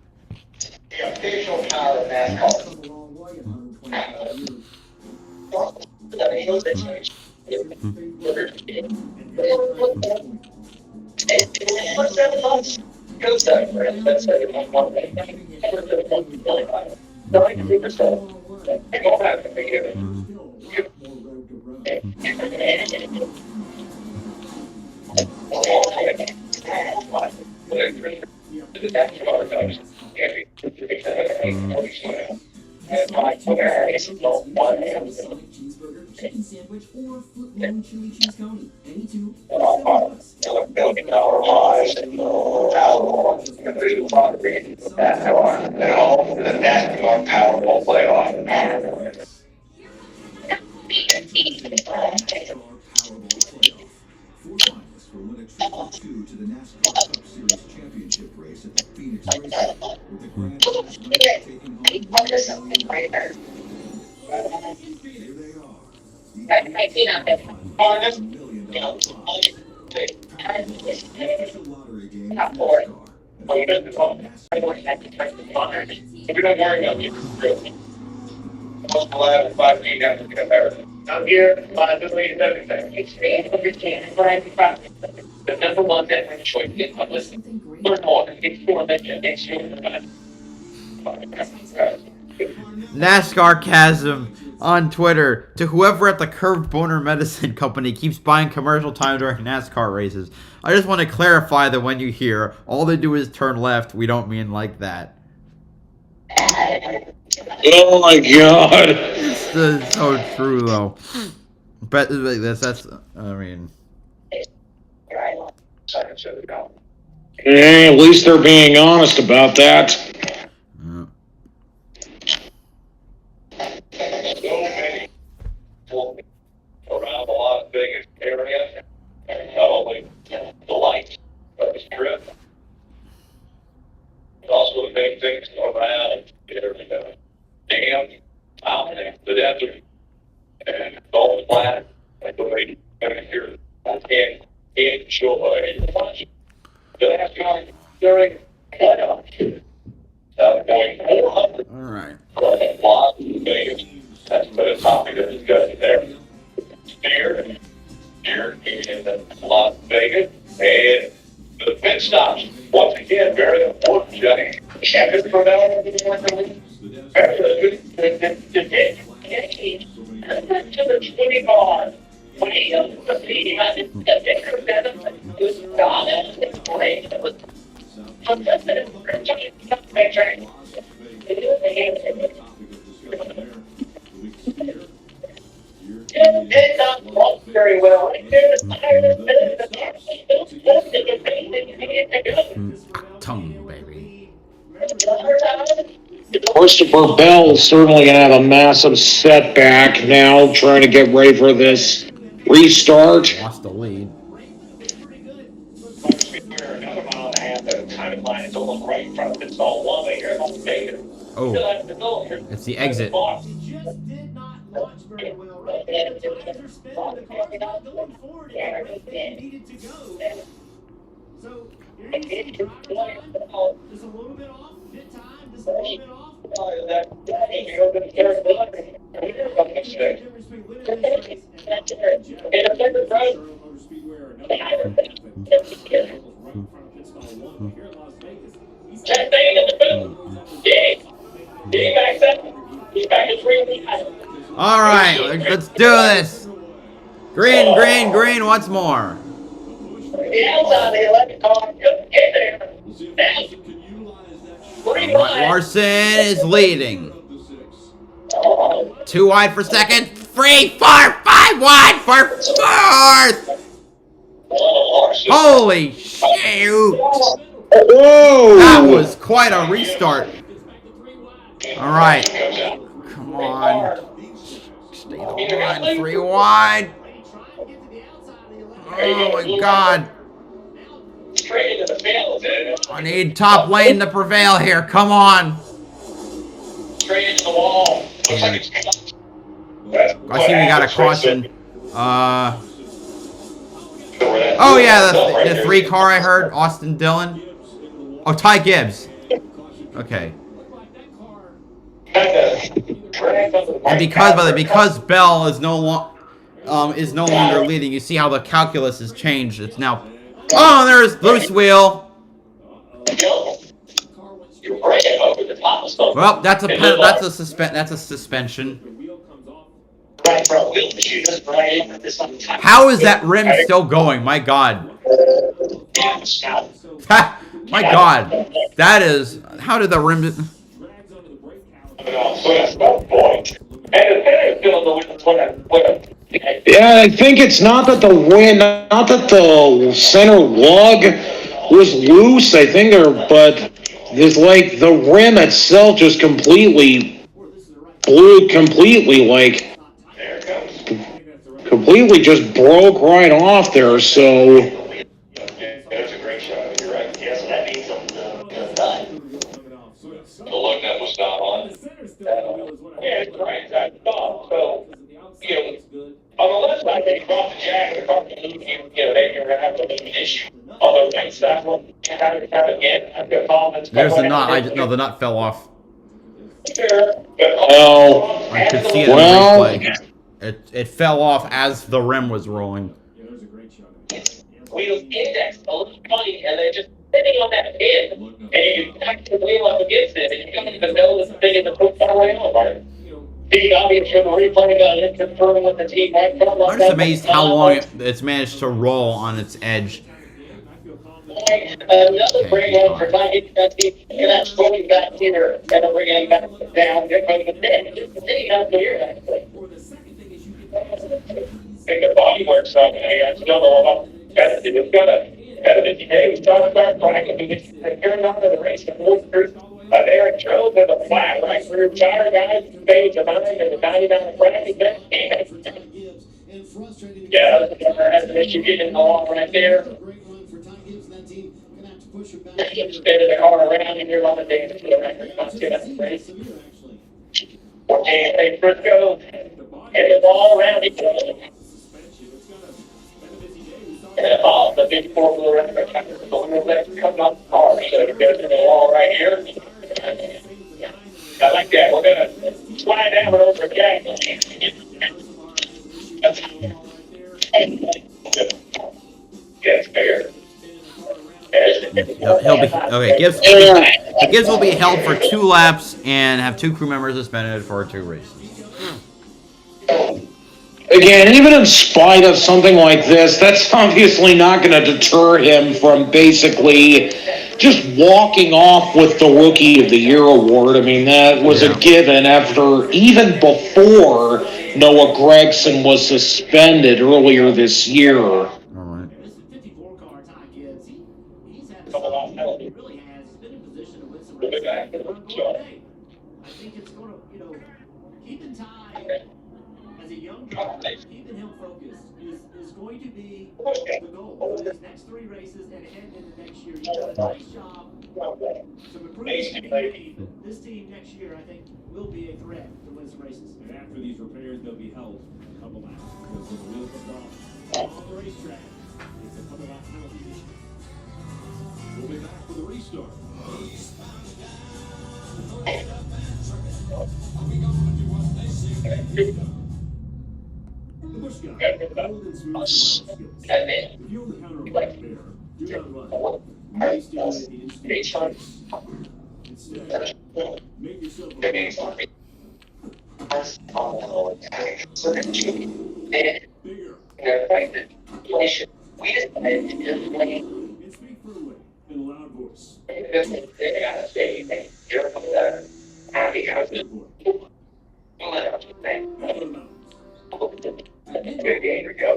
official power of NASCAR. Cheeseburger, chicken sandwich, or foot-long chili cheese coney. Any two for $7. NASCAR Powerball playoff. Four finalists will win a trip or two to the NASCAR Cup Series Championship race at the Phoenix racetrack, with the grand prize money taking home $1 million. Here they are. The $1 million prize. Official lottery game of NASCAR. We don't worry about you. Most glad if I need African American. I'm here by the way everything. The number one veteran choice is publicity. Learn more. It's more than it's your NASCAR Chasm on Twitter to whoever at the Curved Boner Medicine Company keeps buying commercial time during NASCAR races. I just want to clarify that when you hear all they do is turn left, we don't mean like that. Oh my God. It's so true though. But that's I mean. Hey, at least they're being honest about that. Around the Las Vegas area, and not only the lights, but the strip. Also the big things around there, dam, mountain, the desert, and all flat, like the way here, and enjoy the NASCAR during playoffs. Going 400. All right. Las Vegas. That's the topic of discussion there. Here in Las Vegas, and the pit stops once again very important, Johnny. Champion for now. To the 25. Did not walk very well. Tongue, baby. Christopher Bell is certainly going to have a massive setback now, trying to get ready for this restart. Lost the lead. Oh, it's the exit. It just did not launch very well, right? The tires are spinning, the car's not going forward in the rate they needed to go. So, you're going to see driver time just a little bit off, pit time just a little bit off. All right, let's do this. Green, green, green. Once more. Larson is leading. 2 wide for second. 3, 4, 5 wide for fourth. Holy shoot. Whoa! That was quite a restart. All right. Come on. Stay the line. 3 wide. Oh my God. I need top lane to prevail here. Come on. Straight into the wall. Looks like it's I see we got a caution. Oh yeah, the 3 car I heard. Austin Dillon. Oh, Ty Gibbs. Okay. And because Bell is no longer leading, you see how the calculus has changed. It's now. Oh, there's loose wheel. Well, that's a suspension. How is that rim still going? My God. My God. That is. How did the rim? Yeah, I think it's not that the center lug was loose. I think but there's like the rim itself just completely completely just broke right off there. So. That's a great shot. You're right. Yes, that means the lug nut was not on. Yeah, it's right. That's off. So, on the left side, they dropped the jack. The car can move you. You're going to have a big issue. Although, thanks to that one, have again. I've got comments. There's the nut. No, the nut fell off. Oh, I could see it in the replay. It fell off as the rim was rolling. Wheels indexed a little funny, and they're just sitting on that pin, and you tack the wheel up against it, and you don't even know this thing is a foot far away on. The obvious from the replay got it confirming with the team right from. I'm just amazed how long it's managed to roll on its edge. Another bring on for Mike. That's going back here, and then bringing back down. They're going to get the city out here, actually. think the body works up, and I still know about competitive. It's got a competitive today. We talked about practice. Carrying on to the race and moved through. Eric drove to the flat, right through tire guys, stage of 9 and the 99 practice. Yeah, has an issue getting along right there. Spinning the car around and you're on the dance to the record. Not too much race. 14 Frisco. And the ball around each other. And the ball, the big 4-wheel record. The one that's coming off the car. So it goes to the wall right here. I like that. We're going to slide down and over again. That's fair. He'll be okay. Gibbs will be held for 2 laps and have 2 crew members suspended for 2 races. Again, even in spite of something like this, that's obviously not going to deter him from basically just walking off with the Rookie of the Year award. I mean, that was a given after, even before Noah Gregson was suspended earlier this year. All right. Really has been in position to win some races. I think it's going to, keeping Ty as a young driver, keeping him focused is going to be the goal for these next 3 races and head into next year. You've done a nice job to improve this team next year. I think will be a threat to win some races. And after these repairs, they'll be held a couple laps because when the wheel comes off on the racetrack, it's a couple lap penalty issue. We'll be back for the restart. The Bush guy, bold and smooth skills. If you encounter a black bear, do not run. You may stimulate the instinct chase. Instead, make yourself a bigger. And speak firmly in a loud voice.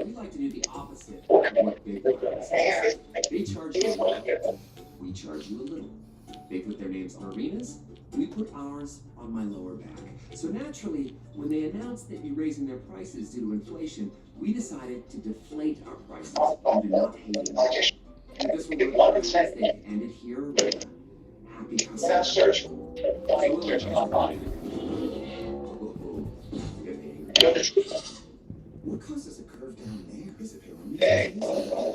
We like to do the opposite of what big brands say. They charge you a lot. We charge you a little. They put their names on arenas. We put ours on my lower back. So naturally, when they announced they'd be raising their prices due to inflation, we decided to deflate our prices and do not hate it. And this will work out as they ended here with a happy customer. What causes a curve down there? Is it pyramids?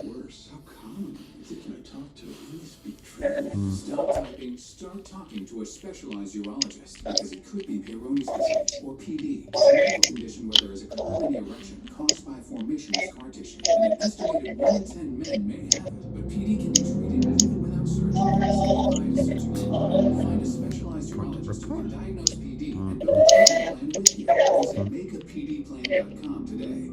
Worse. How common is it? Can I talk to? Please speak truth. Stop typing. Start talking to a specialized urologist because it could be Peyronie's disease or PD, a medical condition where there is a common erection caused by formation of scar tissue. And an estimated 1 in 10 men may have it, but PD can be treated even without surgery. Find a specialized urologist who can diagnose PD and build a treatment plan with you. Visit makeapdplan.com today.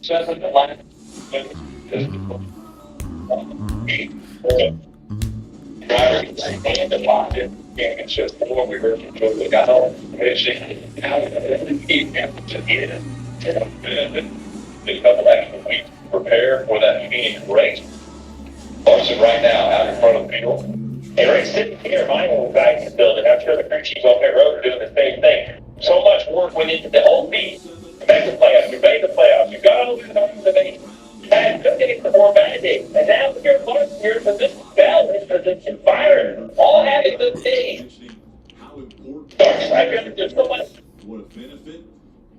Driver can stay in the pocket. It's just before we heard from Joe, we got home. How he to get it. A couple extra weeks to prepare for that Phoenix race. Larson right now out in front of the field. Hey, Rick's sitting here, my old guys is building. I'm sure the crew chiefs on pit road are doing the same thing. So much work went into the whole piece. You made the playoffs. You made the playoffs. You got over the base. You had good days before bad days. And now you're Larson, you're in position. Bell is position. Byron, all having good days. How important. I feel like there's so much. What a benefit.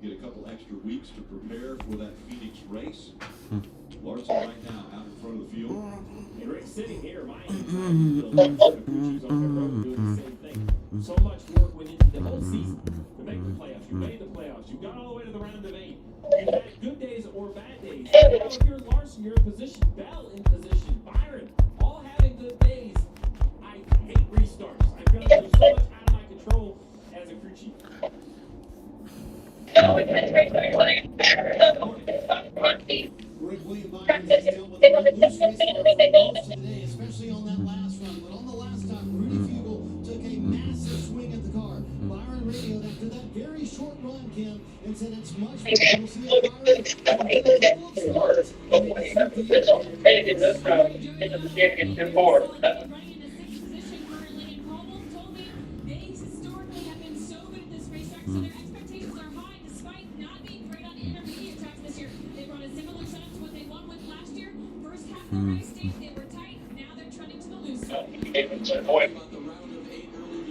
You get a couple extra weeks to prepare for that Phoenix race. Larson right now out in front of the field. And Rick's sitting here, my the crew chiefs on pit road are doing the same thing. So much work went into the whole season to make the playoffs. You made the playoffs. You got all the way to the round of 8. You've had good days or bad days. Now if you're Larson, you're in position. Bell in position. Byron, all having good days. I hate restarts. I feel like there's so much out of my control as a crew chief. Rick William Byron has dealt with a loose race car for most today, especially on that last run. But on the last time, Rudy Fugle took a massive swing at the car. Byron radioed after that very short run, Kim, and said it's much better. We'll see how Championship board. Running in the 6th position currently in Colville told me they historically have been so good at this racetrack, so their expectations are high despite not being great on intermediate tracks this year. They brought a similar setup to what they won with last year. First half of the race stage, they were tight. Now they're trending to the loose side. The round of 8 early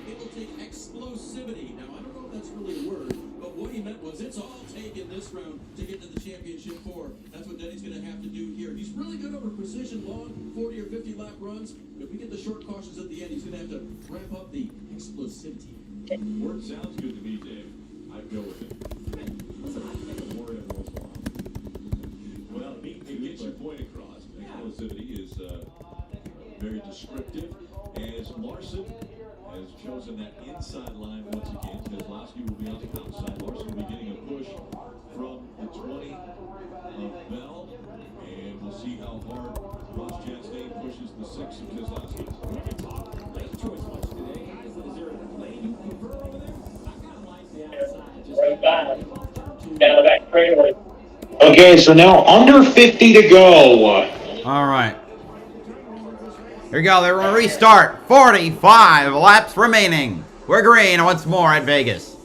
it will take explosivity. Now, I don't know if that's really a word, but what he meant was it's all taken this round to get to the championship 4. That's what Denny's going to have to do here. He's really good over precision, long 40 or 50 lap runs. If we get the short cautions at the end, he's going to have to ramp up the explosivity. Word sounds good to me, Dave. I'd go with it. Listen, I think a word every once in a while. Well, it gets your point across. Explosivity is very descriptive. As Larson has chosen that inside line once again, Keselowski will be on the outside. Larson will be getting a push from the 20 of Bell, and we'll see how hard Ross Chastain pushes the 6 of Keselowski. We can talk lane choice much today, guys. Is there a lane you prefer over there? I kind of like the outside. Just Right back. Down the back straightaway. Okay, so now under 50 to go. All right. Here we go. They're going to restart. 45 laps remaining. We're green once more at Vegas.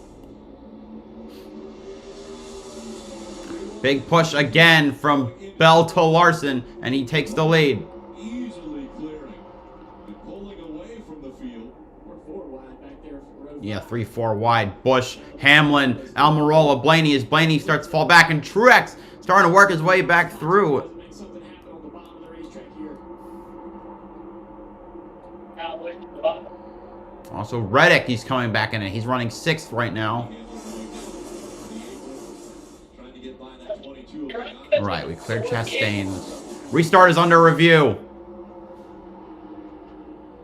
Big push again from Bell to Larson, and he takes the lead. Easily clearing and pulling away from the field. We're 4 wide back there for the road. Yeah, 3-4 wide. Busch, Hamlin, Almirola, Blaney. As Blaney starts to fall back, and Truex starting to work his way back through. Make something happen on the bottom of the racetrack here. Also, Reddick, he's coming back in it. He's running 6th right now. Trying to get by that 22. Right, we cleared Chastain. Restart is under review.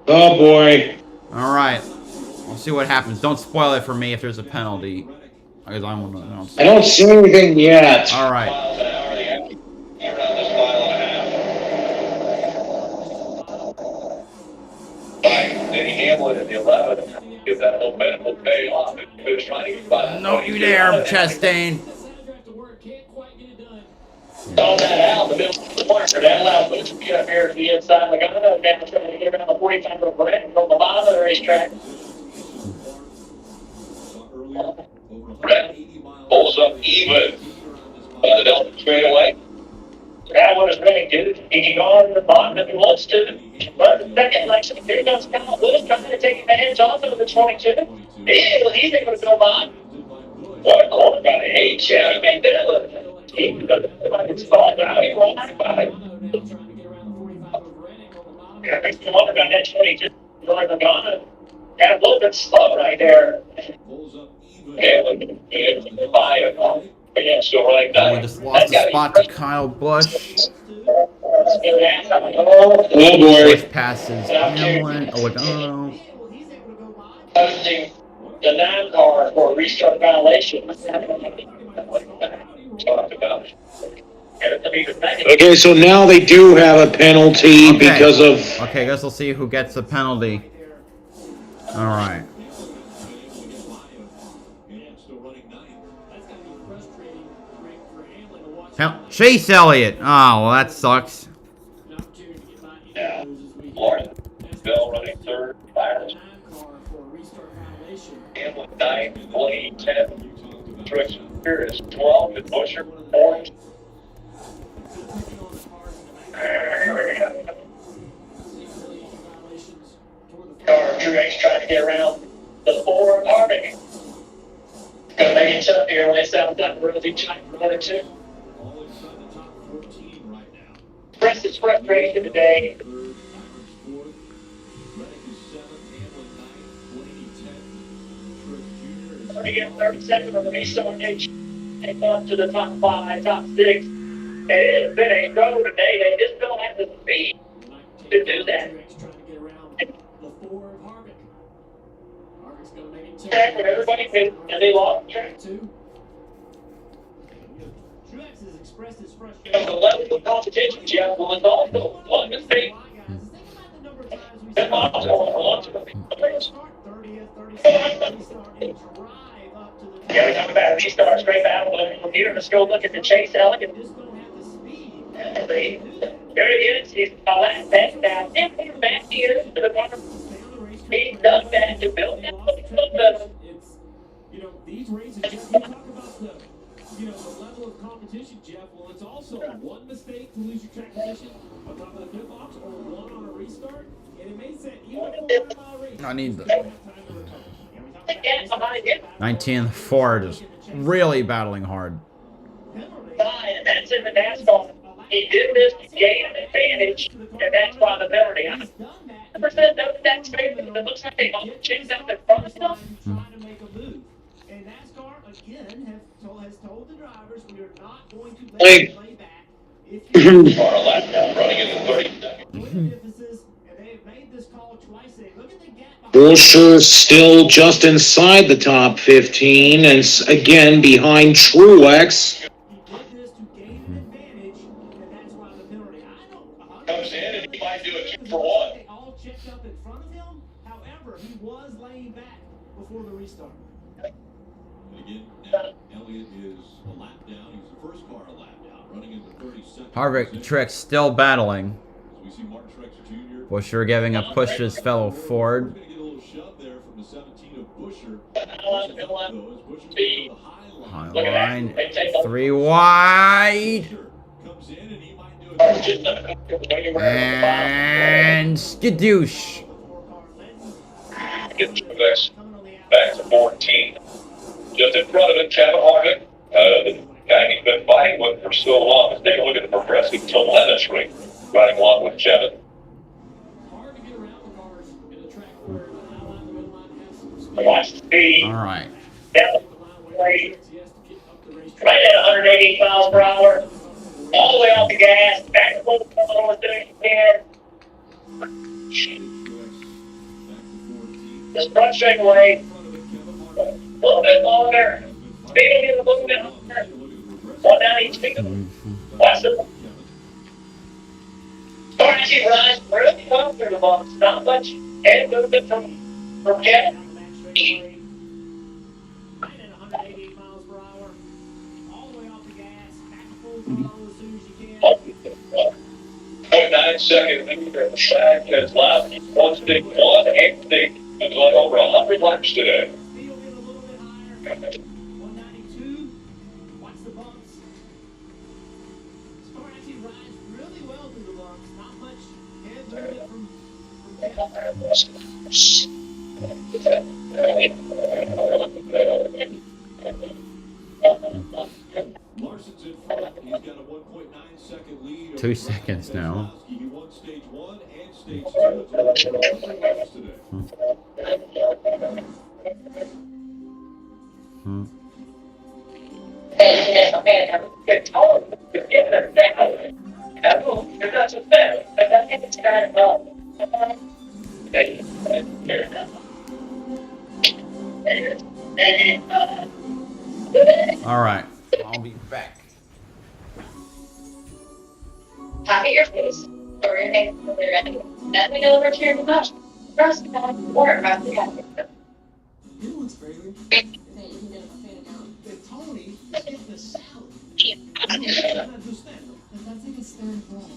Oh boy. All right. We'll see what happens. Don't spoil it for me if there's a penalty. Because I don't see anything yet. All right. Denny Hamlin in the 11. Give that momentum will pay off. He was trying to get by. Don't you dare, Chastain. Saw that out in the middle of the corner. That allowed Butch to get up here to the inside. Logano now trying to get around the 45 of Brett on the bottom of the racetrack. Brett pulls up even by the Delta straightaway. That one is ready, dude. He can go on the bottom if he wants to. But the second election, here comes Kyle Lewis trying to take advantage off of the 22. He's able to go by. What a corner by the H. Yeah, he made that look. He doesn't look like it's falling out. He won't by. Yeah, makes me wonder about that 22. Going to Ghana. Got a little bit slow right there. Yeah, look at him. By it. But yeah, still right We now. just lost a spot to Kyle Busch. Oh boy. Busch passes Hamlin. Logano. Posting the 9 car for a restart violation. Talked about it. Okay, so now they do have a penalty because of. Okay, guess we'll see who gets the penalty. Alright. Chase Elliott. Oh, well, that sucks. Yeah. Florida. Bell running third. Byron. Hamlin 9. Blaney 10. Truex Jr. is 12. And Busher 4. Truex trying to get around the 4 of Harvick. Gonna make it tough here when they set up that road. He's trying for 1 and 2. Press is frustration today. We get 37 on the restart. They take up to the top 5, top 6. And it's been a go today. They just don't have the speed to do that. Track where everybody can, and they lost track. The level of competition, Jeff, was also one mistake. Yeah, we talk about restart straight battle. Here, let's go look at the Chase Elliott. There he is. He's the last back down. He's back here to the corner. He's done that to build that. These races, you talk about the level of competition, Jeff. Well, it's also one mistake to lose your track position on top of the pit box, or 1 on a restart, and it may set even a 4-mile race. I need the 19 Ford is really battling hard. And that's in the NASCAR. He did this to gain an advantage, and that's why the penalty. I never said no to that statement. It looks like they all changed out the front stuff. Trying to make a move. And NASCAR, again, has told the drivers we are not going to let them play back. If you Far lap now, running into 30 seconds. and they have made this call twice. Look at the gap. Buscher still just inside the top 15 and again behind Truex. He did this to gain an advantage, and that's why the penalty. I don't. Comes in and he might do a 2 for 1. They all checked up in front of him. However, he was laying back before the restart. Again, now Elliott is a lap down. He's the first car a lap down, running into 32nd. Harvick Truex still battling. As we see Martin Truex Jr. Buscher giving a push to his fellow Ford. We're going to get a little shove there from the 17 of Buscher. High line. 3 wide. Comes in and he might do it. And skadoosh. Get Truex back to 14. Just in front of him, Kevin Harvick. The guy he's been fighting with for so long. Let's take a look at the progressive telemetry. Riding along with Kevin. Watch the speed. Alright. Right at 180 miles per hour. All the way off the gas. Back to the corner with the Just front straightaway. A little bit longer. Speeding in a little bit longer. 190 speed. Watch it. Actually runs really well through the box. Not much head movement from Kevin. Right at 188 miles per hour. All the way off the gas. Back to full throttle as soon as you can. 0.9 second lead at the track has left. One stick, one and stick. It's like over 100 laps today. Speed will get a little bit higher. 192. Watch the bumps. This car actually rides really well through the bumps. Not much head movement from Larson's in front. He's got a 1.9 second lead. 2 seconds now. He won stage 1 and stage 2. It's over 100 laps today. All right, I'll be back. Top of your face, or your face when you're ready. Let me know over to your remote. Across the back or across the counter. You know what's crazy? Hey, you can get him a fan account. That Tony is getting a salad. I don't understand. But that's like his third goal.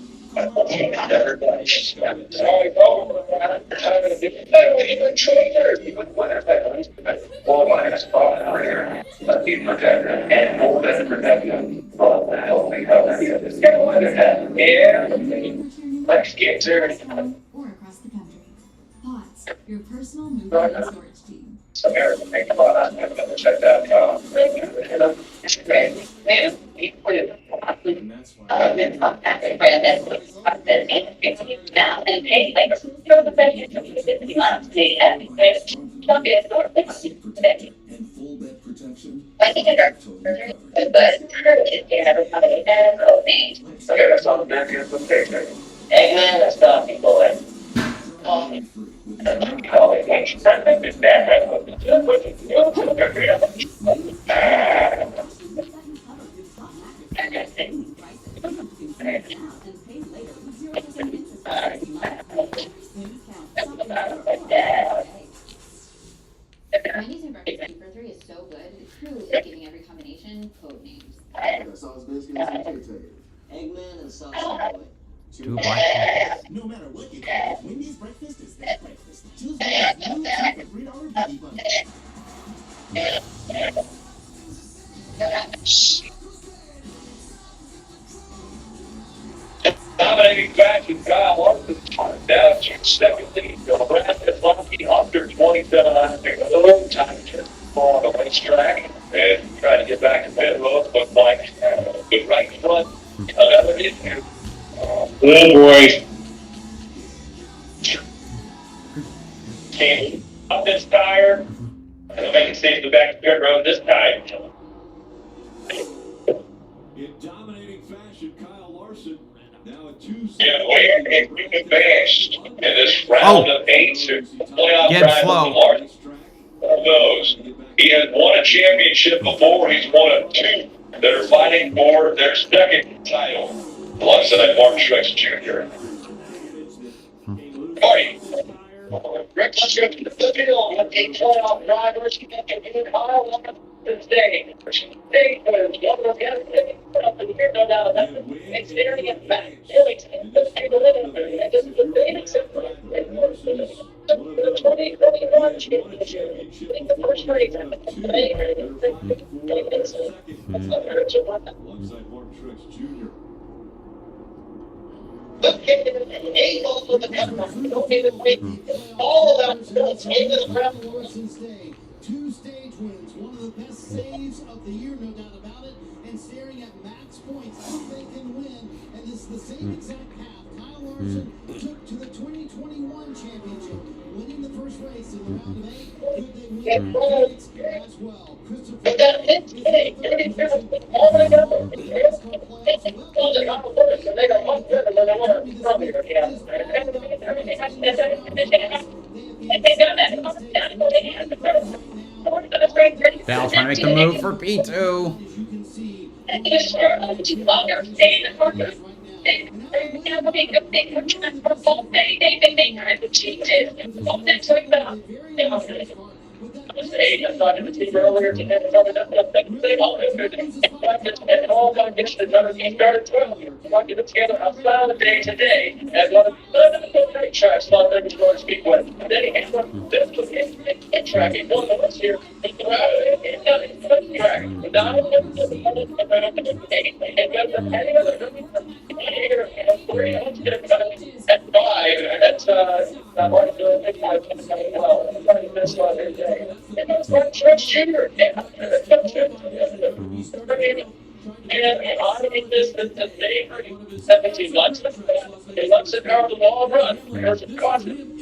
Let's get to it. Or across the country. Pots, your personal moving and storage team. American make fun of it. Check that out. And that's why Now and pay like throw the bed into the monthly and not be a door fix. And full bed protection. I think it's but purchase you have a company and clothing. Okay, that's on the back end of the picture. Eggman and stuff people and Free with Wendy's and breakfast for 3 is so good. It's truly like giving every combination code names. that sauce biscuit is potato. Eggman and sausage boy. 2 black. No matter what you get, Wendy's breakfast is that breakfast. Choose Wendy's new $2 for $3 Biggie Bundle. Dominating fashion, Kyle Larson down to second lead. Brad is lucky under 27 the time on the racetrack and trying to get back to pit road, but like the right front, another issue. Oh boy. Can't up this tire. And make it stay to the back of pit road this time. in dominating fashion, Kyle Larson now at 2 Yeah, we've advanced in this round of 8 to playoff Get drive slow. with Larson. Who knows? He has won a championship before. He's won a 2 that are fighting for their second title. Alongside Martin Truex Jr. Party. Rick, let's go to the field with the playoff drivers. Kyle Larson today. Today was one of the other things up in here, no doubt about it. It's there to get back. Really, it's the living. And just the Phoenix the 2021 championship. I think the first race. Alongside Martin Truex Jr. Eagles with the cover. Don't even wait. All of them built into the ground. Larson's day. 2 stage wins. One of the best saves of the year, no doubt about it. And staring at max points, if they can win. And this is the same exact path Kyle Larson took to the 2021 championship, winning the first race in the round of 8. Could they win Phoenix as well? Christopher Bell is the third position. NASCAR playoffs. They got one better than they were. Val trying to make the move for P2. As you can see, Longer stay in the corner. I thought it was earlier today. All my gets the number he started 12. I get it together outside the day today. And one of the great tracks not there was going to speak with. Then he had this was his track. He won the list here. At 5, that's not what I'm doing. Well, I'm trying to miss one every day. And that's my church shooter. And I think this is the favorite 17 months. He lets it power the ball run. There's a caution.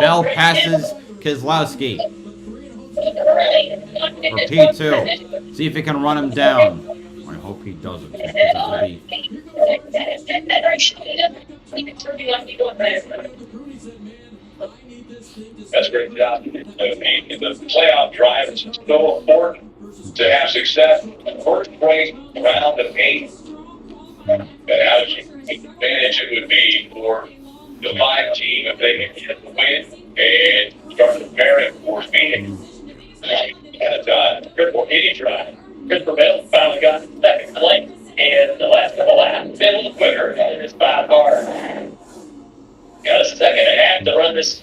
Bell passes Keselowski for P2. See if he can run him down. I hope he doesn't. That's a great job. In the playoff drive, it's so important to have success. First place round of 8. And how do you take advantage it would be for the 5 team if they can get the win and start preparing for speeding. And critical any drive. Christopher Bell finally got second place in the last couple laps. Middle quicker in his 5 car. Got a second and a half to run this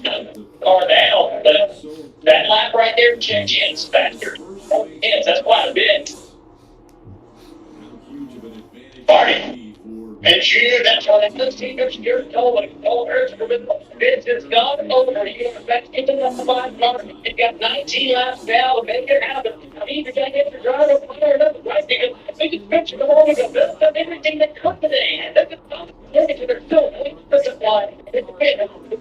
car down, but that lap right there, Jen's faster. Yes, that's quite a bit. Party. And Junior, that's why they let's see there's your toll this is gone over. You got back into the 5 car. You got 19 laps now to make it happen. I mean, you gotta get your driver fired up, right? Because they just picture the moment of this stuff, everything that comes today. That's a they're still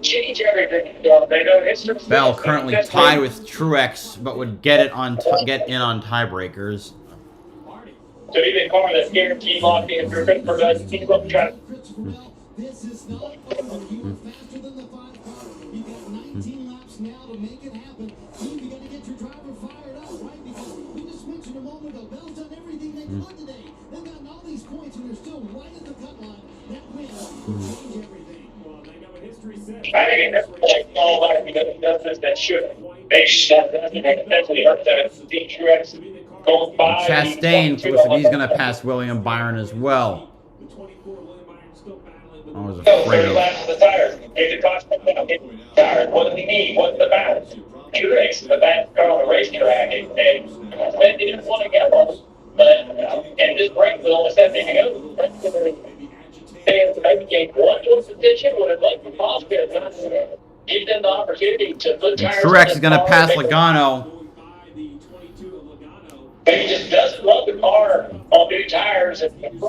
change everything. They know history. Bell currently tied with Truex, but would get in on tiebreakers. So even car that's guaranteed locked in for Christopher Bell, he's going to try to. This is not over. You were faster than the 5 car. You got 19 laps now to make it happen. You got to get your driver fired up, right? Because we just mentioned a moment ago, Bell's done everything they could today. They've gotten all these points and they're still right at the cut line. That win will change everything. Well, they know what history says. I mean, that's like nobody does this that should. They should. That's essentially hurt that Truex going by. Chastain looks like he's going to pass William Byron as well. I was afraid of the tires. If it costs tires, what do we need? What's the balance? Truex, the best car on the racetrack, and they didn't want to get one. But and this brake was only 17 to go. They maybe gained one position would have liked to possibly give them the opportunity to put tires. Truex is going to pass Logano. But he just doesn't love the car on new tires and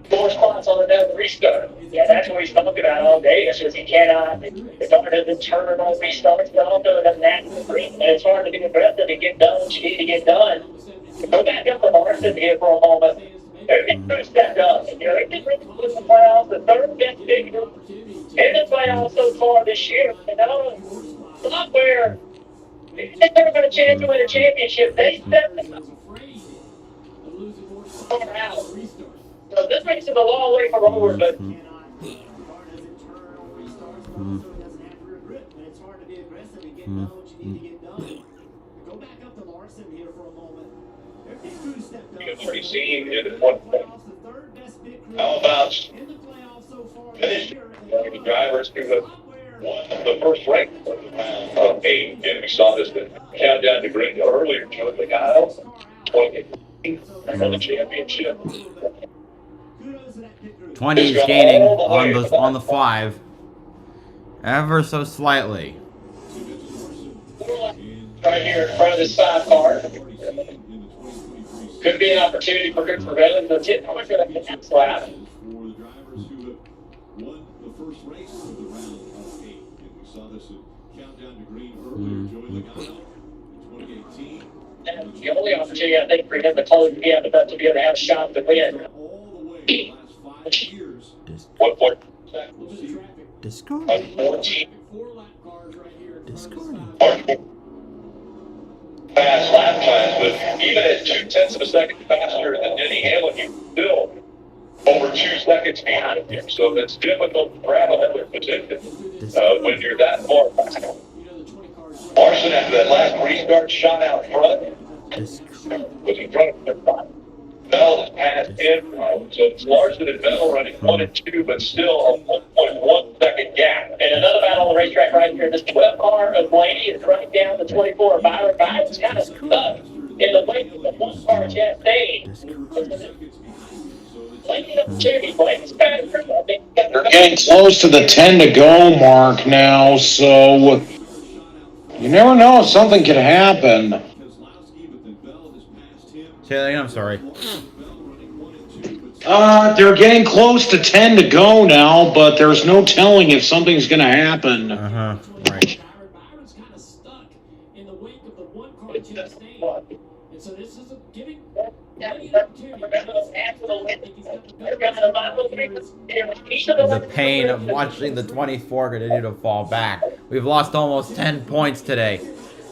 4 spots on another restart. Yeah, that's what he's talking about all day. It's just he cannot. The car doesn't turn on restarts. The auto doesn't act free. And it's hard to get aggressive to get done what you need to get done. Go back up to Morrison here for a moment. They're stepped up. You know, they did really good in the playoffs. The 3rd best figure in the playoffs so far this year. You know, it's not where they're never going to chance to win a championship. They stepped up. Out. So this makes it a long way forward, but You've already seen it at one point. How about finish the drivers who have won the first rank of 8? And we saw this countdown to green earlier. Joe Logano, 20 for the championship. 20 is gaining on the 5, ever so slightly. right here in front of this 5 car. Could be an opportunity for good prevailing to get quicker than the next lap. And the only opportunity I think for him to close the gap to be able to have a shot to win. What point? Discard. 14. Discard. fast lap times, but even at 0.2 of a second faster than Denny Hamlin, you still over 2 seconds behind him. So it's difficult to grab another position when you're that far back. Larson, after that last restart, shot out front. Was in front of the front. Bell has passed him. So it's Larson and Bell running 1 and 2, but still a 1.1 second gap. And another battle on the racetrack right here. This 12 car of Blaney is running down the 24 of Byron. Byron's kind of stuck in the wake of the 1 car Chastain. They're getting close to the 10 to go mark now, so you never know if something could happen. Say that again, I'm sorry. They're getting close to 10 to go now, but there's no telling if something's going to happen. Right. Byron's kind of stuck in the wake of the 1 car Chastain. And so this is giving Blaney an opportunity. The pain of watching the 24 continue to fall back. We've lost almost 10 points today.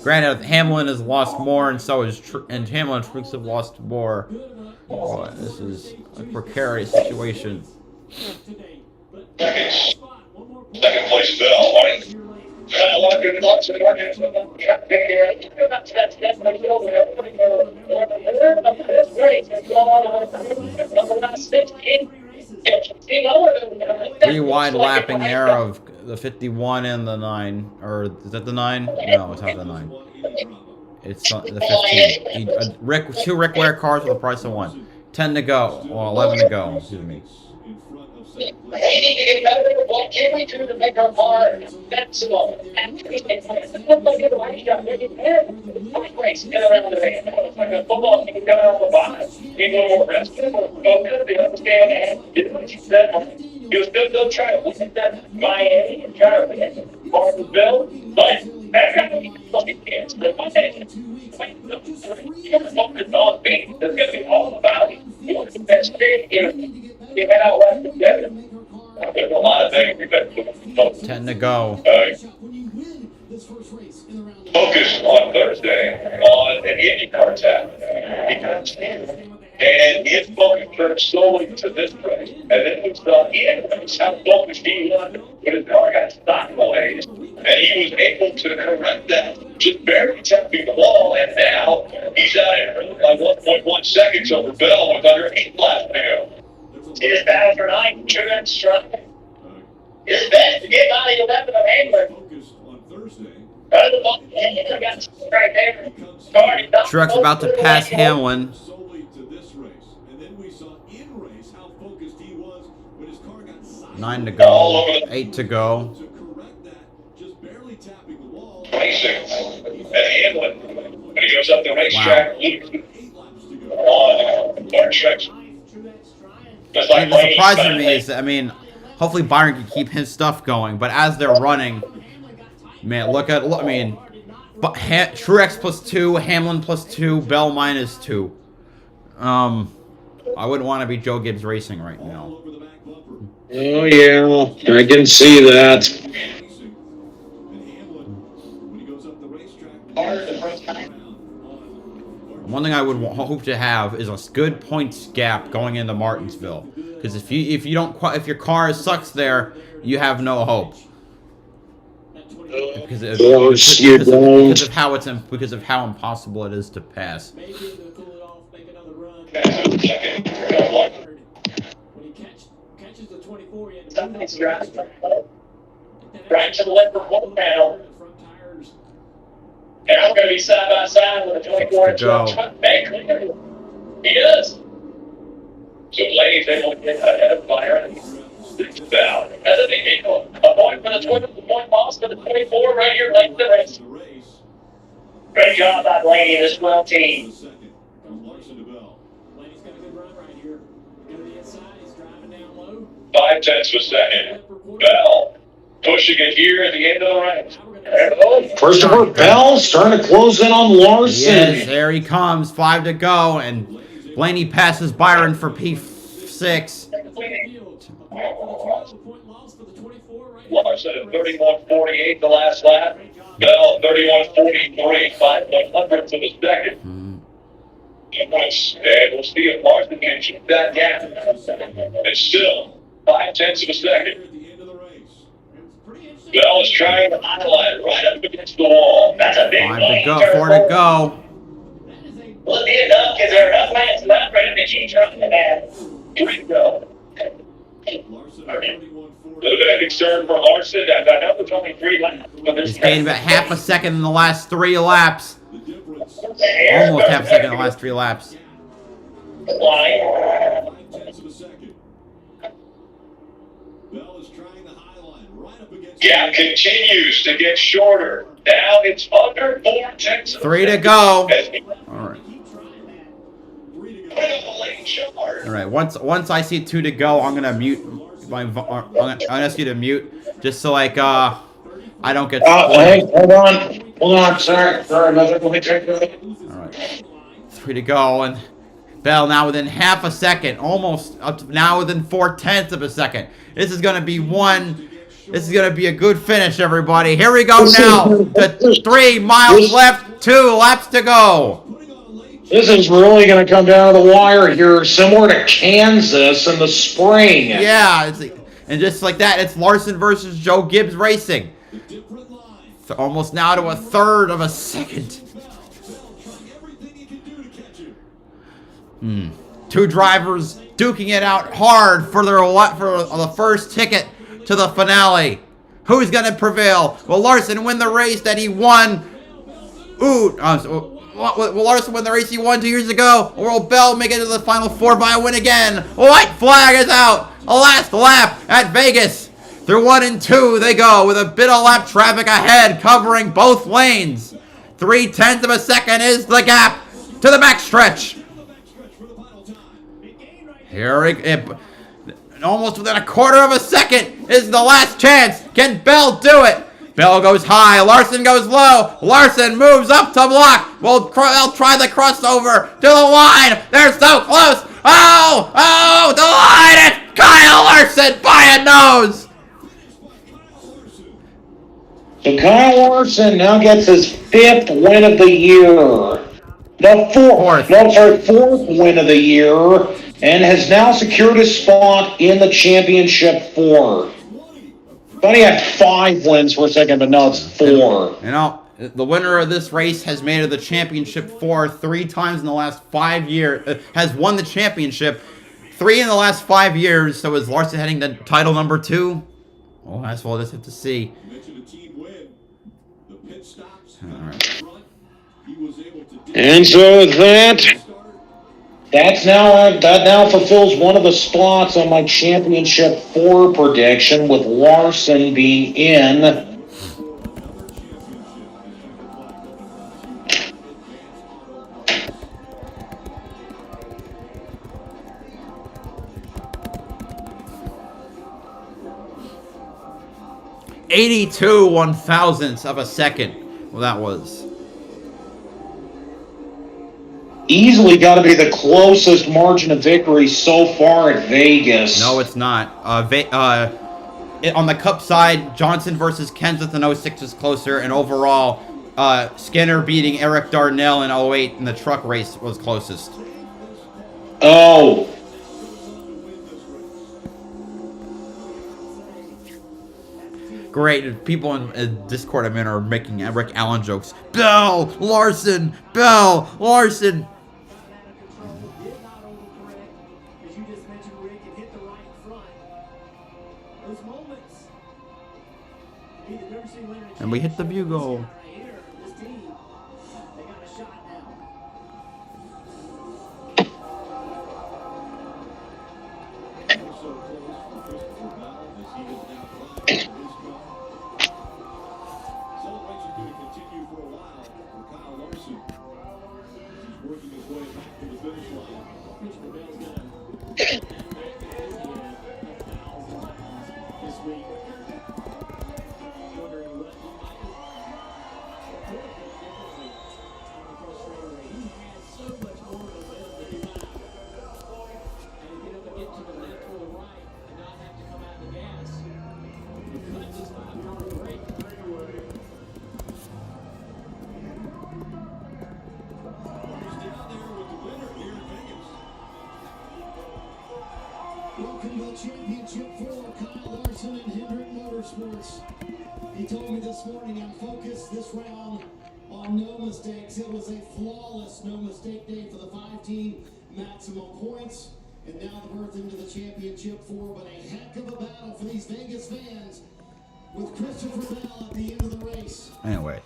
Granted, Hamlin has lost more, and so is Hamlin and Truex have lost more. Oh, this is a precarious situation. Second place Bell, right? Rewind lapping there of the 51 and the 9. Or is that the 9? No, it's not the 9. It's the 15. 2 Rick Ware cars for the price of 1. 10 to go. Well, 11 to go. Excuse me. They need to get better. What can we do to make our car sensible? And it's like a race job. Like race, get around the band. It's like a football team coming off the bottom. Need a little more rest. Focus, they understand and do what you said. He was still trying to win that Miami and try to win Martinsville, but that got to be fucking kids. But one day, focus on me. It's going to be all about it. He was the best thing if had out left together. There's a lot of things. 10 to go. Focus on Thursday on an IndyCar tap. And his focus turned solely to this race. And then we saw in race how focused he was when his car got sideways. And he was able to correct that, just barely tapping the wall. And now he's out at like 1.1 seconds over Bell with under 8 laps now. His battle for 9, Truex struck. His best to get by the 11 of Hamlin. Right there. Truex about to pass Hamlin. 9 to go. 8 to go. Racing. And Hamlin, when he goes up the racetrack, on BowserJrXD. Just like What surprises me is, I mean, hopefully Byron can keep his stuff going, but as they're running, man, I mean, Truex +2, Hamlin +2, Bell -2. I wouldn't want to be Joe Gibbs Racing right now. Oh, yeah, I can see that. One thing I would hope to have is a good points gap going into Martinsville, because if your car sucks there, you have no hope. Because of how impossible it is to pass. Something's driving right to the left for 1 now. And I'm going to be side by side with a 24 inch truck back clear. He is. So Blaney's able to get ahead of Byron. It's about as a big deal. A point for the 20, point loss for the 24 right here, late in the race. Great job by Blaney and his 12 team. Blaney's got a good run right here. Go to the inside, he's driving down low. 0.5 of a second. Bell pushing it here at the end of the race. Christopher Bell starting to close in on Larson. Yes, there he comes. 5 to go, and Blaney passes Byron for 6. Larson at 31.48 the last lap. Bell 31.43, 5.1 of the second. And we'll see if Larson can keep that gap. It's still 0.5 of a second. Bell is trying to highlight right up against the wall. That's a big 4 to go. Will it be enough? Is there enough laps left for him to keep trying that? 3 to go. A little bit of concern for Larson. I know there's only 3 laps. But He's gained about half a second in the last 3 laps. Almost half a second in the last 3 laps. Gap continues to get shorter. Now it's under 4/10. 3 to go. All right. All right. Once I see 2 to go, I'm gonna mute my. I'm gonna ask you to mute, just so like I don't get. Hey, hold on. Sorry, let me check that. All right. 3 to go, and Bell now within half a second, almost up to now within 4/10 of a second. This is gonna be one. This is gonna be a good finish, everybody. Here we go now. The 3 miles left, 2 laps to go. This is really going to come down to the wire here, similar to Kansas in the spring. Yeah, and just like that, it's Larson versus Joe Gibbs Racing. So almost now to a 1/3 of a second. 2 drivers duking it out hard for the first ticket to the finale. Who's going to prevail? Will Larson win the race that he won? Will Larson win the race he won 2 years ago? Or will Bell make it to the final 4 by a win again? White flag is out. A last lap at Vegas. Through 1 and 2 they go with a bit of lap traffic ahead covering both lanes. 0.3 of a second is the gap to the backstretch. Almost within 1/4 of a second is the last chance. Can Bell do it? Bell goes high. Larson goes low. Larson moves up to block. They'll try the crossover to the line. They're so close. Oh, the line. It's Kyle Larson by a nose. So Kyle Larson now gets his 5th win of the year. The fourth win of the year, and has now secured a spot in the championship 4. I thought he had 5 wins for a second, but no, it's 4. You know, the winner of this race has made it the championship 3 times in the last 5 years. Has won the championship 3 in the last 5 years. So is Larson heading to title number 2? Well, that's what we'll just have to see. All right. And so that now fulfills one of the spots on my championship 4 prediction, with Larson being in. .82 1/1000ths of a second. Well, that was Easily got to be the closest margin of victory so far at Vegas. No, it's not. On the Cup side, Johnson versus Kenseth in 06 is closer, and overall, Skinner beating Eric Darnell in 08 in the truck race was closest. Oh. Great. People in Discord I'm in are making Rick Allen jokes. Bell! Larson! Bell! Larson! And we hit the bugle. Welcome to the championship for Kyle Larson and Hendrick Motorsports. He told me this morning I'm focused this round on no mistakes. It was a flawless no mistake day for the 5-team, maximum points, and now the birth into the championship four. But a heck of a battle for these Vegas fans with Christopher Bell at the end of the race. Anyway,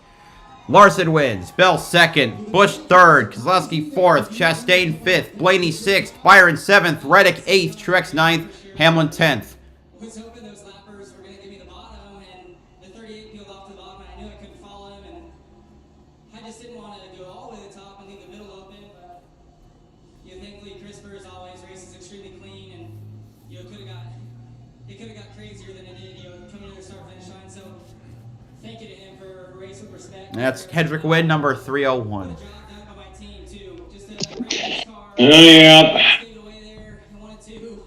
Larson wins, Bell second, Busch third, Keselowski fourth, Chastain fifth, Blaney sixth, Byron seventh, Reddick eighth, Truex ninth, Hamlin 10th. I was hoping those lappers were going to give me the bottom, and the 38 peeled off to the bottom, and I knew I couldn't follow him, and I just didn't want to go all the way to the top and leave the middle open, but thankfully Christopher's always races extremely clean, and it could have got crazier than it did, coming to the start finish line, so thank you to him for a race with respect. That's Hendrick win number 301. Yeah. Stayed away there. I wanted to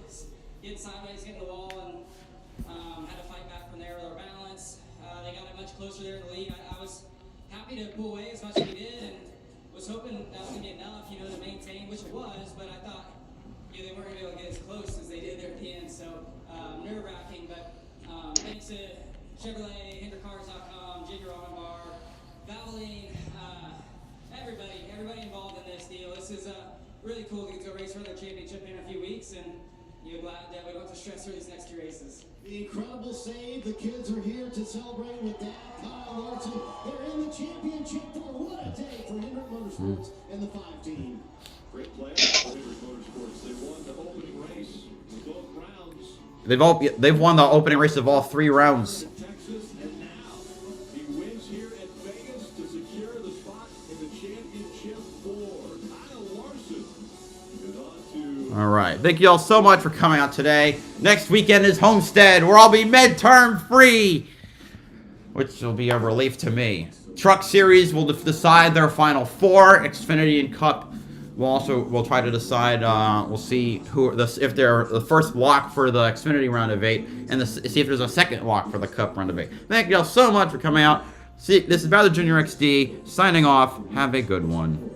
get sideways, get in the wall, and had to fight back from there with our balance. They got it much closer there in the lead. I was happy to pull away as much as we did, and was hoping that was going to be enough, to maintain, which it was, but I thought, they weren't going to be able to get as close as they did there at the end, so nerve-wracking, but thanks to Chevrolet, HenderCars.com, Jigger Bar, Valvoline, everybody involved in this deal. This is really cool to get to race for the championship in a few weeks, and glad that we don't have to stress through these next two races. The incredible save. The kids are here to celebrate with Dad, Kyle Larson. They're in the championship for what a day for Hendrick Motorsports and the 5-team. Great play for Hendrick Motorsports. They won the opening race in both rounds. They've won the opening race of all 3 rounds. Texas, and now he wins here at Vegas to secure the spot in the championship for Kyle Larson. And on to All right. Thank you all so much for coming out today. Next weekend is Homestead, where I'll be midterm free, which will be a relief to me. Truck Series will decide their final 4. Xfinity and Cup we'll try to decide. We'll see if they're the first block for the Xfinity round of 8, and see if there's a second block for the Cup round of 8. Thank you all so much for coming out. This is BowserJrXD signing off. Have a good one.